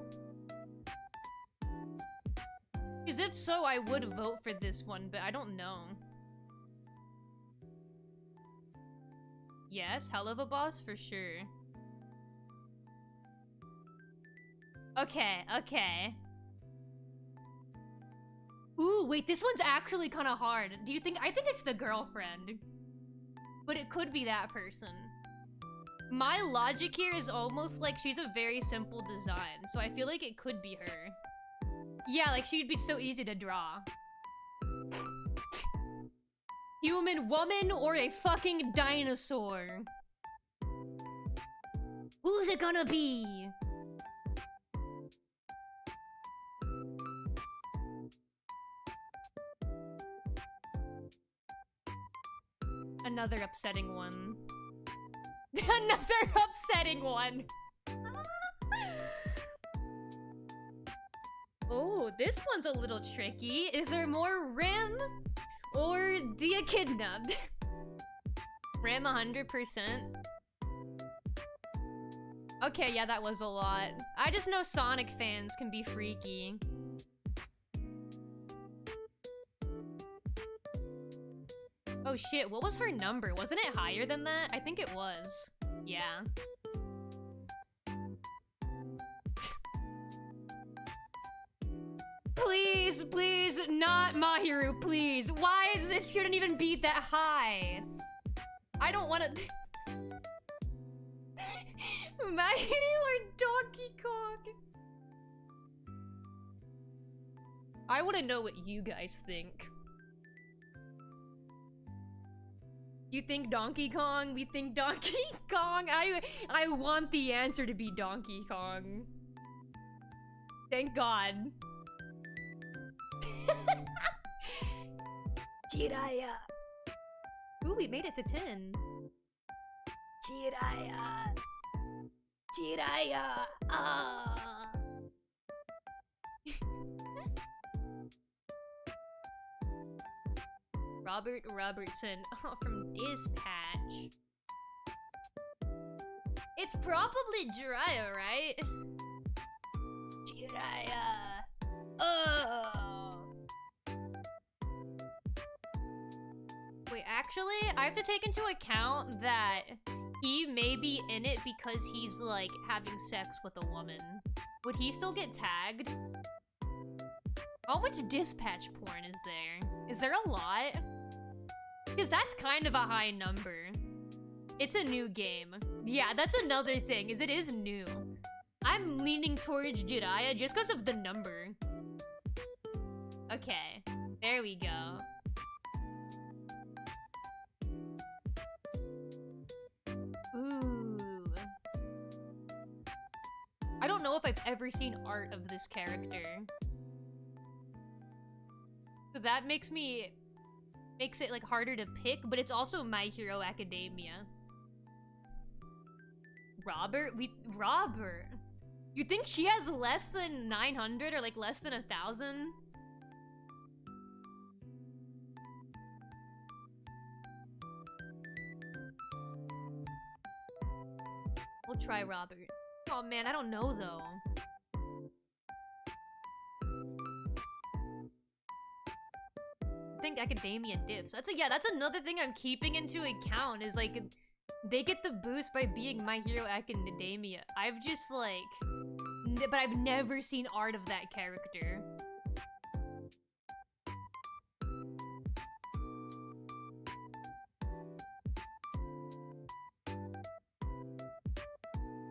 Because if so, I would vote for this one, but I don't know. Yes, Hell of a Boss for sure. Okay, okay. Ooh, wait, this one's actually kind of hard. Do you think? I think it's the girlfriend. But it could be that person. My logic here is almost like she's a very simple design, so I feel like it could be her. Yeah, like she'd be so easy to draw. Human woman or a fucking dinosaur? Who's it gonna be? Another upsetting one. Another upsetting one. Oh, this one's a little tricky. Is there more Rim or the Echidna? Rim 100%. Okay, yeah, that was a lot. I just know Sonic fans can be freaky. Oh shit, what was her number? Wasn't it higher than that? I think it was. Yeah. Please, please, not Mahiru, please. Why is it shouldn't even be that high? I don't want to... Mahiru or Donkey Kong? I want to know what you guys think. You think Donkey Kong? We think Donkey Kong? I want the answer to be Donkey Kong. Thank God. Jiraiya. Ooh, we made it to 10. Jiraiya. Jiraiya. Ah. Robert Robertson from Dispatch. It's probably Jiraiya, right? Jiraiya. Oh. Wait, actually, I have to take into account that he may be in it because he's, like, having sex with a woman. Would he still get tagged? How much dispatch porn is there? Is there a lot? Because that's kind of a high number. It's a new game. Yeah, that's another thing, is it is new. I'm leaning towards Jiraiya just because of the number. Okay, there we go. Ooh. I don't know if I've ever seen art of this character. So that makes it like harder to pick, but it's also My Hero Academia. Robert? Robert? You think she has less than 900 or like less than 1,000? We'll try Robert. Oh man, I don't know though. I think Academia dips. That's another thing I'm keeping into account is like they get the boost by being My Hero Academia. I've just like but I've never seen art of that character.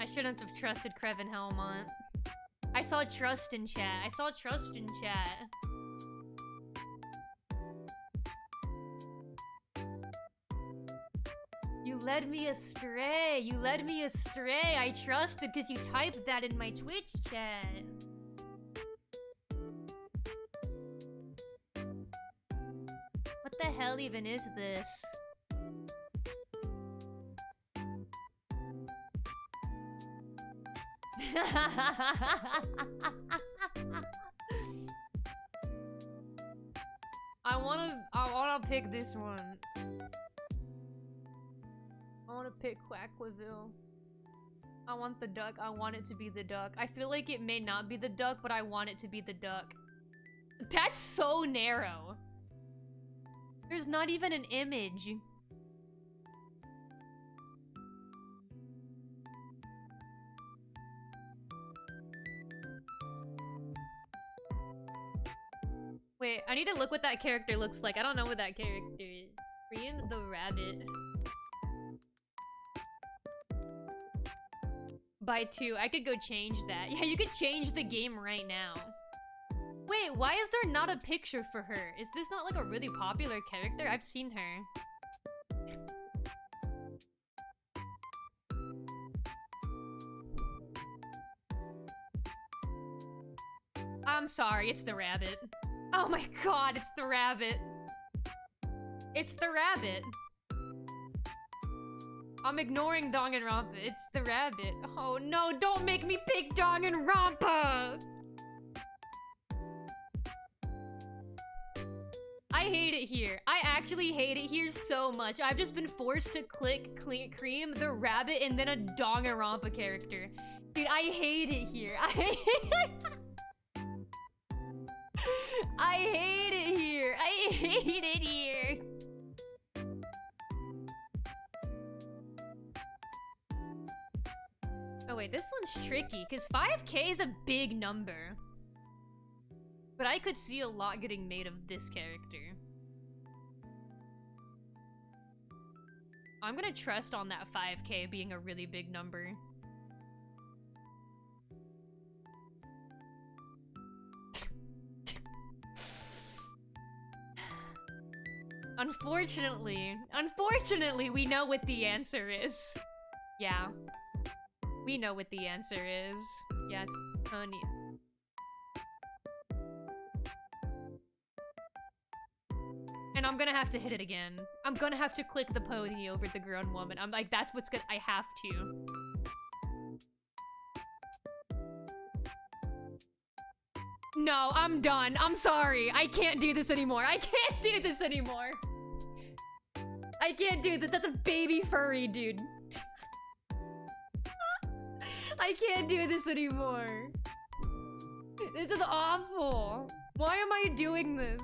I shouldn't have trusted Krevin Helmont. I saw trust in chat. You led me astray. I trusted because you typed that in my Twitch chat. What the hell even is this? I wanna pick this one. I wanna pick Quacklaville. I want the duck. I want it to be the duck. I feel like it may not be the duck, but I want it to be the duck. That's so narrow. There's not even an image. Wait, I need to look what that character looks like. I don't know what that character is. Cream the rabbit. By 2. I could go change that. Yeah, you could change the game right now. Wait, why is there not a picture for her? Is this not like a really popular character? I've seen her. I'm sorry, it's the rabbit. Oh my god, it's the rabbit. It's the rabbit. I'm ignoring Danganronpa. It's the rabbit. Oh no, don't make me pick Danganronpa! I hate it here. I actually hate it here so much. I've just been forced to click Cream, the rabbit, and then a Danganronpa character. Dude, I hate it here. I hate it here. I hate it here. Oh wait, this one's tricky, because 5K is a big number. But I could see a lot getting made of this character. I'm gonna trust on that 5K being a really big number. Unfortunately, we know what the answer is. Yeah. We know what the answer is. Yeah, it's Pony. And I'm gonna have to hit it again. I'm gonna have to click the pony over the grown woman. I'm like, that's what's gonna- I have to. No, I'm done. I'm sorry. I can't do this anymore. I can't do this anymore. I can't do this. That's a baby furry, dude. I can't do this anymore. This is awful. Why am I doing this?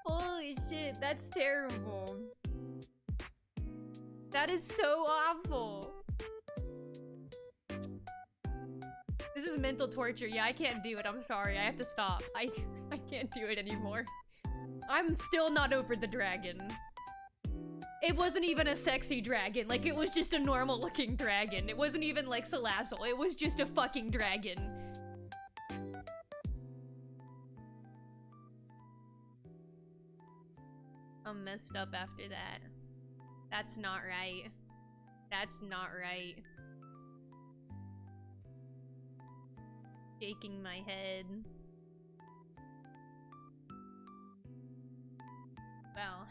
Holy shit, that's terrible. That is so awful. This is mental torture. Yeah, I can't do it. I'm sorry. I have to stop. I can't do it anymore. I'm still not over the dragon. It wasn't even a sexy dragon. Like, it was just a normal looking dragon. It wasn't even like Salazzle. It was just a fucking dragon. I'm messed up after that. That's not right. That's not right. Shaking my head. Wow.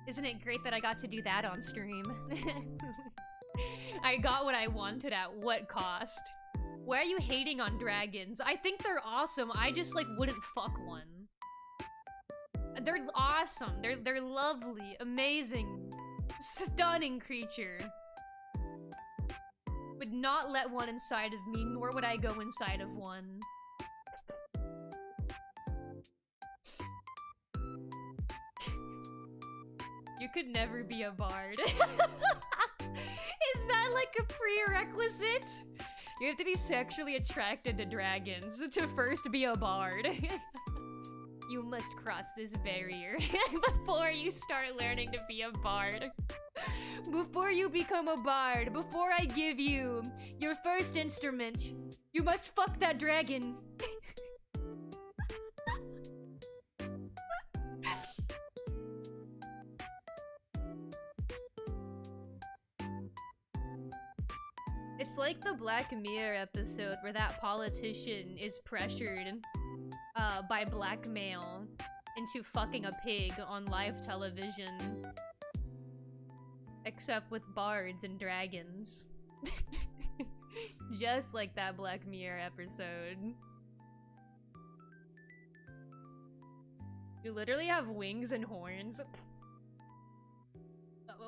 Isn't it great that I got to do that on stream? I got what I wanted at what cost? Why are you hating on dragons? I think they're awesome. I just like wouldn't fuck one. They're awesome. They're lovely, amazing, Stunning creature. Would not let one inside of me, nor would I go inside of one. You could never be a bard. Is that like a prerequisite? You have to be sexually attracted to dragons to first be a bard. You must cross this barrier before you start learning to be a bard. Before you become a bard, before I give you your first instrument, you must fuck that dragon. It's like the Black Mirror episode where that politician is pressured by blackmail into fucking a pig on live television. Except with bards and dragons. Just like that Black Mirror episode. You literally have wings and horns.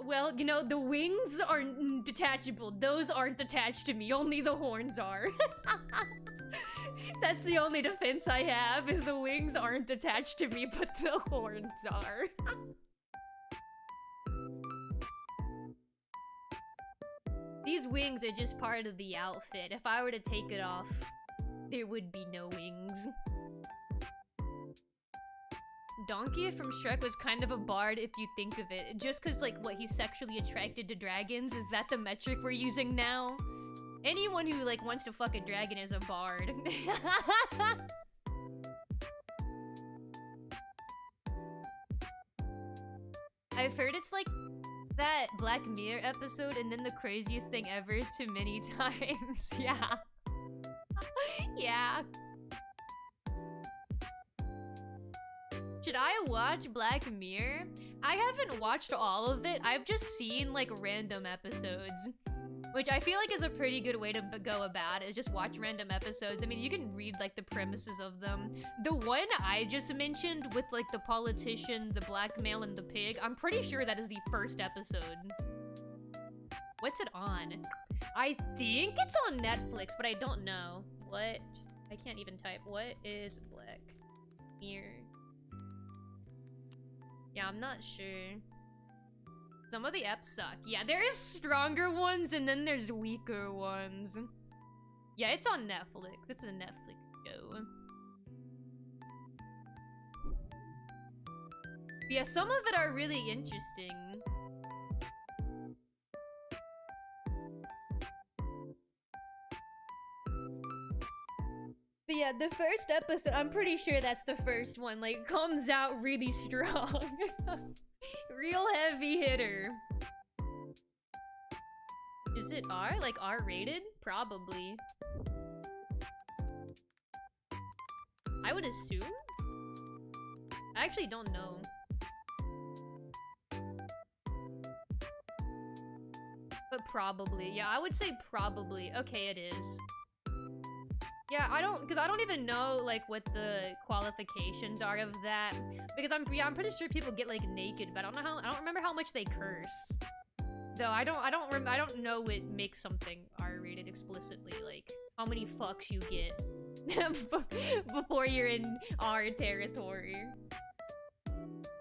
Well, you know, the wings are detachable. Those aren't attached to me. Only the horns are. That's the only defense I have, is the wings aren't attached to me, but the horns are. These wings are just part of the outfit. If I were to take it off, there would be no wings. Donkey from Shrek was kind of a bard if you think of it. Just cause like, what, he's sexually attracted to dragons? Is that the metric we're using now? Anyone who like wants to fuck a dragon is a bard. I've heard it's like that Black Mirror episode and then the craziest thing ever to many times. Yeah. Yeah. Should I watch Black Mirror? I haven't watched all of it. I've just seen like random episodes, which I feel like is a pretty good way to go about it, is just watch random episodes. I mean, you can read like the premises of them. The one I just mentioned with like the politician, the blackmail, and the pig, I'm pretty sure that is the first episode. What's it on? I think it's on Netflix, but I don't know. What? I can't even type. What is Black Mirror? Yeah, I'm not sure. Some of the apps suck. Yeah, there's stronger ones and then there's weaker ones. Yeah, it's on Netflix. It's a Netflix show. Yeah, some of it are really interesting. But yeah, the first episode, I'm pretty sure that's the first one, like, comes out really strong. Real heavy hitter. Is it R? Like R-rated? Probably. I would assume? I actually don't know. But probably. Yeah, I would say probably. Okay, it is. Yeah, I don't even know like what the qualifications are of that, because I'm pretty sure people get like naked, but I don't remember how much they curse. Though I don't know what makes something R-rated explicitly, like how many fucks you get before you're in R territory.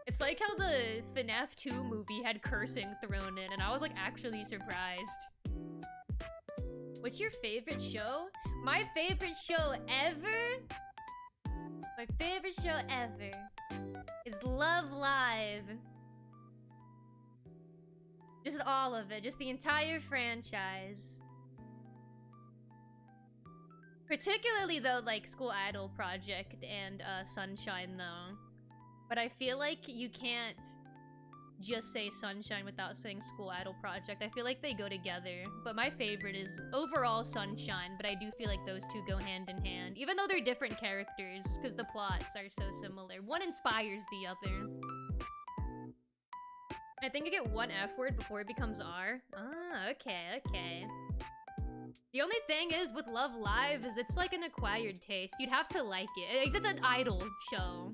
It's like how the FNAF 2 movie had cursing thrown in, and I was like actually surprised. What's your favorite show? My favorite show ever? My favorite show ever is Love Live. Just all of it. Just the entire franchise. Particularly though, like School Idol Project and Sunshine though. But I feel like you can't just say Sunshine without saying School Idol Project. I feel like they go together. But my favorite is overall Sunshine, but I do feel like those two go hand in hand. Even though they're different characters, because the plots are so similar. One inspires the other. I think you get one F word before it becomes R. Ah, okay, okay. The only thing is with Love Live is it's like an acquired taste. You'd have to like it. It's an idol show.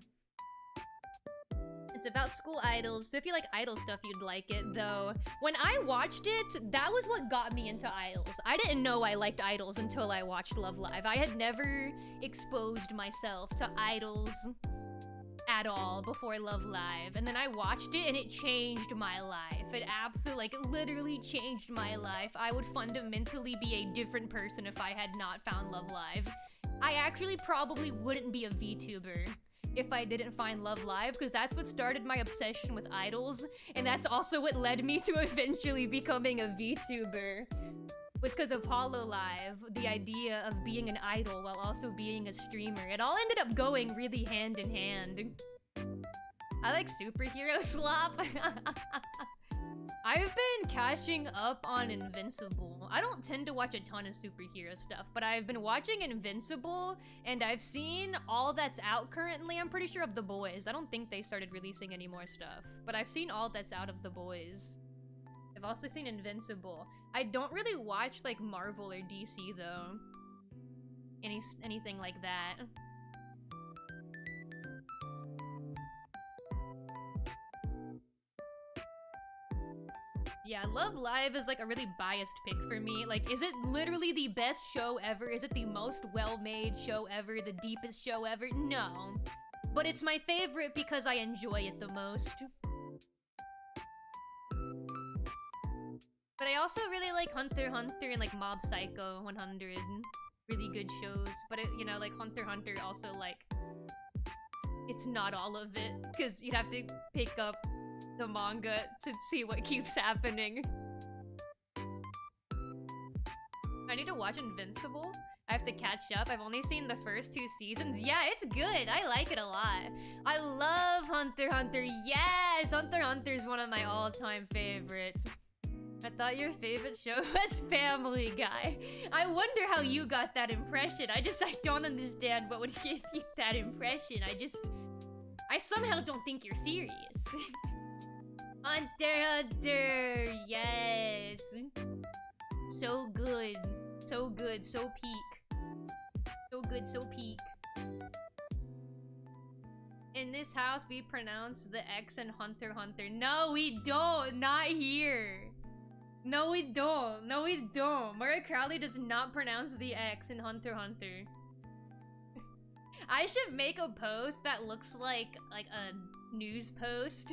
It's about school idols, so if you like idol stuff, you'd like it, though. When I watched it, that was what got me into idols. I didn't know I liked idols until I watched Love Live. I had never exposed myself to idols at all before Love Live, and then I watched it and it changed my life. It absolutely, like, literally changed my life. I would fundamentally be a different person if I had not found Love Live. I actually probably wouldn't be a VTuber if I didn't find Love Live, because that's what started my obsession with idols, and that's also what led me to eventually becoming a VTuber. Was because of Hololive, the idea of being an idol while also being a streamer. It all ended up going really hand in hand. I like superhero slop. I've been catching up on Invincible. I don't tend to watch a ton of superhero stuff, but I've been watching Invincible, and I've seen all that's out currently. I'm pretty sure of The Boys. I don't think they started releasing any more stuff, but I've seen all that's out of The Boys. I've also seen Invincible. I don't really watch, like, Marvel or DC, though. Anything like that. Yeah, Love Live is, like, a really biased pick for me. Like, is it literally the best show ever? Is it the most well-made show ever? The deepest show ever? No. But it's my favorite because I enjoy it the most. But I also really like Hunter x Hunter and, like, Mob Psycho 100. Really good shows. But, you know, like, Hunter x Hunter also, like, it's not all of it. Because you'd have to pick up the manga to see what keeps happening. I need to watch Invincible. I have to catch up. I've only seen the first 2 seasons. Yeah, it's good. I like it a lot. I love Hunter x Hunter. Yes! Hunter x Hunter is one of my all-time favorites. I thought your favorite show was Family Guy. I wonder how you got that impression. I don't understand what would give you that impression. I somehow don't think you're serious. Hunter x Hunter, yes. So good. So good, so peak. So good, so peak. In this house, we pronounce the X in Hunter x Hunter. No, we don't. Not here. No, we don't. No, we don't. Murray Crowley does not pronounce the X in Hunter x Hunter. I should make a post that looks like a news post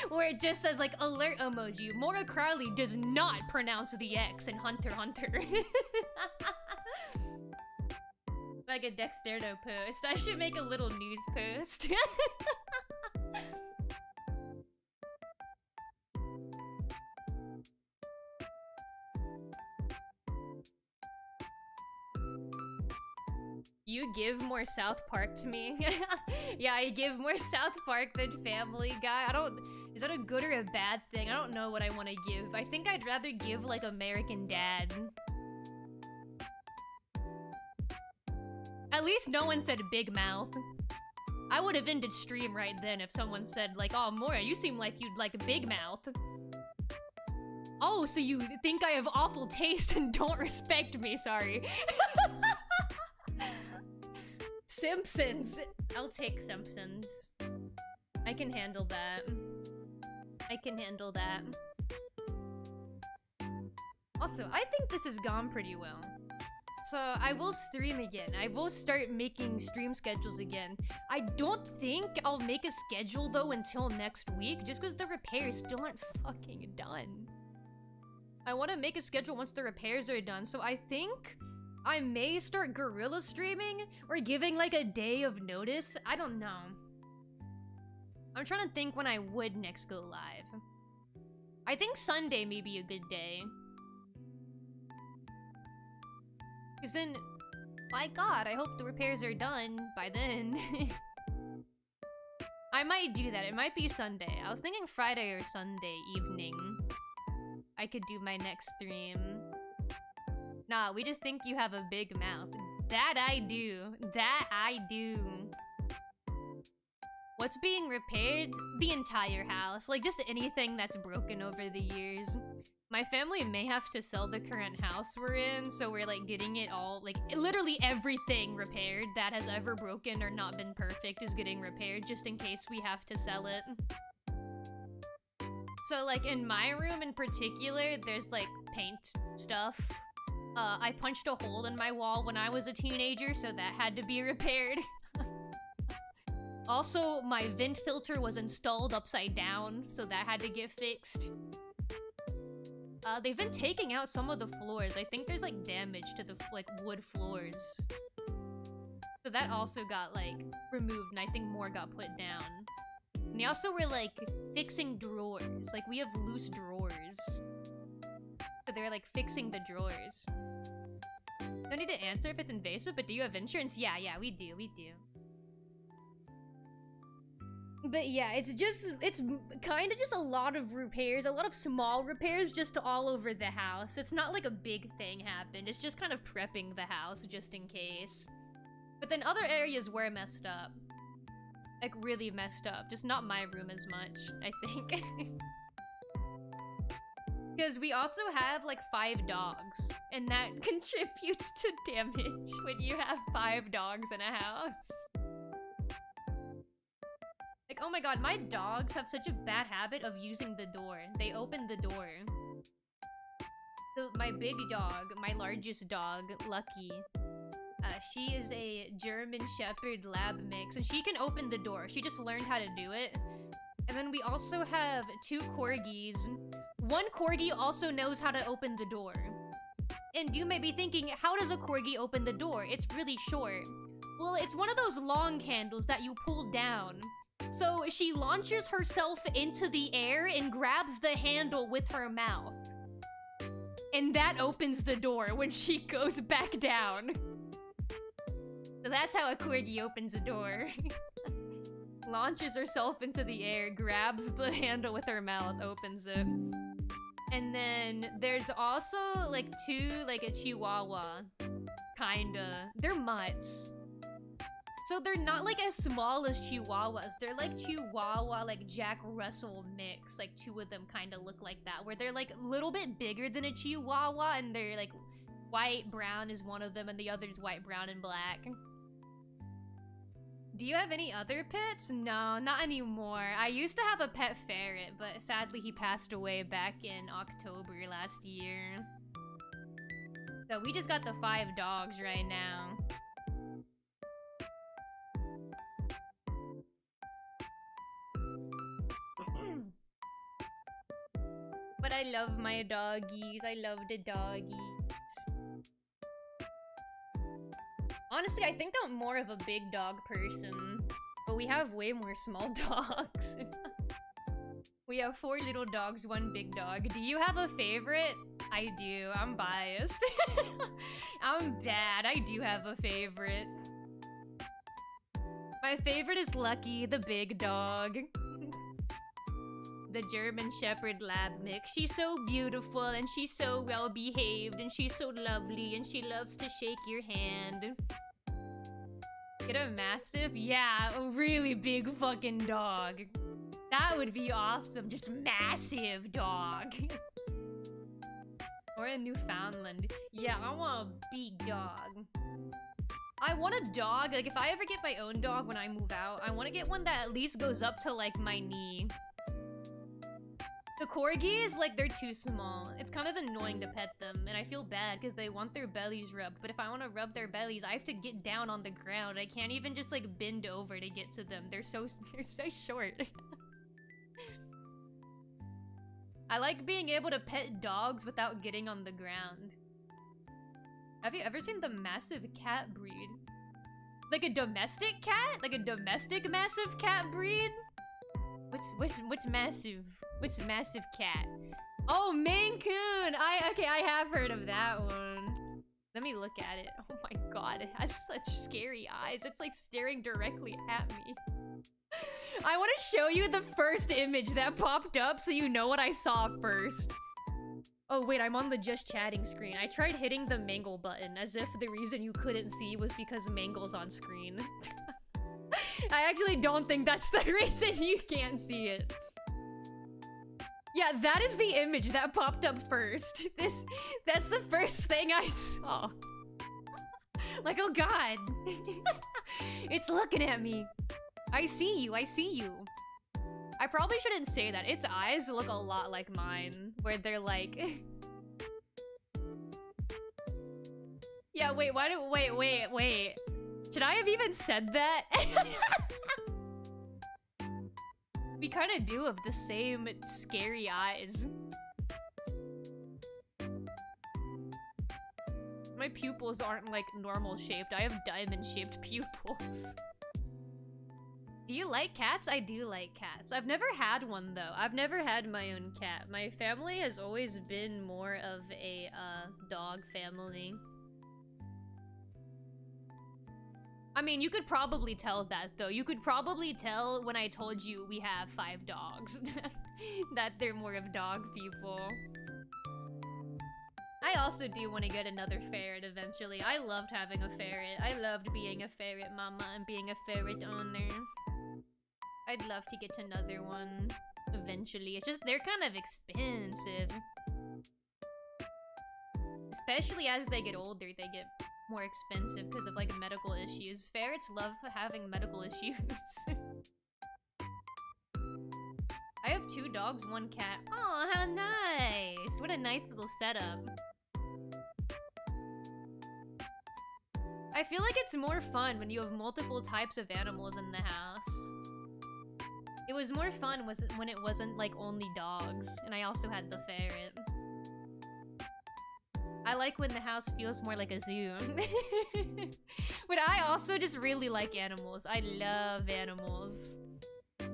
where it just says, like, alert emoji. Maura Crowley does not pronounce the X in Hunter x Hunter. Like a Dexterdo post. I should make a little news post. You give more South Park to me. Yeah, I give more South Park than Family Guy. Is that a good or a bad thing? I don't know what I want to give. I think I'd rather give, like, American Dad. At least no one said Big Mouth. I would have ended stream right then if someone said, like, oh, Mora, you seem like you'd like a Big Mouth. Oh, so you think I have awful taste and don't respect me, sorry. Simpsons. I'll take Simpsons. I can handle that. I can handle that. Also, I think this has gone pretty well. So, I will stream again. I will start making stream schedules again. I don't think I'll make a schedule, though, until next week, just because the repairs still aren't fucking done. I want to make a schedule once the repairs are done, so I think I may start guerrilla streaming or giving, like, a day of notice. I don't know. I'm trying to think when I would next go live. I think Sunday may be a good day. Because then, my god, I hope the repairs are done by then. I might do that. It might be Sunday. I was thinking Friday or Sunday evening. I could do my next stream. Nah, we just think you have a big mouth. That I do. That I do. What's being repaired? The entire house. Like, just anything that's broken over the years. My family may have to sell the current house we're in, so we're like getting it all, like literally everything repaired that has ever broken or not been perfect is getting repaired just in case we have to sell it. So like in my room in particular, there's like paint stuff. I punched a hole in my wall when I was a teenager, so that had to be repaired. Also, my vent filter was installed upside down, so that had to get fixed. They've been taking out some of the floors. I think there's like damage to the like wood floors. So that also got like removed, and I think more got put down. And they also were like fixing drawers. Like we have loose drawers. So they're like fixing the drawers. Don't need to answer if it's invasive, but do you have insurance? Yeah, we do. But yeah, it's kind of just a lot of repairs, a lot of small repairs just all over the house. It's not like a big thing happened, it's just kind of prepping the house just in case. But then other areas were messed up. Like really messed up, just not my room as much, I think. Because we also have like 5 dogs, and that contributes to damage when you have 5 dogs in a house. Like, oh my god, my dogs have such a bad habit of using the door. They open the door. So my big dog, my largest dog, Lucky, she is a German Shepherd Lab mix, and she can open the door. She just learned how to do it. And then we also have 2 corgis. One corgi also knows how to open the door. And you may be thinking, how does a corgi open the door? It's really short. Well, it's one of those long handles that you pull down. So she launches herself into the air and grabs the handle with her mouth. And that opens the door when she goes back down. So that's how a corgi opens a door. Launches herself into the air, grabs the handle with her mouth, opens it. And then there's also like 2, like a Chihuahua. Kinda. They're mutts. So they're not like as small as Chihuahuas. They're like Chihuahua, like Jack Russell mix. Like 2 of them kind of look like that, where they're like a little bit bigger than a Chihuahua, and they're like white, brown is one of them, and the other's white, brown, and black. Do you have any other pets? No, not anymore. I used to have a pet ferret, but sadly he passed away back in October last year. So we just got the 5 dogs right now. But I love my doggies. I love the doggies. Honestly, I think I'm more of a big dog person. But we have way more small dogs. We have 4 little dogs, 1 big dog. Do you have a favorite? I do. I'm biased. I'm bad. I do have a favorite. My favorite is Lucky, the big dog. The German Shepherd Lab mix. She's so beautiful, and she's so well behaved, and she's so lovely, and she loves to shake your hand. Get a Mastiff? Yeah, a really big fucking dog. That would be awesome. Just massive dog. Or a Newfoundland. Yeah, I want a big dog. I want a dog, like if I ever get my own dog when I move out, I want to get one that at least goes up to like my knee. The corgis, like, they're too small. It's kind of annoying to pet them, and I feel bad because they want their bellies rubbed. But if I want to rub their bellies, I have to get down on the ground. I can't even just, like, bend over to get to them. They're so short. I like being able to pet dogs without getting on the ground. Have you ever seen the massive cat breed? Like a domestic cat? Like a domestic massive cat breed? What's massive? What's massive cat? Oh, Maine Coon! I have heard of that one. Let me look at it. Oh my god, it has such scary eyes. It's like staring directly at me. I want to show you the first image that popped up so you know what I saw first. Oh wait, I'm on the just chatting screen. I tried hitting the Mangle button as if the reason you couldn't see was because Mangle's on screen. I actually don't think that's the reason you can't see it. Yeah, that is the image that popped up first. That's the first thing I saw. Like, oh god. It's looking at me. I see you, I see you. I probably shouldn't say that. Its eyes look a lot like mine, where they're like... Yeah, wait, wait. Should I have even said that? We kind of do have the same scary eyes. My pupils aren't like normal shaped. I have diamond shaped pupils. Do you like cats? I do like cats. I've never had one though. I've never had my own cat. My family has always been more of a dog family. I mean, you could probably tell that, though. You could probably tell when I told you we have 5 dogs. That they're more of dog people. I also do want to get another ferret eventually. I loved having a ferret. I loved being a ferret mama and being a ferret owner. I'd love to get another one eventually. It's just they're kind of expensive. Especially as they get older, they get more expensive because of like medical issues. Ferrets love having medical issues. I have 2 dogs, 1 cat. Oh, how nice! What a nice little setup. I feel like it's more fun when you have multiple types of animals in the house. It was more fun when it wasn't like only dogs, and I also had the ferret. I like when the house feels more like a zoo. But I also just really like animals. I love animals.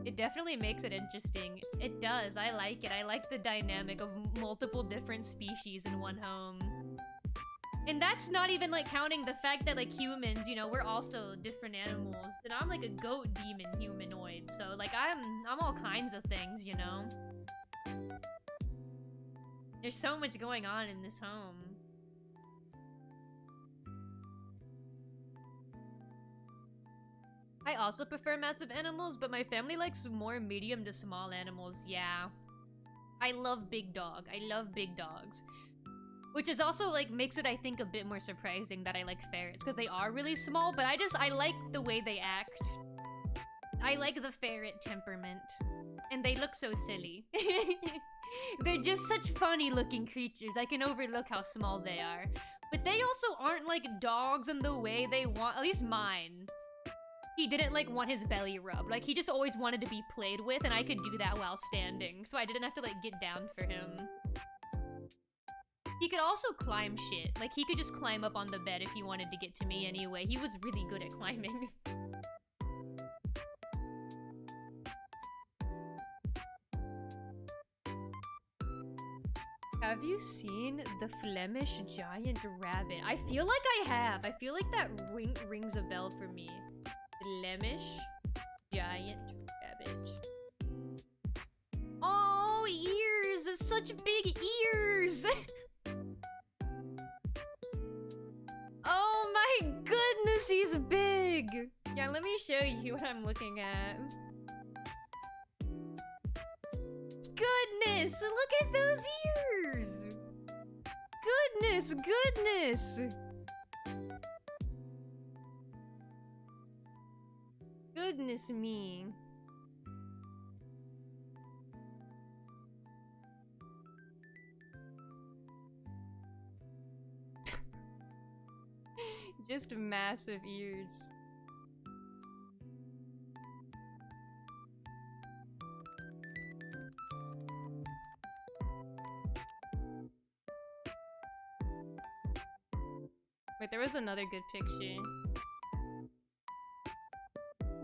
It definitely makes it interesting. It does. I like it. I like the dynamic of multiple different species in one home. And that's not even like counting the fact that like humans, you know, we're also different animals. And I'm like a goat demon humanoid. So like I'm all kinds of things, you know. There's so much going on in this home. I also prefer massive animals, but my family likes more medium to small animals, yeah. I love big dog. I love big dogs. Which is also, like, makes it, I think, a bit more surprising that I like ferrets, because they are really small, but I like the way they act. I like the ferret temperament. And they look so silly. They're just such funny-looking creatures. I can overlook how small they are. But they also aren't, like, dogs in the way they want, at least mine. He didn't, like, want his belly rubbed. Like, he just always wanted to be played with, and I could do that while standing. So I didn't have to, like, get down for him. He could also climb shit. Like, he could just climb up on the bed if he wanted to get to me anyway. He was really good at climbing. Have you seen the Flemish giant rabbit? I feel like I have. I feel like that rings a bell for me. Flemish giant rabbit. Oh, ears! Such big ears! Oh my goodness, he's big! Yeah, let me show you what I'm looking at. Goodness! Look at those ears! Goodness, goodness! Goodness me. Just massive ears. Wait, there was another good picture.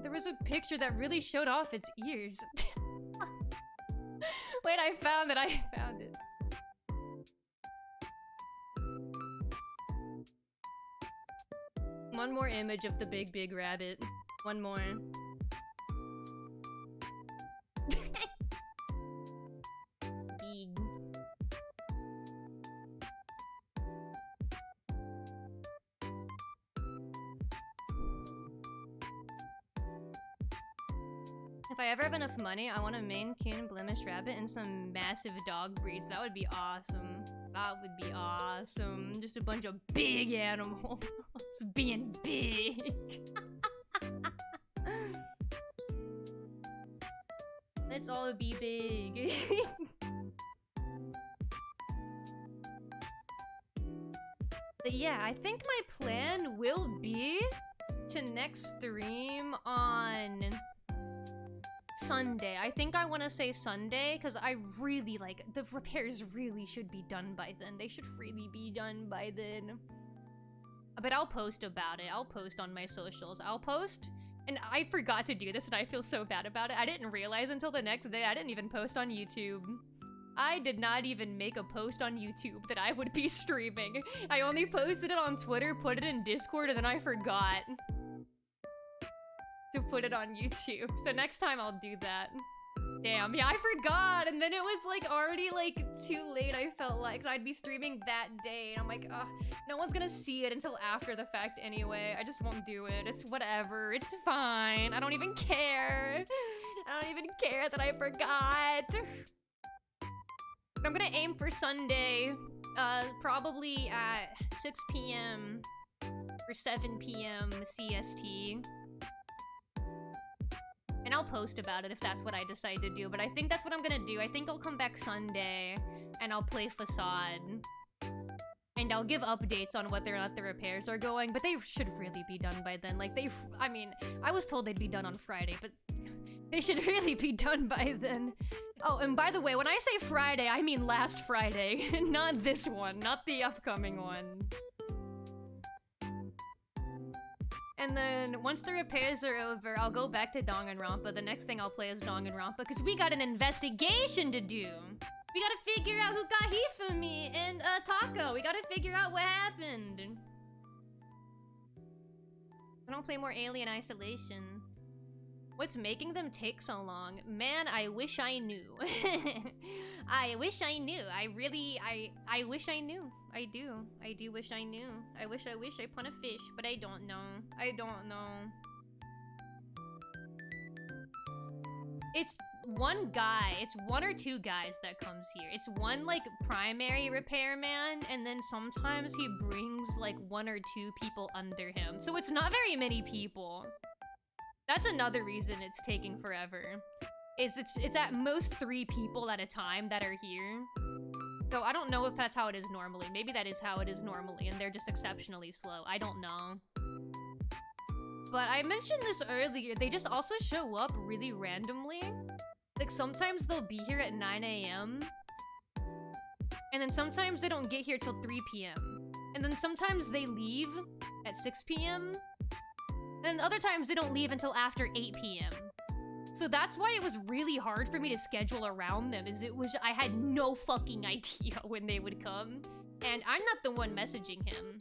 There was a picture that really showed off its ears. Wait, I found it, I found it. One more image of the big rabbit. One more. Big. If I ever have enough money, I want a Maine Coon, Blemish Rabbit, and some massive dog breeds. That would be awesome. That would be awesome. Just a bunch of big animals being big. Let's all be big. But yeah, I think my plan will be to next stream on Sunday. I think I want to say Sunday because I really like the repairs really should be done by then. They should really be done by then. But I'll post about it. I'll post on my socials. I'll post, and I forgot to do this and I feel so bad about it. I didn't realize until the next day. I didn't even post on YouTube. I did not even make a post on YouTube that I would be streaming. I only posted it on Twitter, put it in Discord, and then I forgot to put it on YouTube. So next time I'll do that. Damn, yeah, I forgot, and then it was like already like too late, I felt like, so I'd be streaming that day, and I'm like, ugh, no one's gonna see it until after the fact anyway. I just won't do it. It's whatever. It's fine. I don't even care. I don't even care that I forgot. I'm gonna aim for Sunday, probably at 6 p.m. or 7 p.m. CST. And I'll post about it if that's what I decide to do, but I think that's what I'm gonna do. I think I'll come back Sunday, and I'll play Facade. And I'll give updates on whether or not the repairs are going, but they should really be done by then. Like, I mean, I was told they'd be done on Friday, but they should really be done by then. Oh, and by the way, when I say Friday, I mean last Friday. Not this one, not the upcoming one. And then, once the repairs are over, I'll go back to Danganronpa. The next thing I'll play is Danganronpa, because we got an investigation to do! We gotta figure out who got Hifumi and, Taco! We gotta figure out what happened! I don't play more Alien Isolation. What's making them take so long? Man, I wish I knew. I wish I knew. I wish I knew. I do wish I knew. I wish I pun a fish, but I don't know. I don't know. It's one guy. It's one or two guys that comes here. It's one, like, primary repairman, and then sometimes he brings, like, one or two people under him. So it's not very many people. That's another reason it's taking forever. It's at most 3 people at a time that are here. So I don't know if that's how it is normally. Maybe that is how it is normally, and they're just exceptionally slow. I don't know. But I mentioned this earlier, they just also show up really randomly. Like, sometimes they'll be here at 9 AM. And then sometimes they don't get here till 3 PM. And then sometimes they leave at 6 PM. And other times they don't leave until after 8 PM. So that's why it was really hard for me to schedule around them, I had no fucking idea when they would come. And I'm not the one messaging him.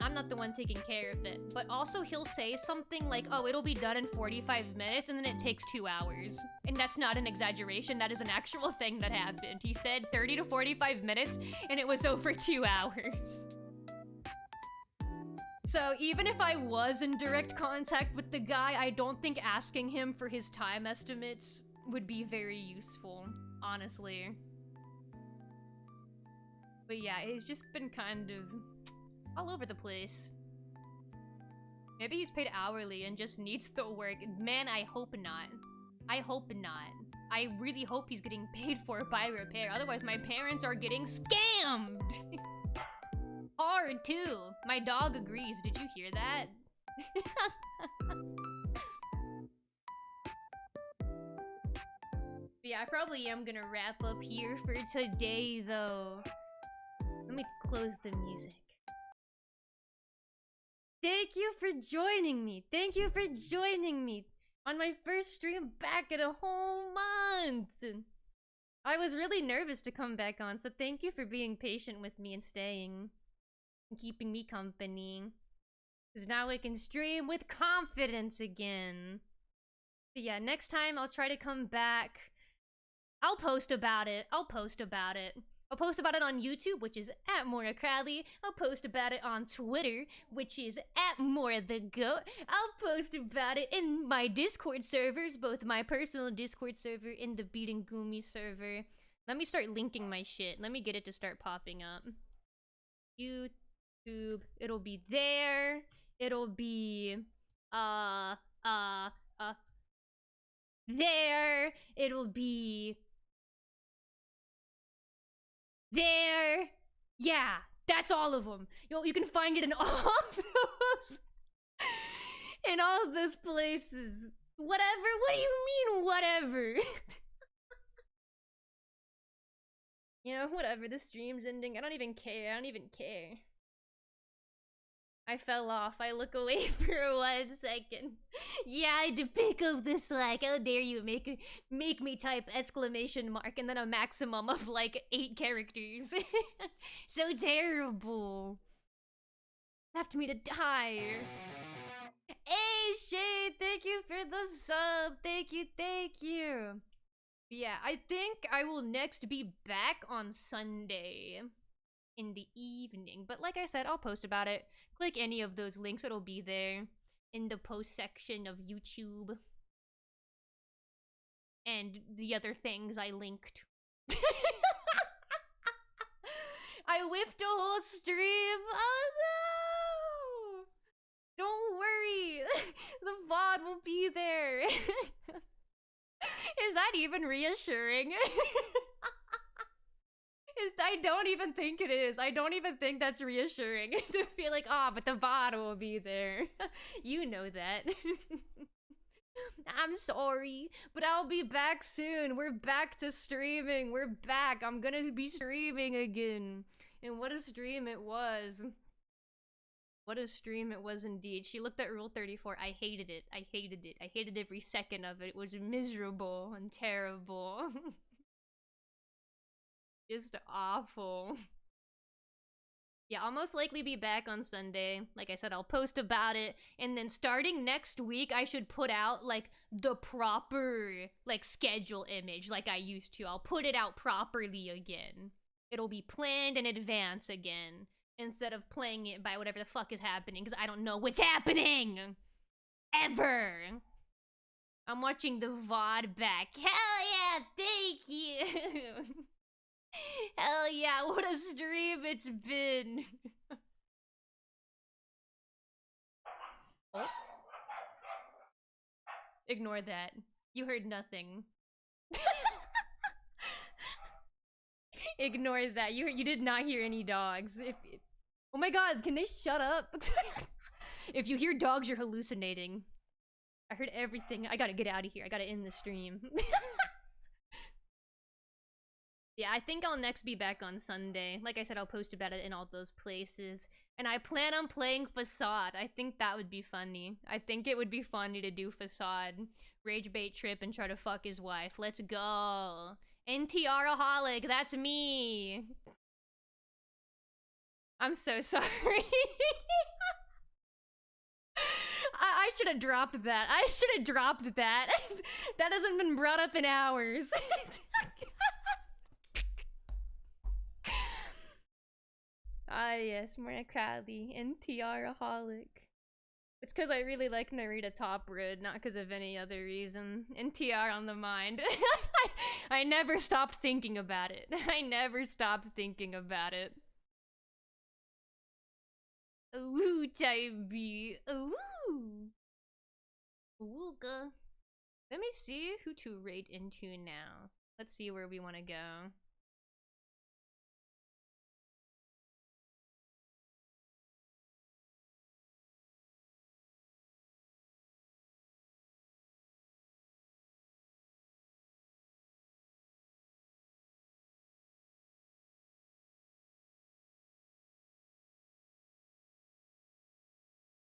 I'm not the one taking care of it. But also he'll say something like, oh, it'll be done in 45 minutes, and then it takes 2 hours. And that's not an exaggeration, that is an actual thing that happened. He said 30 to 45 minutes, and it was over 2 hours. So even if I was in direct contact with the guy, I don't think asking him for his time estimates would be very useful, honestly. But yeah, he's just been kind of all over the place. Maybe he's paid hourly and just needs the work. Man, I hope not. I hope not. I really hope he's getting paid for by repair, otherwise my parents are getting scammed! Hard, too. My dog agrees. Did you hear that? Yeah, I probably am gonna wrap up here for today, though. Let me close the music. Thank you for joining me. Thank you for joining me on my first stream back in a whole month. I was really nervous to come back on, so thank you for being patient with me and staying. Keeping me company. Because now I can stream with confidence again. But yeah, next time I'll try to come back. I'll post about it. I'll post about it on YouTube, which is at Mora Crowley. I'll post about it on Twitter, which is at Mora the Goat. I'll post about it in my Discord servers, both my personal Discord server and the Beating Gumi server. Let me start linking my shit. Let me get it to start popping up. YouTube. It'll be there. It'll be there. It'll be there. Yeah, that's all of them. You can find it in all those in all those places. Whatever. What do you mean whatever? You know, whatever. The stream's ending. I don't even care. I don't even care. I fell off. I look away for 1 second. Yeah, I had to pick up the slack. How dare you make me type exclamation mark and then a maximum of like 8 characters. So terrible. Left me to die. Hey, Shay, thank you for the sub. Thank you, thank you. Yeah, I think I will next be back on Sunday in the evening. But like I said, I'll post about it. Click any of those links, it'll be there in the post section of YouTube. And the other things I linked. I whiffed a whole stream. Oh no! Don't worry. The VOD will be there. Is that even reassuring? I don't even think it is. I don't even think that's reassuring to feel like, oh, but the VOD will be there. You know that. I'm sorry, but I'll be back soon. We're back to streaming. We're back. I'm gonna be streaming again. And what a stream it was. What a stream it was indeed. She looked at Rule 34. I hated it. I hated it. I hated every second of it. It was miserable and terrible. Just awful. Yeah, I'll most likely be back on Sunday. Like I said, I'll post about it. And then starting next week, I should put out, like, the proper, like, schedule image like I used to. I'll put it out properly again. It'll be planned in advance again. Instead of playing it by whatever the fuck is happening. Because I don't know what's happening! Ever! I'm watching the VOD back. Hell yeah! Thank you! Hell yeah, what a stream it's been! Oh. Ignore that. You heard nothing. Ignore that. You did not hear any dogs. Oh my god, can they shut up? If you hear dogs, you're hallucinating. I heard everything. I gotta get out of here. I gotta end the stream. Yeah, I think I'll next be back on Sunday. Like I said, I'll post about it in all those places. And I plan on playing Facade. I think that would be funny. I think it would be funny to do Facade. Rage bait Trip and try to fuck his wife. Let's go. NTR-aholic, that's me. I'm so sorry. I should have dropped that. I should have dropped that. That hasn't been brought up in hours. Ah yes, Murakami, NTR-aholic. It's because I really like Narita Top Road, not because of any other reason. NTR on the mind. I never stopped thinking about it. I never stopped thinking about it. Ooh, Taibi. Ooh. Ooga. Let me see who to rate into now. Let's see where we want to go.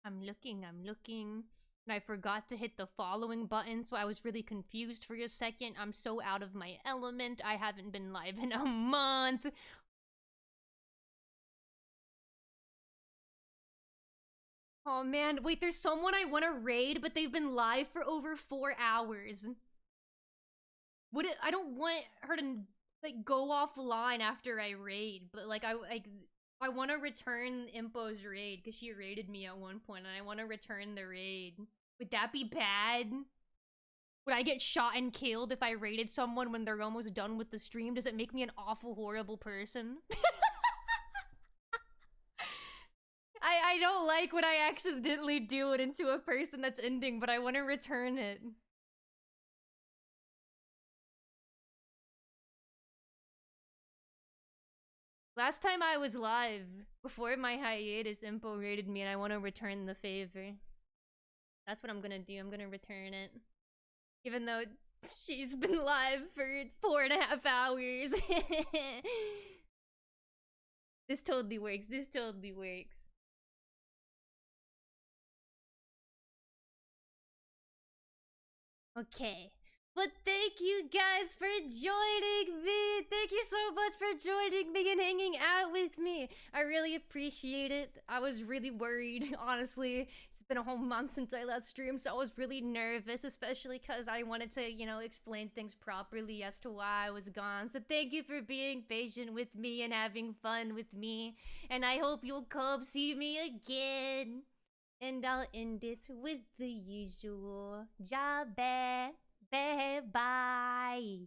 I'm looking, and I forgot to hit the following button, so I was really confused for a second. I'm so out of my element. I haven't been live in a month. Oh man, wait, there's someone I want to raid, but they've been live for over 4 hours. I don't want her to like go offline after I raid, but like I want to return Impo's raid because she raided me at one point, and I want to return the raid. Would that be bad? Would I get shot and killed if I raided someone when they're almost done with the stream? Does it make me an awful, horrible person? I don't like when I accidentally do it into a person that's ending, but I want to return it. Last time I was live, before my hiatus, Impo raided me and I want to return the favor. That's what I'm gonna do, I'm gonna return it. Even though she's been live for 4.5 hours. This totally works, this totally works. Okay. But thank you guys for joining me. Thank you so much for joining me and hanging out with me. I really appreciate it. I was really worried, honestly. It's been a whole month since I last streamed, so I was really nervous, especially because I wanted to, you know, explain things properly as to why I was gone. So thank you for being patient with me and having fun with me. And I hope you'll come see me again. And I'll end this with the usual. Bye.